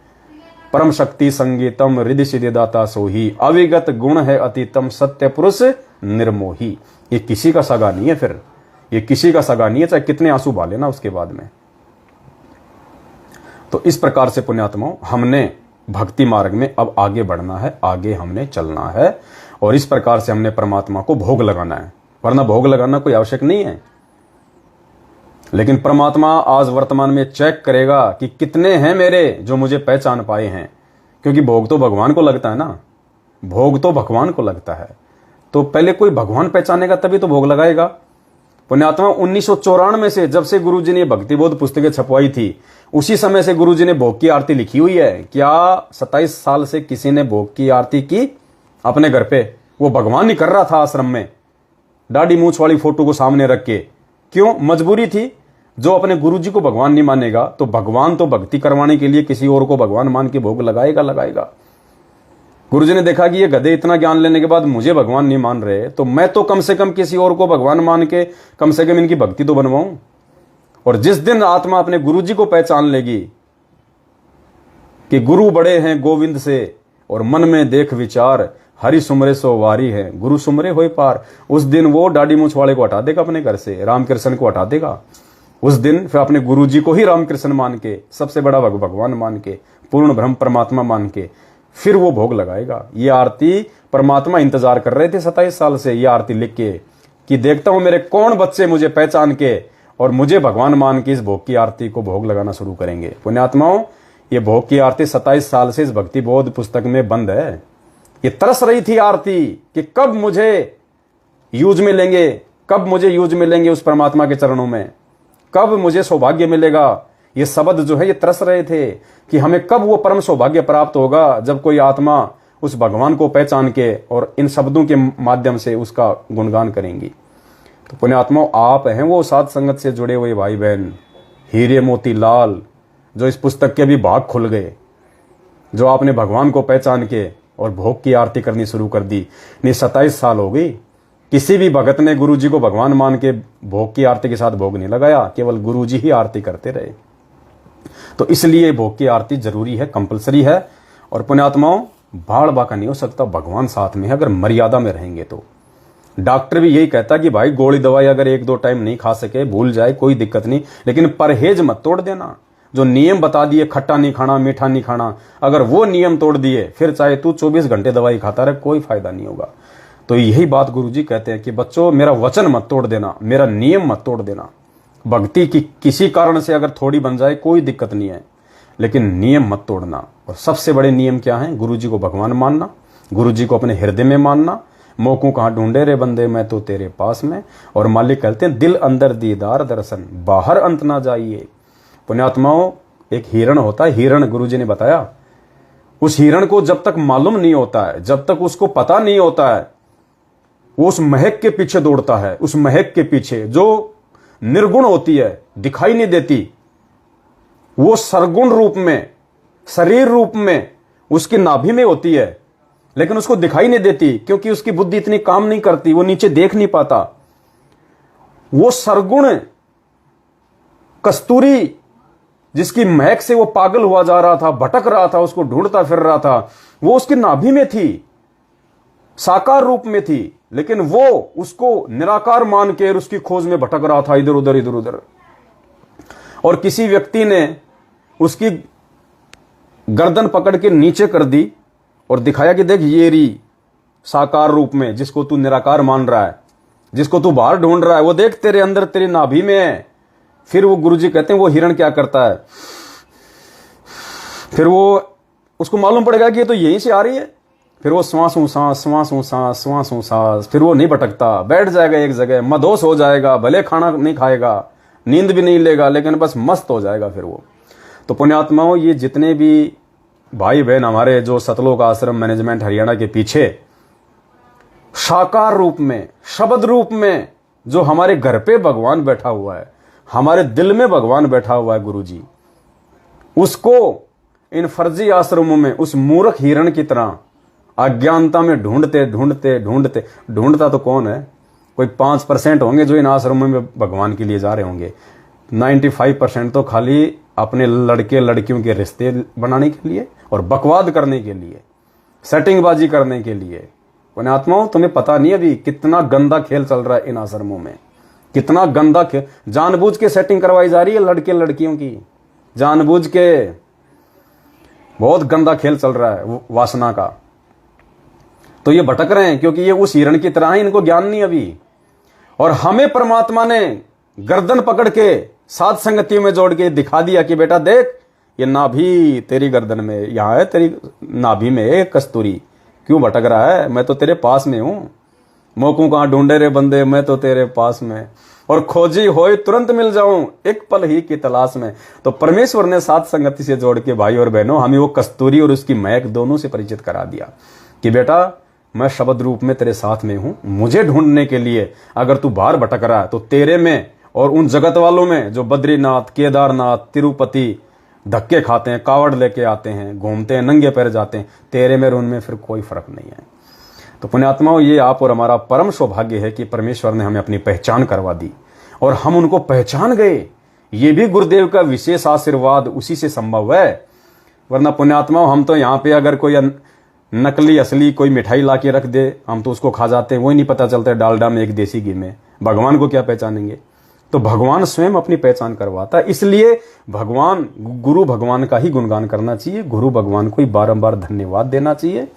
परम शक्ति संगीतम रिद्धि सिद्धिदाता सोही, अविगत गुण है अतीतम सत्य पुरुष निर्मोही। ये किसी का सगा नहीं है, फिर ये किसी का सगा नहीं है, चाहे कितने आंसू बहा लेना उसके बाद में। तो इस प्रकार से पुण्यात्माओं हमने भक्ति मार्ग में अब आगे बढ़ना है, आगे हमने चलना है, और इस प्रकार से हमने परमात्मा को भोग लगाना है, वरना भोग लगाना कोई आवश्यक नहीं है। लेकिन परमात्मा आज वर्तमान में चेक करेगा कि कितने हैं मेरे जो मुझे पहचान पाए हैं, क्योंकि भोग तो भगवान को लगता है ना, भोग तो भगवान को लगता है। तो पहले कोई भगवान पहचानेगा तभी तो भोग लगाएगा। पुण्यात्मा 1994 से जब से गुरुजी ने भक्ति बोध पुस्तकें छपवाई थी, उसी समय से गुरुजी ने भोग की आरती लिखी हुई है। क्या 27 साल से किसी ने भोग की आरती की अपने घर पे? वो भगवान ही कर रहा था आश्रम में, दाढ़ी मूछ वाली फोटो को सामने रख के। क्यों? मजबूरी थी। जो अपने गुरुजी को भगवान नहीं मानेगा तो भगवान तो भक्ति करवाने के लिए किसी और को भगवान मान के भोग लगाएगा। गुरुजी ने देखा कि ये गधे इतना ज्ञान लेने के बाद मुझे भगवान नहीं मान रहे, तो मैं तो कम से कम किसी और को भगवान मान के कम से कम इनकी भक्ति तो बनवाऊं। और जिस दिन आत्मा अपने गुरुजी को पहचान लेगी कि गुरु बड़े हैं गोविंद से, और मन में देख विचार हरि सुमरे सो वारी है, गुरु सुमरे होए पार, उस दिन वो दाढ़ी मूछ वाले को हटा देगा अपने घर से, रामकृष्ण को हटा देगा। उस दिन फिर अपने गुरुजी को ही रामकृष्ण मान के, सबसे बड़ा भगवान मान के, पूर्ण ब्रह्म परमात्मा मान के, फिर वो भोग लगाएगा। ये आरती परमात्मा इंतजार कर रहे थे 27 साल से, ये आरती लिख के कि देखता हूं मेरे कौन बच्चे मुझे पहचान के और मुझे भगवान मान के इस भोग की आरती को भोग लगाना शुरू करेंगे। पुण्यात्माओं ये भोग की आरती 27 साल से इस भक्ति बोध पुस्तक में बंद है। ये तरस रही थी आरती कि कब मुझे यूज में लेंगे, कब मुझे यूज में लेंगे उस परमात्मा के चरणों में, कब मुझे सौभाग्य मिलेगा। ये शब्द जो है ये तरस रहे थे कि हमें कब वो परम सौभाग्य प्राप्त होगा जब कोई आत्मा उस भगवान को पहचान के और इन शब्दों के माध्यम से उसका गुणगान करेंगी। तो पुण्यात्माओं आप हैं वो साध संगत से जुड़े हुए भाई बहन, हीरे मोती लाल, जो इस पुस्तक के भी भाग खुल गए, जो आपने भगवान को पहचान के और भोग की आरती करनी शुरू कर दी। नहीं 27 साल हो गई, किसी भी भगत ने गुरु जी को भगवान मान के भोग की आरती के साथ भोग नहीं लगाया, केवल गुरु जी ही आरती करते रहे। तो इसलिए भोग की आरती जरूरी है, कंपलसरी है। और पुण्यात्माओं, भाड़ बाका नहीं हो सकता, भगवान साथ में है अगर मर्यादा में रहेंगे तो। डॉक्टर भी यही कहता कि भाई गोली दवाई अगर 1-2 टाइम नहीं खा सके, भूल जाए, कोई दिक्कत नहीं, लेकिन परहेज मत तोड़ देना। जो नियम बता दिए, खट्टा नहीं खाना, मीठा नहीं खाना, अगर वो नियम तोड़ दिए, फिर चाहे तू 24 घंटे दवाई खाता रहे, कोई फायदा नहीं होगा। तो यही बात गुरुजी कहते हैं कि बच्चों, मेरा वचन मत तोड़ देना, मेरा नियम मत तोड़ देना। भक्ति की किसी कारण से अगर थोड़ी बन जाए कोई दिक्कत नहीं है, लेकिन नियम मत तोड़ना। और सबसे बड़े नियम क्या है? गुरुजी को भगवान मानना, गुरुजी को अपने हृदय में मानना। मोकू कहाँ ढूंढे रे बंदे, मैं तो तेरे पास में। और मालिक कहते हैं, दिल अंदर दीदार दर्शन, बाहर अंत ना जाइए। पुण्यात्माओं, एक हिरण होता है, हिरण गुरुजी ने बताया, उस हिरण को जब तक मालूम नहीं होता है, जब तक उसको पता नहीं होता है, वो उस महक के पीछे दौड़ता है। उस महक के पीछे जो निर्गुण होती है, दिखाई नहीं देती, वो सरगुण रूप में, शरीर रूप में उसकी नाभि में होती है, लेकिन उसको दिखाई नहीं देती क्योंकि उसकी बुद्धि इतनी काम नहीं करती, वो नीचे देख नहीं पाता। वो सरगुण कस्तूरी जिसकी महक से वो पागल हुआ जा रहा था, भटक रहा था, उसको ढूंढता फिर रहा था, वो उसकी नाभि में थी, साकार रूप में थी, लेकिन वो उसको निराकार मान के उसकी खोज में भटक रहा था, इधर उधर इधर उधर। और किसी व्यक्ति ने उसकी गर्दन पकड़ के नीचे कर दी और दिखाया कि देख ये री साकार रूप में, जिसको तू निराकार मान रहा है, जिसको तू बाहर ढूंढ रहा है, वो देख तेरे अंदर, तेरी नाभि में है। फिर वो गुरुजी कहते हैं, वो हिरण क्या करता है, फिर वो उसको मालूम पड़ेगा कि ये तो यहीं से आ रही है, फिर वो श्वासों सांस, श्वासों सांस, श्वासों सांस, फिर वो नहीं भटकता, बैठ जाएगा एक जगह, मदोस हो जाएगा, भले खाना नहीं खाएगा, नींद भी नहीं लेगा, लेकिन बस मस्त हो जाएगा फिर वो। तो पुण्यात्माओं, ये जितने भी भाई बहन हमारे जो सतलोक आश्रम मैनेजमेंट हरियाणा के पीछे साकार रूप में, शब्द रूप में, जो हमारे घर पे भगवान बैठा हुआ है, हमारे दिल में भगवान बैठा हुआ है गुरुजी, उसको इन फर्जी आश्रमों में उस मूर्ख हिरण की तरह अज्ञानता में ढूंढते ढूंढते ढूंढते, ढूंढता तो कौन है, कोई 5% होंगे जो इन आश्रमों में भगवान के लिए जा रहे होंगे। 95% तो खाली अपने लड़के लड़कियों के रिश्ते बनाने के लिए और बकवाद करने के लिए, सेटिंगबाजी करने के लिए। पुण्यात्माओं, तुम्हें पता नहीं अभी कितना गंदा खेल चल रहा है इन आश्रमों में, कितना गंदा खेल, जानबूझ के सेटिंग करवाई जा रही है लड़के लड़कियों की, जानबूझ के बहुत गंदा खेल चल रहा है वासना का। तो ये भटक रहे हैं क्योंकि ये उस हिरण की तरह है, इनको ज्ञान नहीं अभी। और हमें परमात्मा ने गर्दन पकड़ के साध संगतियों में जोड़ के दिखा दिया कि बेटा देख, ये नाभि तेरी गर्दन में, यहां है तेरी नाभि में एक कस्तूरी, क्यों भटक रहा है, मैं तो तेरे पास में हूं। मोकू कहां ढूंढे रे बंदे, मैं तो तेरे पास में, और खोजी होए तुरंत मिल जाऊं, एक पल ही की तलाश में। तो परमेश्वर ने साध संगति से जोड़ के भाई और बहनों हमें वो कस्तूरी और उसकी महक दोनों से परिचित करा दिया कि बेटा मैं शब्द रूप में तेरे साथ में हूं। मुझे ढूंढने के लिए अगर तू बाहर भटक रहा है तो तेरे में और उन जगत वालों में जो बद्रीनाथ, केदारनाथ, तिरुपति धक्के खाते हैं, कावड़ लेके आते हैं, घूमते हैं, नंगे पैर जाते हैं, तेरे में और उनमें फिर कोई फर्क नहीं है। तो पुण्यात्माओं, ये आप और हमारा परम सौभाग्य है कि परमेश्वर ने हमें अपनी पहचान करवा दी और हम उनको पहचान गए। ये भी गुरुदेव का विशेष आशीर्वाद उसी से संभव है। वरना पुण्यात्माओं, हम तो यहाँ पे अगर कोई नकली असली कोई मिठाई ला के रख दे, हम तो उसको खा जाते हैं, वही नहीं पता चलता है डालडा में एक देसी घी में। भगवान को क्या पहचानेंगे? तो भगवान स्वयं अपनी पहचान करवाता है। इसलिए भगवान, गुरु भगवान का ही गुणगान करना चाहिए, गुरु भगवान को ही बारंबार धन्यवाद देना चाहिए।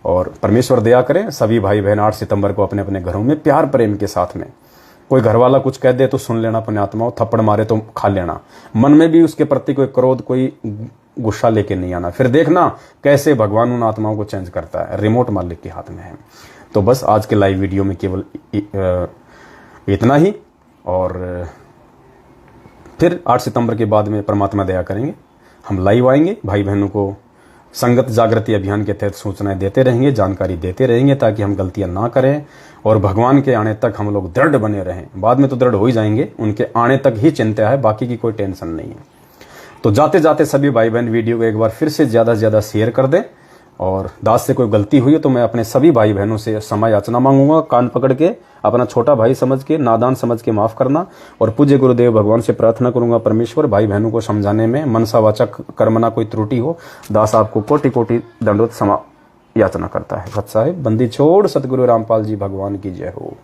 और परमेश्वर दया करें, सभी भाई बहन 8 सितंबर को अपने अपने घरों में प्यार प्रेम के साथ में, कोई घर वाला कुछ कह दे तो सुन लेना पुण्यात्माओं, थप्पड़ मारे तो खा लेना, मन में भी उसके प्रति कोई क्रोध, कोई गुस्सा लेके नहीं आना। फिर देखना कैसे भगवान उन आत्माओं को चेंज करता है, रिमोट मालिक के हाथ में है। तो बस आज के लाइव वीडियो में केवल इतना ही, और फिर 8 सितंबर के बाद में परमात्मा दया करेंगे, हम लाइव आएंगे, भाई बहनों को संगत जागृति अभियान के तहत सूचनाएं देते रहेंगे, जानकारी देते रहेंगे, ताकि हम गलतियां ना करें और भगवान के आने तक हम लोग दृढ़ बने रहें। बाद में तो दृढ़ हो ही जाएंगे, उनके आने तक ही चिंता है, बाकी की कोई टेंशन नहीं है। तो जाते जाते सभी भाई बहन वीडियो को एक बार फिर से ज़्यादा से ज़्यादा शेयर कर दें, और दास से कोई गलती हुई है तो मैं अपने सभी भाई बहनों से क्षमा याचना मांगूंगा। कान पकड़ के अपना छोटा भाई समझ के, नादान समझ के माफ करना, और पूज्य गुरुदेव भगवान से प्रार्थना करूंगा परमेश्वर भाई बहनों को समझाने में मनसा वाचक कर्मना कोई त्रुटि हो, दास आपको कोटि कोटि दंडवत क्षमा याचना करता है। भक्त साहिब बंदी छोड़ सतगुरु रामपाल जी भगवान की जय हो।